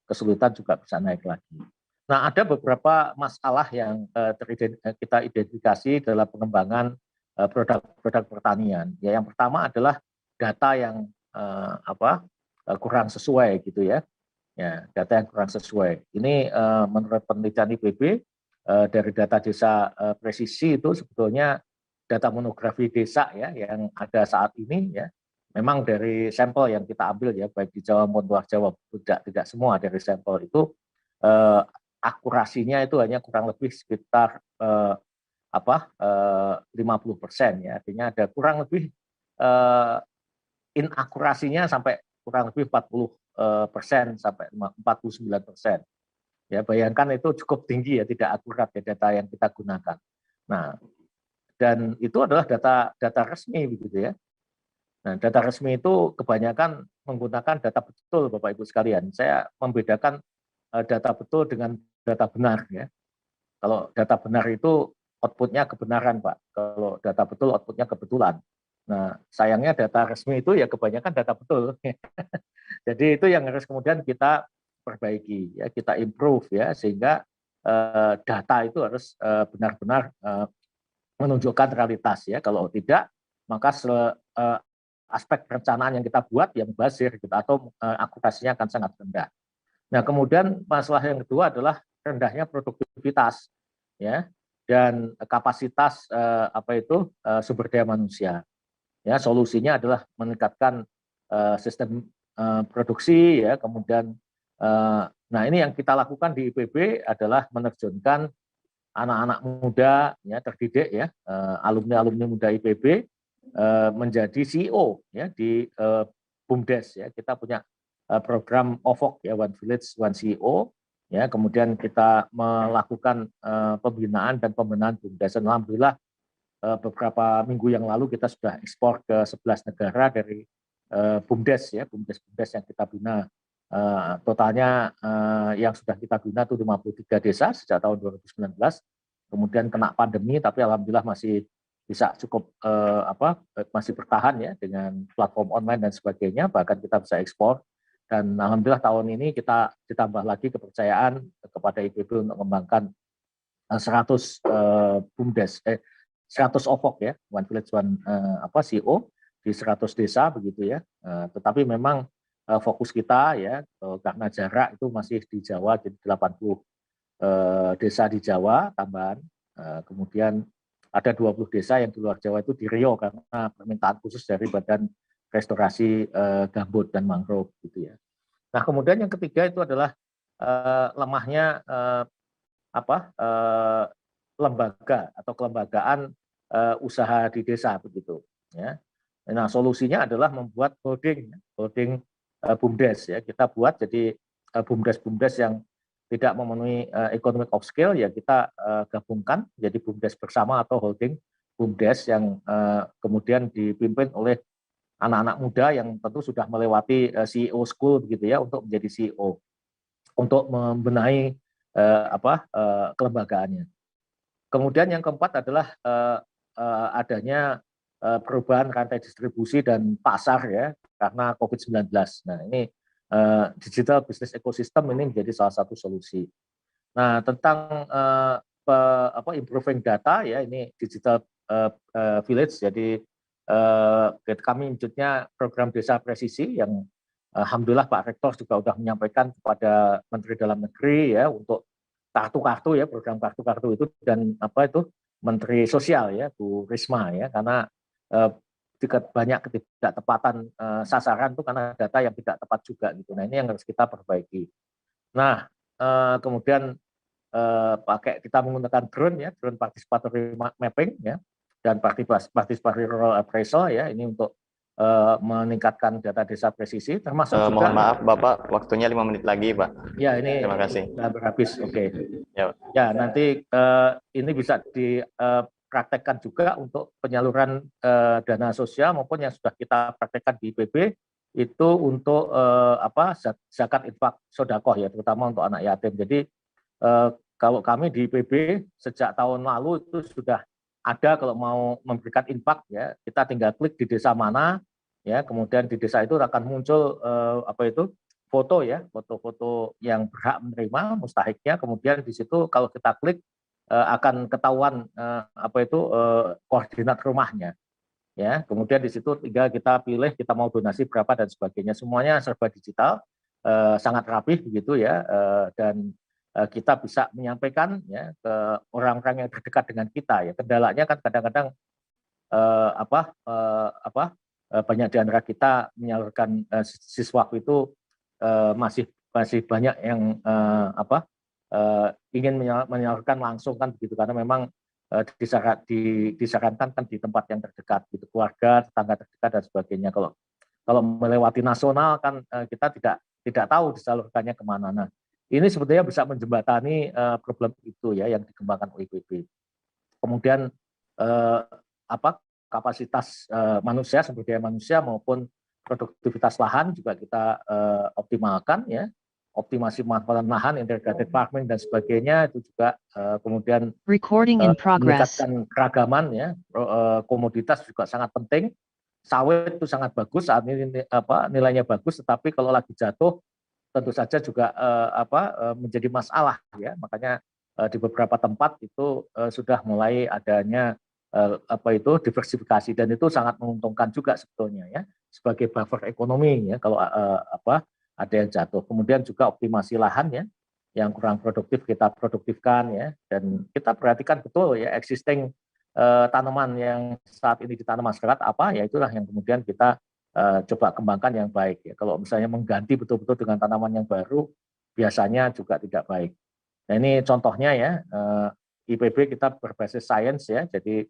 kesulitan juga bisa naik lagi. Nah, ada beberapa masalah yang kita identifikasi dalam pengembangan produk-produk pertanian. Ya, yang pertama adalah data yang kurang sesuai gitu ya. Ya, data yang kurang sesuai. Ini menurut penelitian IPB dari data desa presisi itu sebetulnya data monografi desa ya yang ada saat ini ya, memang dari sampel yang kita ambil ya, baik di Jawa maupun luar Jawa, tidak semua dari sampel itu akurasinya itu hanya kurang lebih sekitar 50% ya, artinya ada kurang lebih inakurasinya sampai kurang lebih 40% sampai 49%. Ya, bayangkan itu cukup tinggi ya, tidak akurat ya data yang kita gunakan. Nah, dan itu adalah data resmi begitu ya. Nah, data resmi itu kebanyakan menggunakan data betul Bapak Ibu sekalian. Saya membedakan data betul dengan data benar ya. Kalau data benar itu outputnya kebenaran Pak. Kalau data betul outputnya kebetulan. Nah, sayangnya data resmi itu ya kebanyakan data betul. Jadi itu yang harus kemudian kita perbaiki ya, kita improve ya, sehingga data itu harus benar-benar menunjukkan realitas ya. Kalau tidak, maka aspek perencanaan yang kita buat yang bazir gitu, atau akurasinya akan sangat rendah. Nah, kemudian masalah yang kedua adalah rendahnya produktivitas ya, dan kapasitas sumber daya manusia. Ya, solusinya adalah meningkatkan sistem produksi ya, kemudian nah ini yang kita lakukan di IPB adalah menerjunkan anak-anak muda ya, terdidik ya, alumni muda IPB menjadi CEO ya di BUMDes ya. Kita punya program OVOC ya, One Village One CEO ya, kemudian kita melakukan pembinaan dan pembenahan BUMDes. Alhamdulillah beberapa minggu yang lalu kita sudah ekspor ke 11 negara dari BUMDes ya, BUMDes yang kita bina. Totalnya yang sudah kita bina itu 53 desa sejak tahun 2019. Kemudian kena pandemi, tapi alhamdulillah masih bisa cukup masih bertahan ya dengan platform online dan sebagainya. Bahkan kita bisa ekspor. Dan alhamdulillah tahun ini kita ditambah lagi kepercayaan kepada IPB untuk mengembangkan 100 BUMDes, 100 OVOC ya, One Village One CEO di 100 desa begitu ya. Tetapi memang fokus kita ya, karena jarak itu masih di Jawa, jadi 80 desa di Jawa tambahan, kemudian ada 20 desa yang di luar Jawa itu di Riau karena permintaan khusus dari Badan Restorasi Gambut dan Mangrove gitu ya. Nah, kemudian yang ketiga itu adalah lemahnya lembaga atau kelembagaan usaha di desa begitu ya. Nah, solusinya adalah membuat holding BUMDes ya. Kita buat jadi BUMDes yang tidak memenuhi economic of scale ya, kita gabungkan jadi BUMDes bersama atau holding BUMDes yang kemudian dipimpin oleh anak-anak muda yang tentu sudah melewati CEO school begitu ya untuk menjadi CEO, untuk membenahi kelembagaannya. Kemudian yang keempat adalah adanya perubahan rantai distribusi dan pasar ya karena COVID-19. Nah ini digital business ecosystem ini menjadi salah satu solusi. Nah tentang improving data ya ini digital village, jadi kami wujudnya program desa presisi yang alhamdulillah Pak Rektor juga sudah menyampaikan kepada Menteri Dalam Negeri ya untuk kartu-kartu ya, program kartu-kartu itu, dan Menteri Sosial ya Bu Risma ya, karena banyak ketidaktepatan sasaran itu karena data yang tidak tepat juga gitu. Nah ini yang harus kita perbaiki. Nah kemudian kita menggunakan drone ya, drone participatory mapping ya, dan participatory rural appraisal ya, ini untuk meningkatkan data desa presisi, termasuk juga. Mohon maaf Bapak, waktunya 5 menit lagi Pak. Ya ini. Terima kasih. Sudah habis, oke. Ya nanti ini bisa dipraktekkan juga untuk penyaluran dana sosial maupun yang sudah kita praktekkan di IPB itu untuk zakat infak sodakoh ya, terutama untuk anak yatim. Jadi kalau kami di IPB sejak tahun lalu itu sudah ada, kalau mau memberikan infak ya kita tinggal klik di desa mana ya, kemudian di desa itu akan muncul foto ya, foto-foto yang berhak menerima mustahiknya, kemudian di situ kalau kita klik akan ketahuan koordinat rumahnya ya, kemudian di situ tinggal kita pilih kita mau donasi berapa dan sebagainya, semuanya serba digital, sangat rapih begitu ya, dan kita bisa menyampaikan ya ke orang-orang yang terdekat dengan kita ya. Kendalanya kan kadang-kadang banyak di antara kita menyalurkan siswaku itu masih banyak yang ingin menyalurkan langsung kan begitu, karena memang disarankan kan di tempat yang terdekat gitu, keluarga, tetangga terdekat dan sebagainya. Kalau melewati nasional kan kita tidak tahu disalurkannya kemana. Nah, ini sebetulnya bisa menjembatani problem itu ya yang dikembangkan oleh IPB. Kemudian kapasitas manusia, sumber daya manusia maupun produktivitas lahan juga kita optimalkan ya, optimasi pemanfaatan lahan, integrated farming dan sebagainya itu juga kemudian meningkatkan keragaman ya, komoditas juga sangat penting. Sawit itu sangat bagus saat ini nilainya bagus, tetapi kalau lagi jatuh tentu saja juga menjadi masalah ya, makanya di beberapa tempat itu sudah mulai adanya diversifikasi, dan itu sangat menguntungkan juga sebetulnya ya sebagai buffer ekonomi ya kalau ada yang jatuh. Kemudian juga optimasi lahan ya, yang kurang produktif kita produktifkan ya, dan kita perhatikan betul ya existing tanaman yang saat ini ditanam masyarakat apa ya, itulah yang kemudian kita coba kembangkan yang baik ya. Kalau misalnya mengganti betul-betul dengan tanaman yang baru biasanya juga tidak baik. Nah ini contohnya ya, IPB kita berbasis sains ya, jadi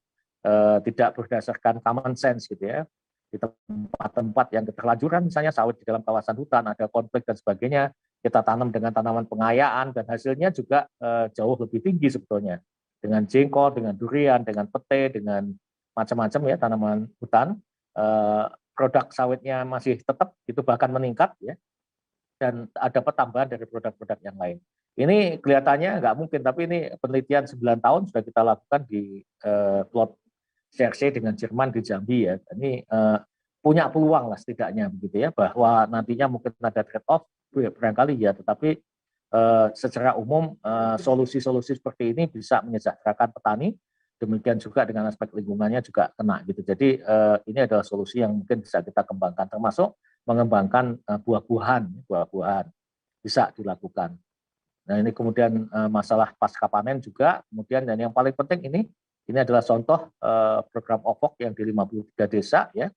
tidak berdasarkan common sense gitu ya. Di tempat-tempat yang keterlanjuran misalnya sawit di dalam kawasan hutan, ada konflik dan sebagainya, kita tanam dengan tanaman pengayaan dan hasilnya juga jauh lebih tinggi sebetulnya. Dengan jengkol, dengan durian, dengan pete, dengan macam-macam ya tanaman hutan, produk sawitnya masih tetap itu bahkan meningkat ya, dan ada tambahan dari produk-produk yang lain. Ini kelihatannya nggak mungkin, tapi ini penelitian 9 tahun sudah kita lakukan di plot CRC dengan Jerman di Jambi ya. Ini punya peluang lah setidaknya begitu ya, bahwa nantinya mungkin ada trade off barangkali ya, tetapi secara umum solusi-solusi seperti ini bisa menyejahterakan petani, demikian juga dengan aspek lingkungannya juga kena gitu. Jadi ini adalah solusi yang mungkin bisa kita kembangkan, termasuk mengembangkan buah-buahan bisa dilakukan. Nah ini kemudian masalah pasca panen juga, kemudian dan yang paling penting ini adalah contoh program OVOK yang di 53 desa ya,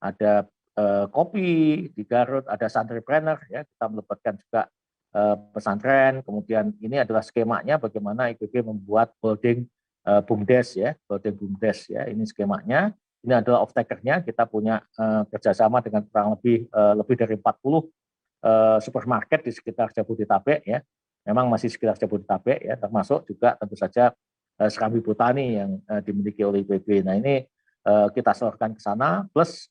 ada kopi di Garut, ada santripreneur ya, kita melibatkan juga pesantren, kemudian ini adalah skemanya bagaimana IPB membuat holding BUMDes ya, ini skemanya. Ini adalah off-takernya, kita punya kerjasama dengan kurang lebih dari 40 supermarket di sekitar Jabodetabek ya, memang masih sekitar Jabodetabek ya, termasuk juga tentu saja Serambi Botani yang dimiliki oleh IPB. Nah ini kita salurkan ke sana, plus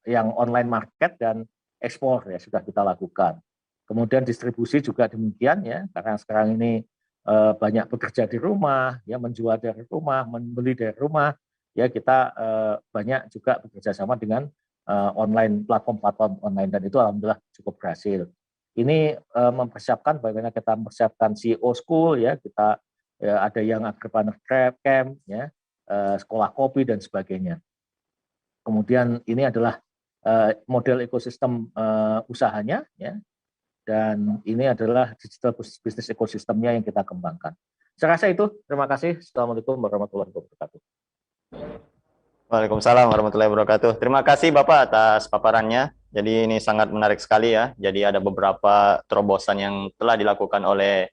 yang online market dan ekspor ya sudah kita lakukan. Kemudian distribusi juga demikian ya, karena sekarang ini banyak bekerja di rumah, ya menjual dari rumah, membeli dari rumah, ya kita banyak juga bekerja sama dengan online platform online dan itu alhamdulillah cukup berhasil. Ini mempersiapkan bagaimana kita mempersiapkan CEO School ya, kita ada yang Agripreneur Camp ya, sekolah kopi dan sebagainya. Kemudian ini adalah model ekosistem usahanya ya. Dan ini adalah digital business ekosistemnya yang kita kembangkan. Saya rasa itu. Terima kasih. Assalamualaikum warahmatullahi wabarakatuh. Waalaikumsalam warahmatullahi wabarakatuh. Terima kasih Bapak atas paparannya. Jadi ini sangat menarik sekali ya. Jadi ada beberapa terobosan yang telah dilakukan oleh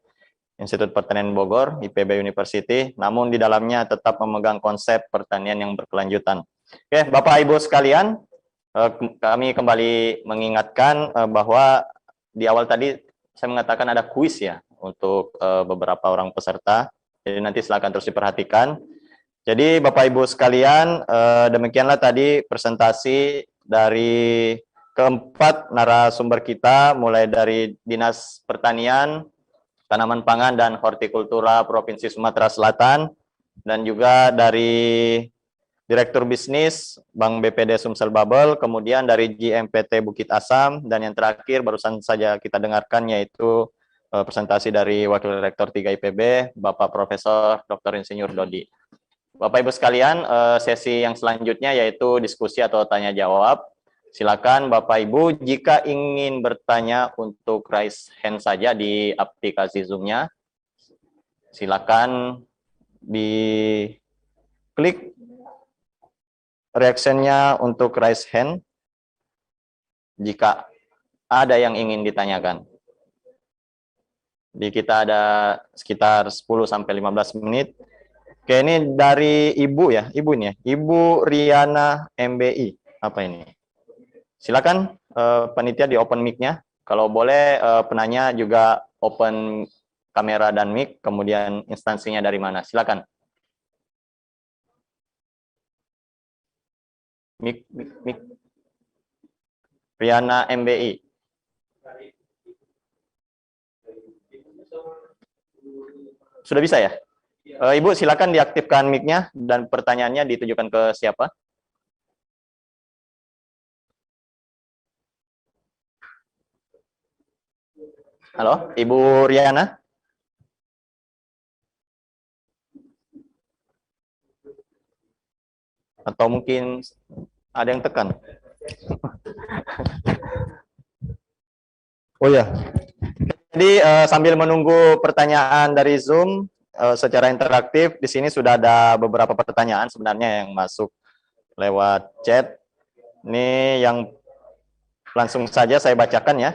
Institut Pertanian Bogor, IPB University, namun di dalamnya tetap memegang konsep pertanian yang berkelanjutan. Oke, Bapak Ibu sekalian, kami kembali mengingatkan bahwa di awal tadi saya mengatakan ada kuis ya untuk beberapa orang peserta. Jadi nanti silakan terus diperhatikan. Jadi Bapak Ibu sekalian, demikianlah tadi presentasi dari keempat narasumber kita, mulai dari Dinas Pertanian, Tanaman Pangan dan Hortikultura Provinsi Sumatera Selatan, dan juga dari Direktur Bisnis Bank BPD Sumsel Babel, kemudian dari GMPT Bukit Asam, dan yang terakhir barusan saja kita dengarkan yaitu presentasi dari Wakil Rektor 3 IPB, Bapak Profesor Dr. Insinyur Dodi. Bapak Ibu sekalian, sesi yang selanjutnya yaitu diskusi atau tanya jawab. Silakan Bapak Ibu jika ingin bertanya untuk raise hand saja di aplikasi Zoom-nya. Silakan diklik reaksinya untuk raise hand jika ada yang ingin ditanyakan. Di kita ada sekitar 10-15 menit. Oke, ini dari Ibu ya, Ibu ini ya, Ibu Riana MBI. Apa ini? Silakan panitia di open mic-nya. Kalau boleh penanya juga open kamera dan mic, kemudian instansinya dari mana. Silakan. Mik. Riana MBI. Sudah bisa ya? Ibu silakan diaktifkan mic-nya dan pertanyaannya ditujukan ke siapa? Halo, Ibu Riana? Atau mungkin ada yang tekan? Oh ya, jadi sambil menunggu pertanyaan dari Zoom secara interaktif, di sini sudah ada beberapa pertanyaan sebenarnya yang masuk lewat chat. Ini yang langsung saja saya bacakan ya.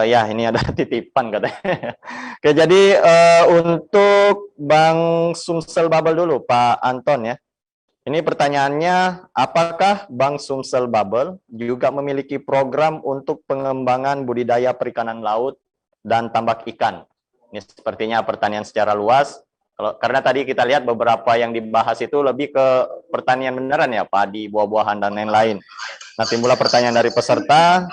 Ya, ini ada titipan katanya. Oke, jadi untuk Bang Sumsel Babel dulu, Pak Anton ya. Ini pertanyaannya, apakah Bank Sumsel Babel juga memiliki program untuk pengembangan budidaya perikanan laut dan tambak ikan? Ini sepertinya pertanyaan secara luas. Karena tadi kita lihat beberapa yang dibahas itu lebih ke pertanian beneran ya, padi, buah-buahan, dan lain-lain. Nah, timbullah pertanyaan dari peserta,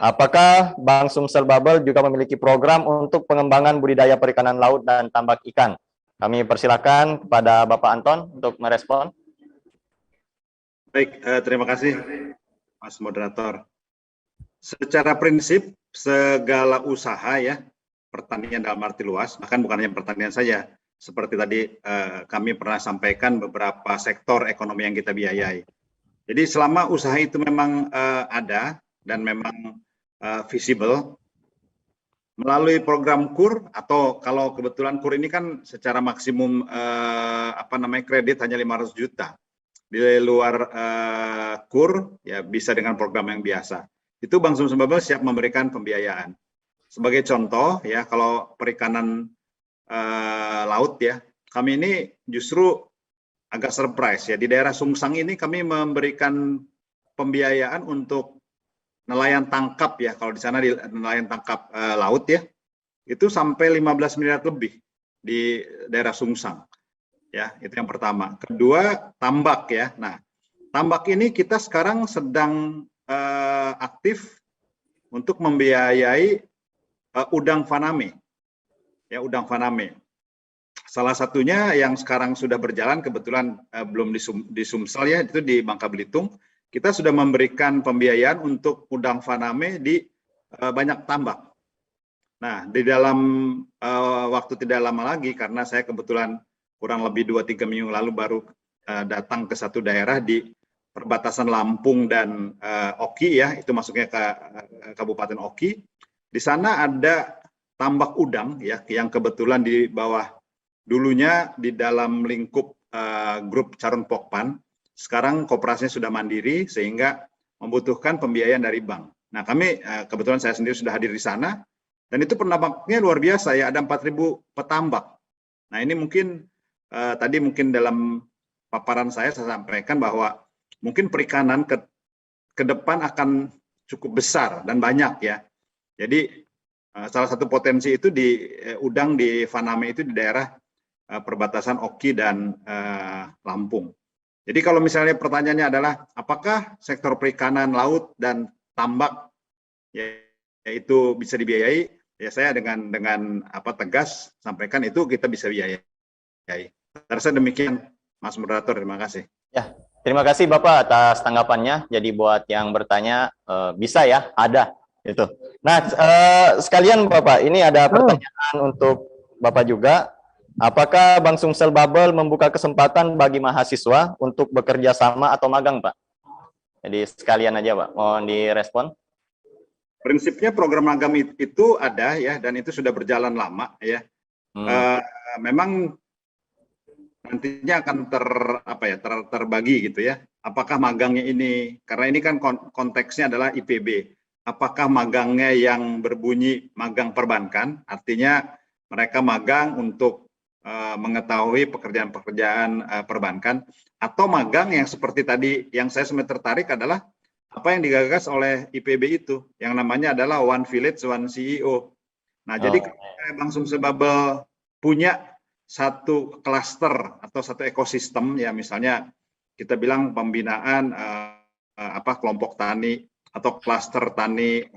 apakah Bank Sumsel Babel juga memiliki program untuk pengembangan budidaya perikanan laut dan tambak ikan? Kami persilakan kepada Bapak Anton untuk merespon. Baik, terima kasih Mas Moderator. Secara prinsip, segala usaha ya, pertanian dalam arti luas, bahkan bukan hanya pertanian saja, seperti tadi kami pernah sampaikan beberapa sektor ekonomi yang kita biayai. Jadi selama usaha itu memang ada dan memang visible, melalui program KUR atau kalau kebetulan KUR ini kan secara maksimum kredit hanya 500 juta. Di luar KUR ya bisa dengan program yang biasa. Itu Bank Sumsel Babel siap memberikan pembiayaan. Sebagai contoh ya, kalau perikanan laut ya, kami ini justru agak surprise ya, di daerah Sungsang ini kami memberikan pembiayaan untuk nelayan tangkap ya, kalau di sana di nelayan tangkap laut ya, itu sampai 15 miliar lebih di daerah Sungsang. Ya, itu yang pertama. Kedua, tambak ya. Nah, tambak ini kita sekarang sedang aktif untuk membiayai udang faname. Ya, udang faname. Salah satunya yang sekarang sudah berjalan, kebetulan belum di Sumsel ya, itu di Bangka Belitung. Kita sudah memberikan pembiayaan untuk udang faname di banyak tambak. Nah, di dalam waktu tidak lama lagi, karena saya kebetulan kurang lebih 2-3 minggu lalu baru datang ke satu daerah di perbatasan Lampung dan Oki ya, itu masuknya ke Kabupaten Oki. Di sana ada tambak udang ya, yang kebetulan di bawah dulunya di dalam lingkup grup Carun Pokpan. Sekarang koperasinya sudah mandiri sehingga membutuhkan pembiayaan dari bank. Nah, kami kebetulan saya sendiri sudah hadir di sana. Dan itu penambaknya luar biasa ya, ada 4.000 petambak. Nah ini mungkin tadi mungkin dalam paparan saya sampaikan bahwa mungkin perikanan ke depan akan cukup besar dan banyak ya. Jadi salah satu potensi itu di udang di faname itu di daerah perbatasan Oki dan Lampung. Jadi kalau misalnya pertanyaannya adalah apakah sektor perikanan laut dan tambak yaitu bisa dibiayai, ya saya dengan tegas sampaikan itu kita bisa biayai. Terasa demikian, Mas Moderator, terima kasih. Ya, terima kasih Bapak atas tanggapannya. Jadi buat yang bertanya bisa ya, ada itu. Nah, sekalian Bapak, ini ada pertanyaan untuk Bapak juga. Apakah Bank Sumsel Bubble membuka kesempatan bagi mahasiswa untuk bekerja sama atau magang, Pak? Jadi sekalian aja, Pak. Mohon direspon. Prinsipnya program magang itu ada ya, dan itu sudah berjalan lama ya. Memang nantinya akan terbagi gitu ya. Apakah magangnya ini, karena ini kan konteksnya adalah IPB. Apakah magangnya yang berbunyi magang perbankan, artinya mereka magang untuk mengetahui pekerjaan-pekerjaan perbankan, atau magang yang seperti tadi yang saya sebenarnya tertarik adalah apa yang digagas oleh IPB itu, yang namanya adalah One Village, One CEO. Nah, jadi Bank Sumsel Bubble punya satu klaster atau satu ekosistem, ya misalnya kita bilang pembinaan kelompok tani atau klaster tani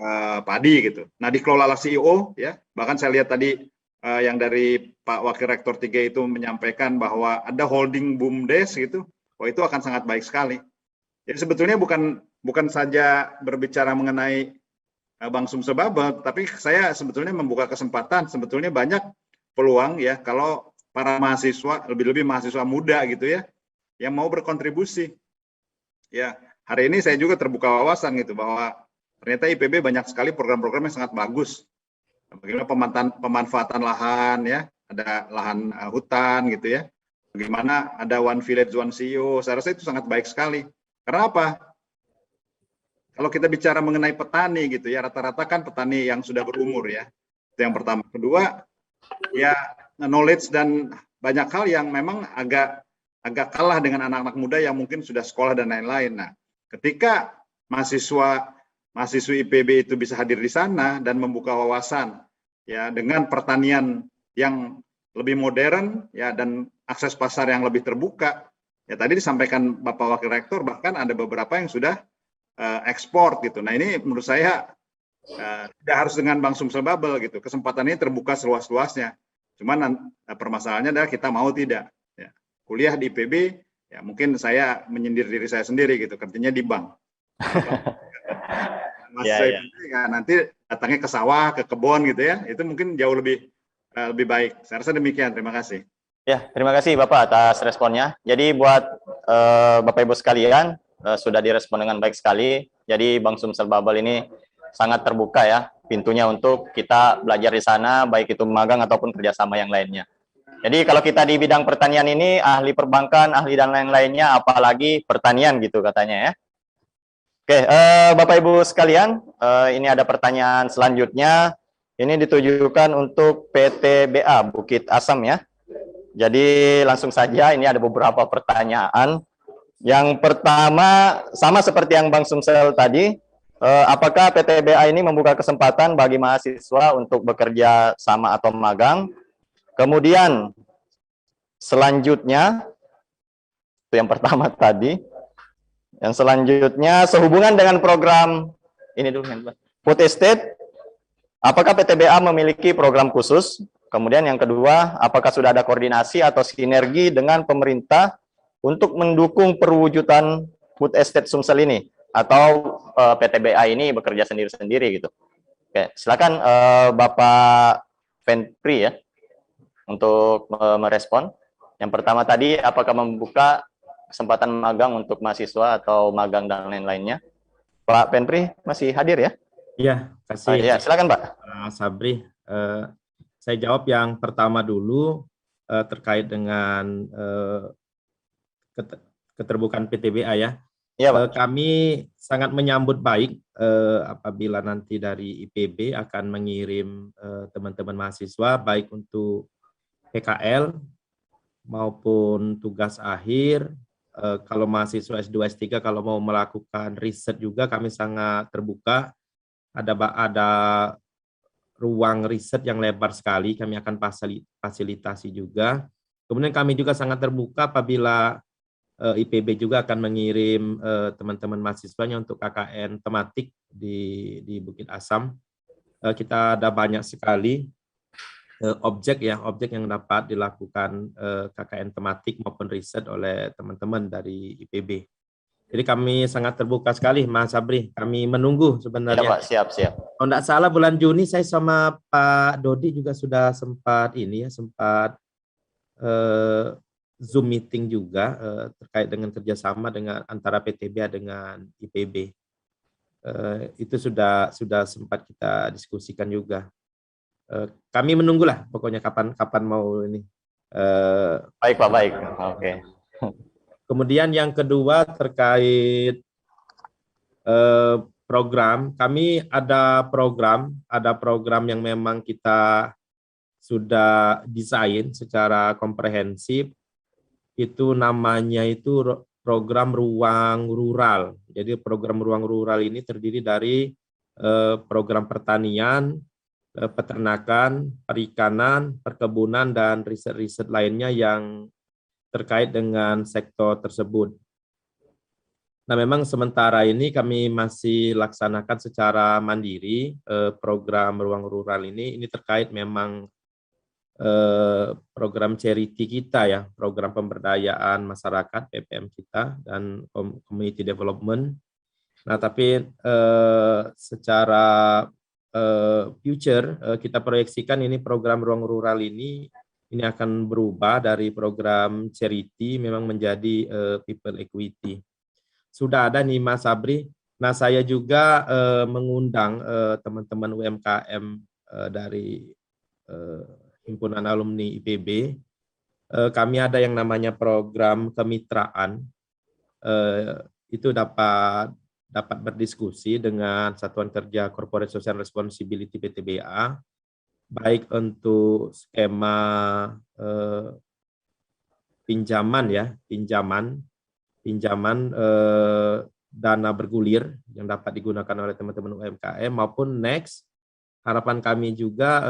padi gitu. Nah, dikelola CEO ya, bahkan saya lihat tadi yang dari Pak Wakil Rektor 3 itu menyampaikan bahwa ada holding BUMDes gitu. Oh, itu akan sangat baik sekali. Jadi sebetulnya bukan saja berbicara mengenai Bank Sumsel Bubble, tapi saya sebetulnya membuka kesempatan, sebetulnya banyak peluang ya kalau para mahasiswa, lebih-lebih mahasiswa muda gitu ya, yang mau berkontribusi. Ya, hari ini saya juga terbuka wawasan gitu bahwa ternyata IPB banyak sekali program-program yang sangat bagus. Bagaimana pemanfaatan lahan ya, ada lahan hutan gitu ya. Bagaimana ada One Village, One CEO, saya rasa itu sangat baik sekali. Karena apa? Kalau kita bicara mengenai petani gitu ya, rata-rata kan petani yang sudah berumur ya. Itu yang pertama. Kedua, ya knowledge dan banyak hal yang memang agak kalah dengan anak-anak muda yang mungkin sudah sekolah dan lain-lain. Nah, ketika mahasiswi IPB itu bisa hadir di sana dan membuka wawasan ya dengan pertanian yang lebih modern ya dan akses pasar yang lebih terbuka. Ya tadi disampaikan Bapak Wakil Rektor, bahkan ada beberapa yang sudah ekspor gitu. Nah, ini menurut saya tidak harus dengan Bank Sumsel Bubble gitu. Kesempatan ini terbuka seluas-luasnya. Cuman permasalahannya adalah kita mau tidak. Ya. Kuliah di IPB, ya mungkin saya menyindir diri saya sendiri gitu, kerjanya di bank. Ya, nanti datangnya ke sawah, ke kebun gitu ya, itu mungkin jauh lebih baik. Saya rasa demikian. Terima kasih. Ya, terima kasih Bapak atas responnya. Jadi buat Bapak Ibu sekalian, sudah direspon dengan baik sekali. Jadi Bank Sumsel Bubble ini sangat terbuka ya pintunya untuk kita belajar di sana, baik itu magang ataupun kerjasama yang lainnya. Jadi kalau kita di bidang pertanian ini, ahli perbankan, ahli dan lain-lainnya, apalagi pertanian gitu katanya ya. Oke, Bapak Ibu sekalian, ini ada pertanyaan selanjutnya. Ini ditujukan untuk PTBA Bukit Asam ya. Jadi langsung saja, ini ada beberapa pertanyaan. Yang pertama, sama seperti yang Bang Sumsel tadi, apakah PTBA ini membuka kesempatan bagi mahasiswa untuk bekerja sama atau magang? Kemudian, selanjutnya, itu yang pertama tadi, Yang selanjutnya sehubungan dengan program ini dulu, food estate, apakah PTBA memiliki program khusus? Kemudian yang kedua, apakah sudah ada koordinasi atau sinergi dengan pemerintah untuk mendukung perwujudan food estate Sumsel ini? Atau PTBA ini bekerja sendiri-sendiri gitu? Oke, silakan Bapak Fenpri ya untuk merespon. Yang pertama tadi, apakah membuka kesempatan magang untuk mahasiswa atau magang dan lain-lainnya? Pak Fenpri masih hadir ya? Iya, kasih. Ya, silakan Pak. Sabri, saya jawab yang pertama dulu terkait dengan keterbukaan PTBA ya. Iya, Pak. Kami sangat menyambut baik apabila nanti dari IPB akan mengirim teman-teman mahasiswa baik untuk PKL maupun tugas akhir. Kalau mahasiswa S2, S3 kalau mau melakukan riset juga kami sangat terbuka. Ada ruang riset yang lebar sekali, kami akan fasilitasi juga. Kemudian kami juga sangat terbuka apabila IPB juga akan mengirim teman-teman mahasiswanya untuk KKN tematik di Bukit Asam. Kita ada banyak sekali objek yang dapat dilakukan KKN tematik maupun riset oleh teman-teman dari IPB. Jadi kami sangat terbuka sekali, Mas Sabri. Kami menunggu sebenarnya. Ya, Pak, siap. Kalau tidak salah bulan Juni saya sama Pak Dodi juga sudah sempat Zoom meeting juga terkait dengan kerjasama dengan antara PTBA dengan IPB. Itu sudah sempat kita diskusikan juga. Kami menunggulah pokoknya kapan mau ini. Baik Pak, baik. Oke. Kemudian yang kedua terkait program, kami ada program yang memang kita sudah desain secara komprehensif. Itu namanya itu program ruang rural. Jadi program ruang rural ini terdiri dari program pertanian, peternakan, perikanan, perkebunan, dan riset-riset lainnya yang terkait dengan sektor tersebut. Nah, memang sementara ini kami masih laksanakan secara mandiri program ruang rural ini terkait memang program charity kita ya, program pemberdayaan masyarakat PPM kita dan community development. Nah, tapi secara future kita proyeksikan ini program ruang rural ini akan berubah dari program charity memang menjadi people equity. Sudah ada nih Mas Sabri. Nah, saya juga mengundang teman-teman UMKM dari Himpunan Alumni IPB. Kami ada yang namanya program kemitraan. Itu dapat berdiskusi dengan Satuan Kerja Corporate Social Responsibility PTBA, baik untuk skema pinjaman dana bergulir yang dapat digunakan oleh teman-teman UMKM maupun next harapan kami juga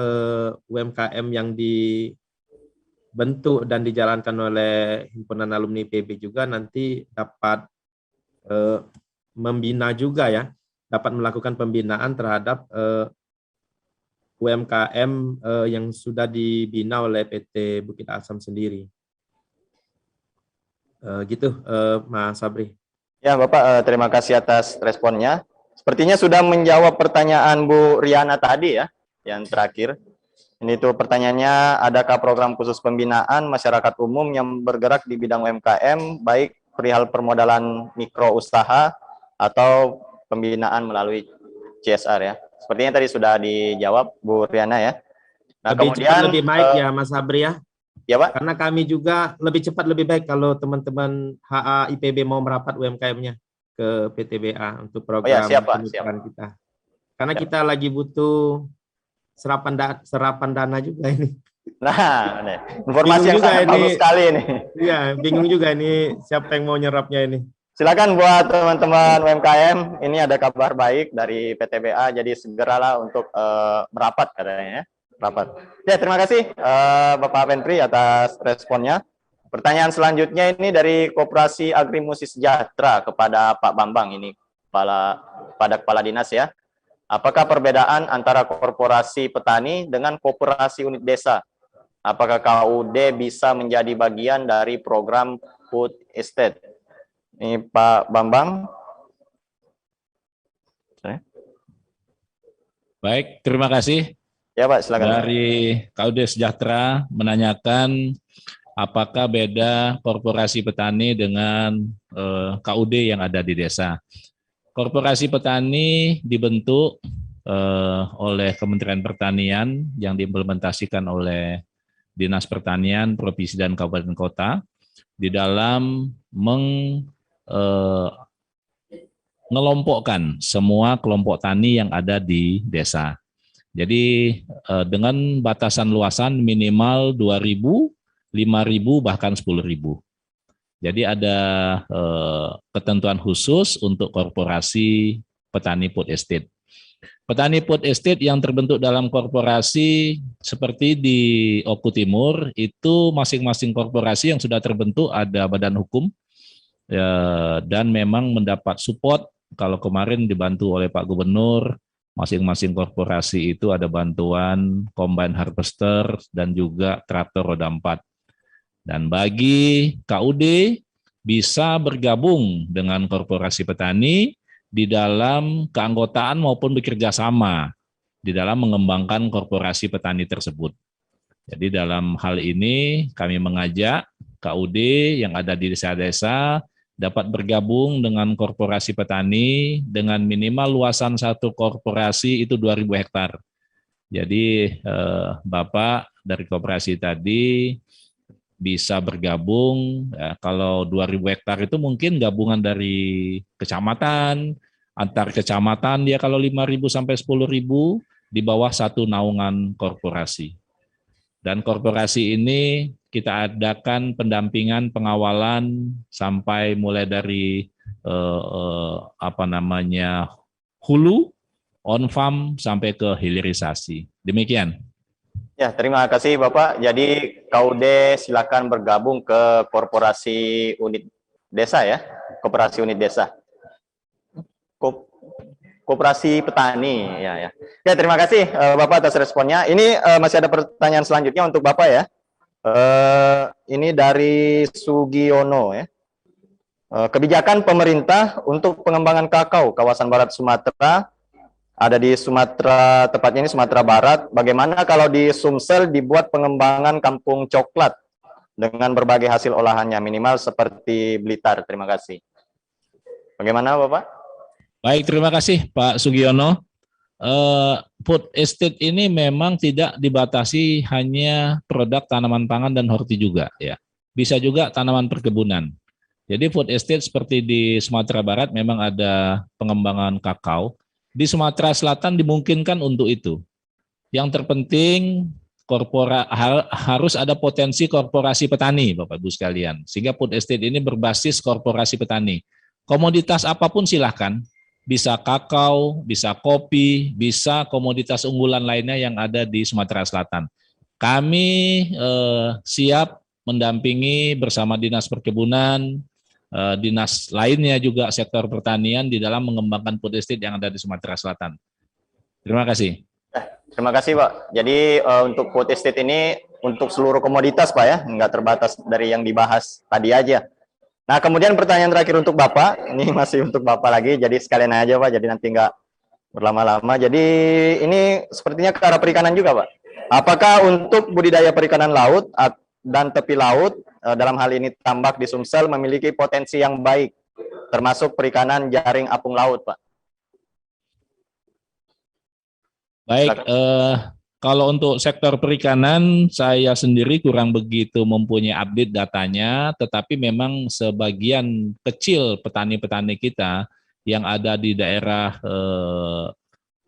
UMKM yang dibentuk dan dijalankan oleh Himpunan Alumni PB juga nanti dapat membina juga ya, dapat melakukan pembinaan terhadap UMKM yang sudah dibina oleh PT Bukit Asam sendiri. Gitu Mas Sabri. Ya Bapak, terima kasih atas responnya. Sepertinya sudah menjawab pertanyaan Bu Riana tadi ya, yang terakhir. Ini tuh pertanyaannya, adakah program khusus pembinaan masyarakat umum yang bergerak di bidang UMKM, baik perihal permodalan mikro usaha atau pembinaan melalui CSR ya? Sepertinya tadi sudah dijawab Bu Riana ya. Nah, kemudian lebih baik ya Mas Sabri ya. Ya Pak. Karena kami juga lebih cepat lebih baik kalau teman-teman HA IPB mau merapat UMKM-nya ke PTBA untuk program pembicaraan kita. Karena kita lagi butuh serapan dana juga ini. Nah, informasi yang sangat bagus sekali ini. Iya, bingung juga ini siapa yang mau nyerapnya ini. Silakan buat teman-teman UMKM, ini ada kabar baik dari PTBA, jadi segeralah untuk merapat katanya ya. Rapat. Ya, terima kasih Bapak Fenpri atas responnya. Pertanyaan selanjutnya ini dari Koperasi Agrimusi Sejahtera kepada Pak Bambang, ini pada Kepala Dinas ya. Apakah perbedaan antara korporasi petani dengan koperasi unit desa? Apakah KUD bisa menjadi bagian dari program food estate? Ini Pak Bambang. Baik, terima kasih. Ya Pak, silakan. Dari KUD Sejahtera menanyakan apakah beda korporasi petani dengan KUD yang ada di desa. Korporasi petani dibentuk oleh Kementerian Pertanian yang diimplementasikan oleh Dinas Pertanian Provinsi dan Kabupaten Kota di dalam mengelompokkan semua kelompok tani yang ada di desa. Jadi dengan batasan luasan minimal 2.000, 5.000 bahkan 10.000. Jadi ada ketentuan khusus untuk korporasi petani food estate. Petani food estate yang terbentuk dalam korporasi seperti di Oku Timur itu masing-masing korporasi yang sudah terbentuk ada badan hukum ya, dan memang mendapat support. Kalau kemarin dibantu oleh Pak Gubernur, masing-masing korporasi itu ada bantuan combine harvester dan juga traktor roda 4. Dan bagi KUD bisa bergabung dengan korporasi petani di dalam keanggotaan maupun bekerja sama di dalam mengembangkan korporasi petani tersebut. Jadi dalam hal ini kami mengajak KUD yang ada di desa-desa dapat bergabung dengan korporasi petani dengan minimal luasan satu korporasi itu 2.000 hektar. Jadi Bapak dari koperasi tadi bisa bergabung, ya, kalau 2.000 hektar itu mungkin gabungan dari kecamatan, antar kecamatan dia kalau 5.000 sampai 10.000 di bawah satu naungan korporasi. Dan korporasi ini kita adakan pendampingan, pengawalan sampai mulai dari hulu, on farm sampai ke hilirisasi. Demikian. Ya, terima kasih Bapak. Jadi KUD silakan bergabung ke korporasi unit desa ya, koperasi unit desa. Koperasi petani ya. Ya, terima kasih Bapak atas responnya. Ini masih ada pertanyaan selanjutnya untuk Bapak ya. Ini dari Sugiono ya. Kebijakan pemerintah untuk pengembangan kakao kawasan barat Sumatera, ada di Sumatera, tepatnya ini Sumatera Barat. Bagaimana kalau di Sumsel dibuat pengembangan kampung coklat dengan berbagai hasil olahannya, minimal seperti Blitar? Terima kasih. Bagaimana Bapak? Baik, terima kasih Pak Sugiono. Food estate ini memang tidak dibatasi hanya produk tanaman pangan dan horti juga ya. Bisa juga tanaman perkebunan. Jadi food estate seperti di Sumatera Barat memang ada pengembangan kakao. Di Sumatera Selatan dimungkinkan untuk itu. Yang terpenting harus ada potensi korporasi petani, Bapak Ibu sekalian. Sehingga food estate ini berbasis korporasi petani. Komoditas apapun silahkan. Bisa kakao, bisa kopi, bisa komoditas unggulan lainnya yang ada di Sumatera Selatan. Kami siap mendampingi bersama Dinas Perkebunan, dinas lainnya juga sektor pertanian di dalam mengembangkan food estate yang ada di Sumatera Selatan. Terima kasih. Terima kasih Pak. Jadi untuk food estate ini untuk seluruh komoditas Pak ya, nggak terbatas dari yang dibahas tadi aja. Nah kemudian pertanyaan terakhir untuk Bapak, ini masih untuk Bapak lagi, jadi sekalian aja Pak, jadi nanti nggak berlama-lama. Jadi ini sepertinya ke arah perikanan juga Pak. Apakah untuk budidaya perikanan laut dan tepi laut, dalam hal ini tambak di Sumsel memiliki potensi yang baik, termasuk perikanan jaring apung laut, Pak? Baik, kalau untuk sektor perikanan, saya sendiri kurang begitu mempunyai update datanya, tetapi memang sebagian kecil petani-petani kita yang ada di daerah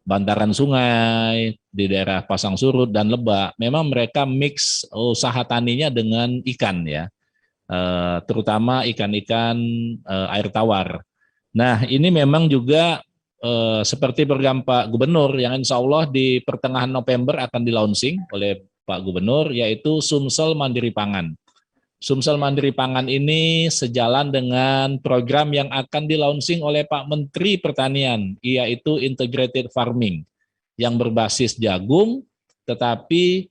bantaran sungai, di daerah Pasang Surut dan Lebak, memang mereka mix usaha taninya dengan ikan ya, terutama ikan-ikan air tawar. Nah ini memang juga seperti program Pak Gubernur yang insya Allah di pertengahan November akan di-launching oleh Pak Gubernur, yaitu Sumsel Mandiri Pangan. Sumsel Mandiri Pangan ini sejalan dengan program yang akan di-launching oleh Pak Menteri Pertanian, yaitu Integrated Farming, yang berbasis jagung, tetapi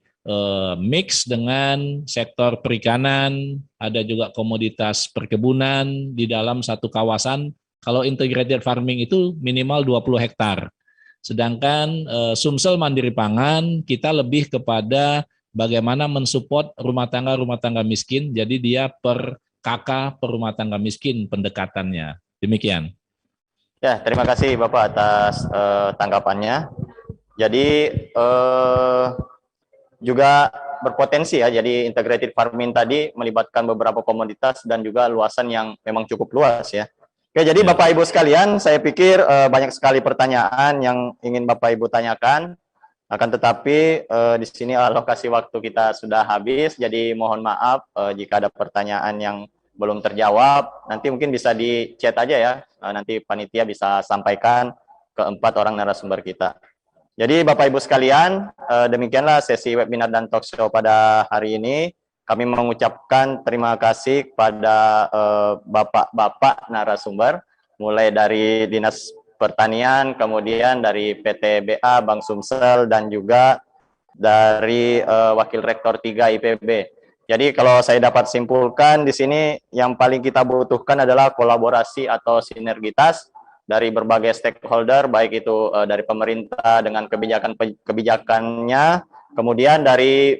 mix dengan sektor perikanan, ada juga komoditas perkebunan di dalam satu kawasan. Kalau Integrated Farming itu minimal 20 hektar. Sedangkan Sumsel Mandiri Pangan, kita lebih kepada bagaimana mensupport rumah tangga miskin, jadi dia per kakak per rumah tangga miskin pendekatannya. Demikian. Ya, terima kasih Bapak atas tanggapannya. Jadi juga berpotensi ya, jadi integrated farming tadi melibatkan beberapa komoditas dan juga luasan yang memang cukup luas ya. Oke, jadi Bapak Ibu sekalian, saya pikir banyak sekali pertanyaan yang ingin Bapak Ibu tanyakan. Akan tetapi di sini alokasi waktu kita sudah habis, jadi mohon maaf jika ada pertanyaan yang belum terjawab. Nanti mungkin bisa di chat aja ya, nanti panitia bisa sampaikan ke 4 orang narasumber kita. Jadi Bapak Ibu sekalian, demikianlah sesi webinar dan talk show pada hari ini. Kami mengucapkan terima kasih kepada bapak-bapak narasumber, mulai dari Dinas Pertanian, kemudian dari PT BA, Bank Sumsel, dan juga dari Wakil Rektor 3 IPB. Jadi kalau saya dapat simpulkan di sini yang paling kita butuhkan adalah kolaborasi atau sinergitas dari berbagai stakeholder, baik itu dari pemerintah dengan kebijakannya, kemudian dari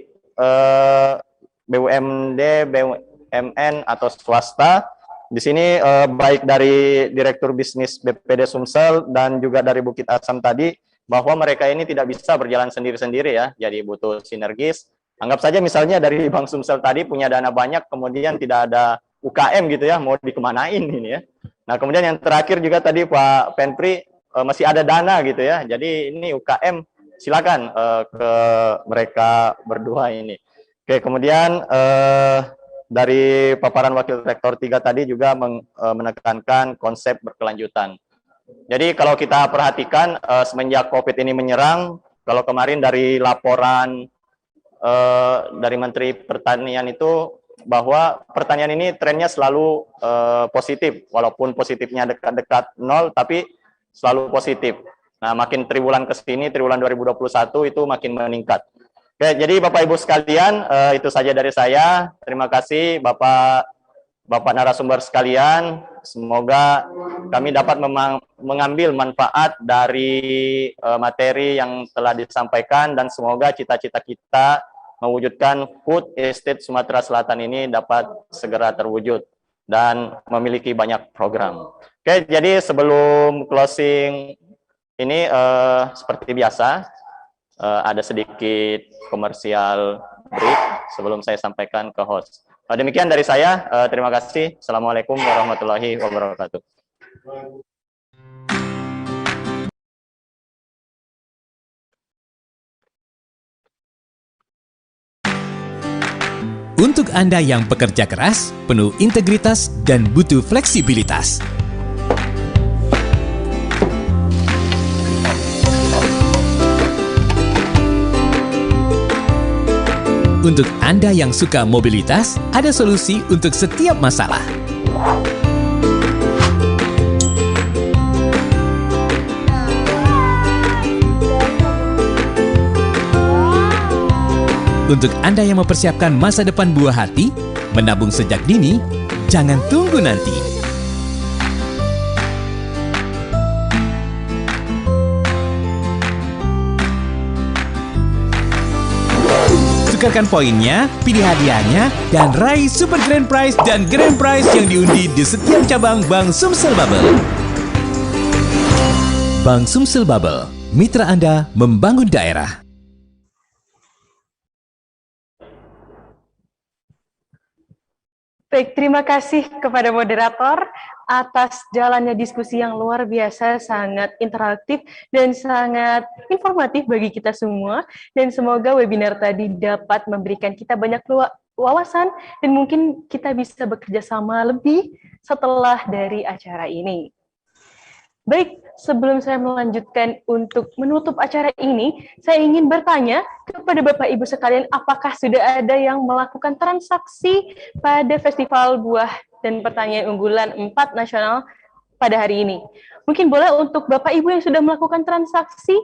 BUMD, BUMN atau swasta. Di sini baik dari Direktur Bisnis BPD Sumsel dan juga dari Bukit Asam tadi, bahwa mereka ini tidak bisa berjalan sendiri-sendiri ya, jadi butuh sinergis. Anggap saja misalnya dari Bank Sumsel tadi punya dana banyak, kemudian tidak ada UKM gitu ya, mau dikemanain ini ya. Nah kemudian yang terakhir juga tadi Pak Penpri masih ada dana gitu ya, jadi ini UKM silakan ke mereka berdua ini. Oke, kemudian dari paparan Wakil Rektor 3 tadi juga menekankan konsep berkelanjutan. Jadi kalau kita perhatikan semenjak COVID ini menyerang, kalau kemarin dari laporan dari Menteri Pertanian itu bahwa pertanian ini trennya selalu positif, walaupun positifnya dekat-dekat nol, tapi selalu positif. Nah, makin triwulan ke sini, triwulan 2021 itu makin meningkat. Oke, jadi Bapak Ibu sekalian, itu saja dari saya. Terima kasih Bapak narasumber sekalian. Semoga kami dapat mengambil manfaat dari materi yang telah disampaikan, dan semoga cita-cita kita mewujudkan food estate Sumatera Selatan ini dapat segera terwujud dan memiliki banyak program. Oke, jadi sebelum closing ini seperti biasa, ada sedikit komersial break sebelum saya sampaikan ke host. Demikian dari saya, terima kasih. Assalamualaikum warahmatullahi wabarakatuh. Untuk Anda yang pekerja keras, penuh integritas, dan butuh fleksibilitas. Untuk Anda yang suka mobilitas, ada solusi untuk setiap masalah. Untuk Anda yang mempersiapkan masa depan buah hati, menabung sejak dini, jangan tunggu nanti. Tukarkan poinnya, pilih hadiahnya, dan raih Super Grand Prize dan Grand Prize yang diundi di setiap cabang Bank Sumsel Bubble. Bank Sumsel Bubble, mitra Anda membangun daerah. Baik, terima kasih kepada moderator atas jalannya diskusi yang luar biasa, sangat interaktif dan sangat informatif bagi kita semua. Dan semoga webinar tadi dapat memberikan kita banyak wawasan dan mungkin kita bisa bekerja sama lebih setelah dari acara ini. Baik, sebelum saya melanjutkan untuk menutup acara ini, saya ingin bertanya kepada Bapak Ibu sekalian, apakah sudah ada yang melakukan transaksi pada Festival Buah dan Pertanian Unggulan 4 Nasional pada hari ini? Mungkin boleh untuk Bapak Ibu yang sudah melakukan transaksi,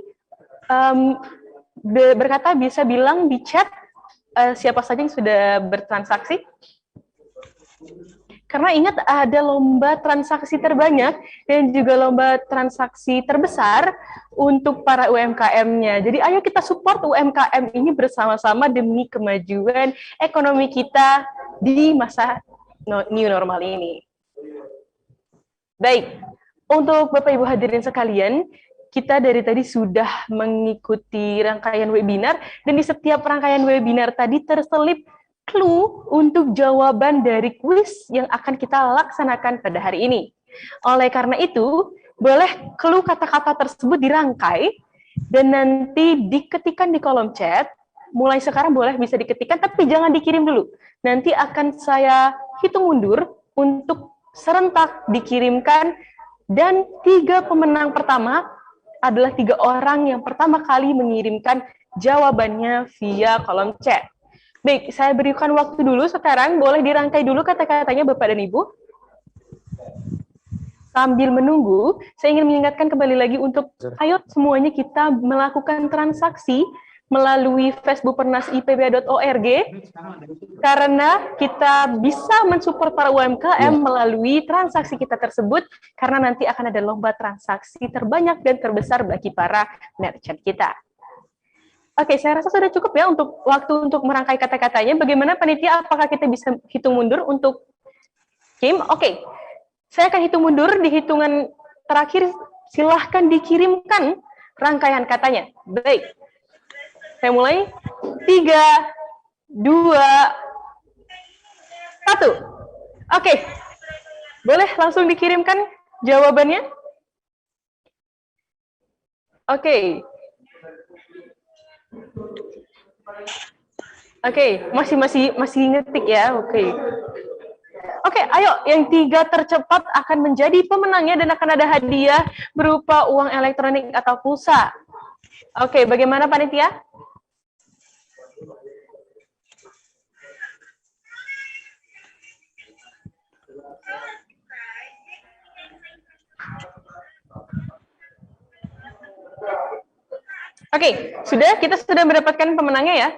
berkata bisa bilang di chat siapa saja yang sudah bertransaksi. Karena ingat ada lomba transaksi terbanyak dan juga lomba transaksi terbesar untuk para UMKM-nya. Jadi ayo kita support UMKM ini bersama-sama demi kemajuan ekonomi kita di masa new normal ini. Baik, untuk Bapak Ibu hadirin sekalian, kita dari tadi sudah mengikuti rangkaian webinar dan di setiap rangkaian webinar tadi terselip clue untuk jawaban dari kuis yang akan kita laksanakan pada hari ini. Oleh karena itu, boleh clue kata-kata tersebut dirangkai dan nanti diketikkan di kolom chat. Mulai sekarang boleh bisa diketikkan, tapi jangan dikirim dulu. Nanti akan saya hitung mundur untuk serentak dikirimkan dan 3 pemenang pertama adalah 3 orang yang pertama kali mengirimkan jawabannya via kolom chat. Baik, saya berikan waktu dulu sekarang, boleh dirangkai dulu kata-katanya Bapak dan Ibu. Sambil menunggu, saya ingin mengingatkan kembali lagi untuk ayo semuanya kita melakukan transaksi melalui Facebook Pernas IPB.org karena kita bisa mensupport para UMKM melalui transaksi kita tersebut karena nanti akan ada lomba transaksi terbanyak dan terbesar bagi para merchant kita. Oke, saya rasa sudah cukup ya untuk waktu untuk merangkai kata-katanya. Bagaimana panitia, apakah kita bisa hitung mundur untuk Kim? Oke, saya akan hitung mundur di hitungan terakhir. Silahkan dikirimkan rangkaian katanya. Baik, saya mulai. 3, 2, 1. Oke, boleh langsung dikirimkan jawabannya? Oke. Oke, masih ngetik ya. Oke, ayo yang 3 tercepat akan menjadi pemenangnya dan akan ada hadiah berupa uang elektronik atau pulsa. Oke, bagaimana panitia? Oke, kita sudah mendapatkan pemenangnya ya?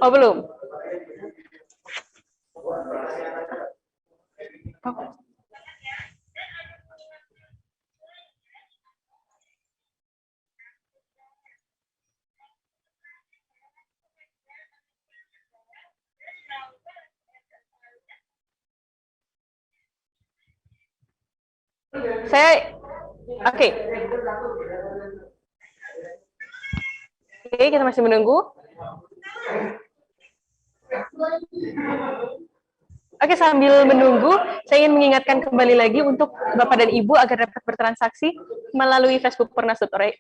Oh, belum? Oke, kita masih menunggu. Oke, sambil menunggu, saya ingin mengingatkan kembali lagi untuk Bapak dan Ibu agar dapat bertransaksi melalui Facebook Pernas.org.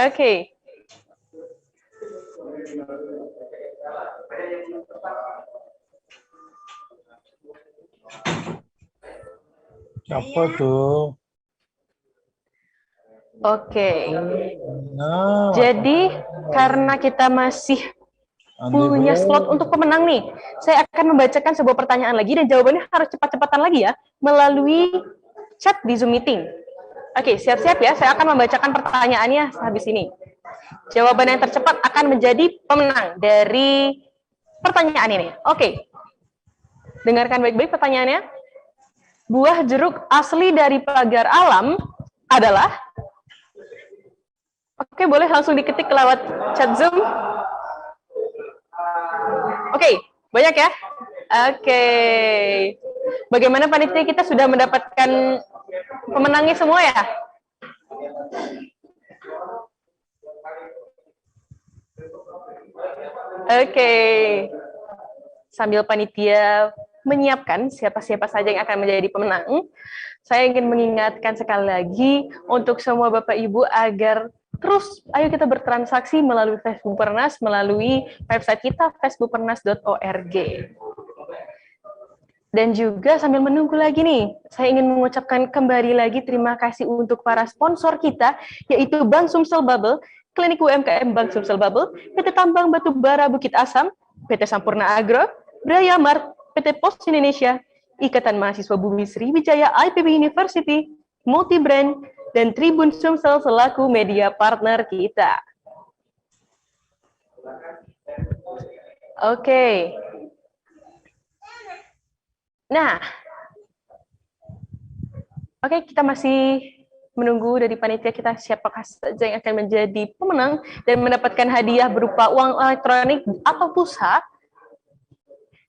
Oke. Siapa tuh? Oke. Jadi karena kita masih punya slot untuk pemenang nih, saya akan membacakan sebuah pertanyaan lagi dan jawabannya harus cepat-cepatan lagi ya melalui chat di Zoom meeting. Oke, siap-siap ya. Saya akan membacakan pertanyaannya habis ini. Jawaban yang tercepat akan menjadi pemenang dari pertanyaan ini. Oke. Dengarkan baik-baik pertanyaannya. Buah jeruk asli dari pagar alam adalah? Oke, boleh langsung diketik lewat chat Zoom. Oke, banyak ya? Oke. Bagaimana panitia, kita sudah mendapatkan pemenangnya semua ya? Oke. Sambil panitia menyiapkan siapa-siapa saja yang akan menjadi pemenang, saya ingin mengingatkan sekali lagi untuk semua Bapak Ibu agar Terus ayo kita bertransaksi melalui Facebook Pernas, melalui website kita facebookpernas.org. Dan juga sambil menunggu lagi nih, saya ingin mengucapkan kembali lagi terima kasih untuk para sponsor kita, yaitu Bank Sumsel Bubble, Klinik UMKM Bank Sumsel Bubble, PT Tambang Batu Bara Bukit Asam, PT Sampurna Agro, Braya Mart, PT Pos Indonesia, Ikatan Mahasiswa Bumi Sriwijaya IPB University, Multibrand, dan Tribun Sumsel selaku media partner kita. Oke. Nah, oke, kita masih menunggu dari panitia kita siapakah saja yang akan menjadi pemenang dan mendapatkan hadiah berupa uang elektronik atau pulsa.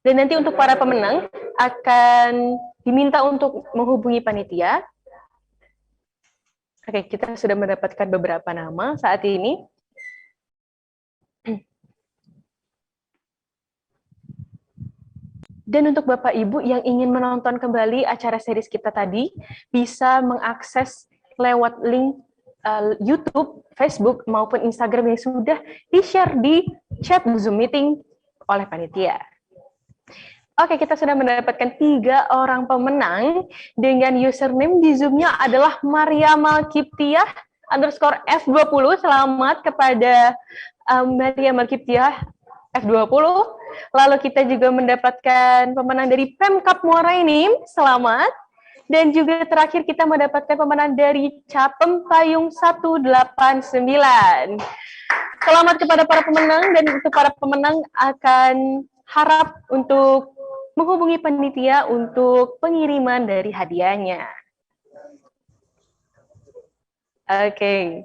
Dan nanti untuk para pemenang akan diminta untuk menghubungi panitia. Oke, kita sudah mendapatkan beberapa nama saat ini. Dan untuk Bapak Ibu yang ingin menonton kembali acara series kita tadi, bisa mengakses lewat link YouTube, Facebook, maupun Instagram yang sudah di-share di chat Zoom meeting oleh panitia. Oke, kita sudah mendapatkan 3 orang pemenang dengan username di Zoom-nya adalah Maria Malkiptiah _F20. Selamat kepada Maria Malkiptiah F20. Lalu kita juga mendapatkan pemenang dari Pemkap Muara Enim, selamat. Dan juga terakhir kita mendapatkan pemenang dari Capem Payung 189. Selamat kepada para pemenang, dan untuk para pemenang akan harap untuk menghubungi panitia untuk pengiriman dari hadiahnya. Oke.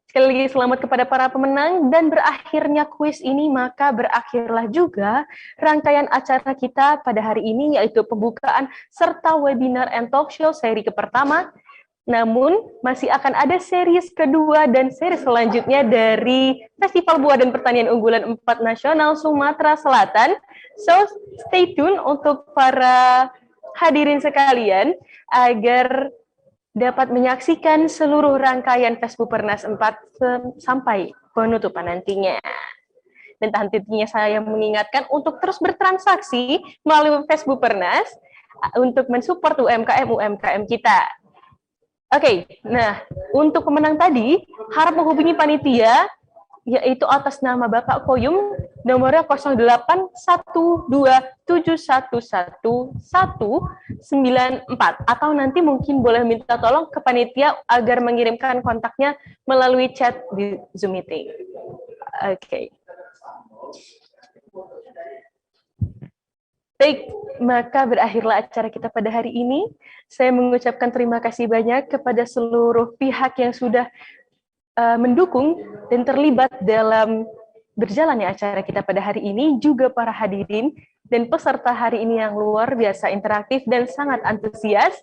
Sekali lagi selamat kepada para pemenang, dan berakhirnya kuis ini maka berakhirlah juga rangkaian acara kita pada hari ini, yaitu pembukaan serta webinar and talk show seri pertama. Namun masih akan ada series kedua dan series selanjutnya dari Festival Buah dan Pertanian Unggulan 4 Nasional Sumatera Selatan. So stay tune untuk para hadirin sekalian agar dapat menyaksikan seluruh rangkaian Facebook Pernas 4 sampai penutupan nantinya. Dan tentunya saya mengingatkan untuk terus bertransaksi melalui Facebook Pernas untuk mensupport UMKM kita. Oke, nah untuk pemenang tadi harap menghubungi panitia, yaitu atas nama Bapak Koyum, nomornya 0812711194, atau nanti mungkin boleh minta tolong ke panitia agar mengirimkan kontaknya melalui chat di Zoom meeting. Oke. Baik, maka berakhirlah acara kita pada hari ini. Saya mengucapkan terima kasih banyak kepada seluruh pihak yang sudah mendukung dan terlibat dalam berjalannya acara kita pada hari ini, juga para hadirin dan peserta hari ini yang luar biasa interaktif dan sangat antusias.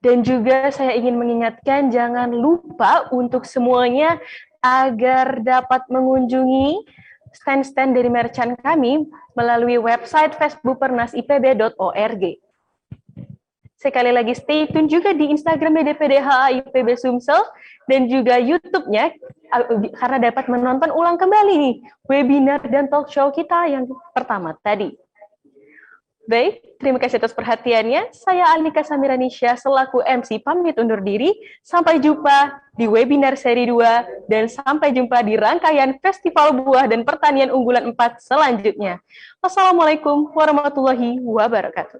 Dan juga saya ingin mengingatkan jangan lupa untuk semuanya agar dapat mengunjungi stand-stand dari merchant kami melalui website facebookpernasipb.org. Sekali lagi stay tune juga di Instagram DPDH IPB Sumsel dan juga YouTube-nya karena dapat menonton ulang kembali nih webinar dan talk show kita yang pertama tadi. Baik, terima kasih atas perhatiannya. Saya Alika Samiranisha selaku MC pamit undur diri. Sampai jumpa di webinar seri 2 dan sampai jumpa di rangkaian Festival Buah dan Pertanian Unggulan 4 selanjutnya. Wassalamualaikum warahmatullahi wabarakatuh.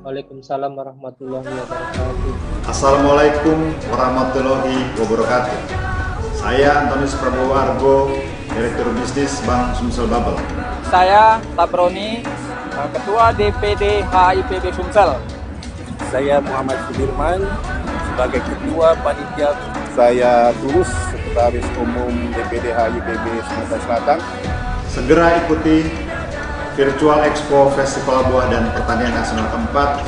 Waalaikumsalam warahmatullahi wabarakatuh. Assalamualaikum warahmatullahi wabarakatuh. Saya Antonius Prabowo Argo, Direktur Bisnis Bank Sumsel Bubble. Saya Tabroni, Ketua DPD HIPB Sumsel. Saya Muhammad Sudirman, sebagai Ketua Panitia. Saya Tulus, Sekretaris Umum DPD HIPB Sumatera Selatan. Segera ikuti Virtual Expo Festival Buah dan Pertanian Nasional keempat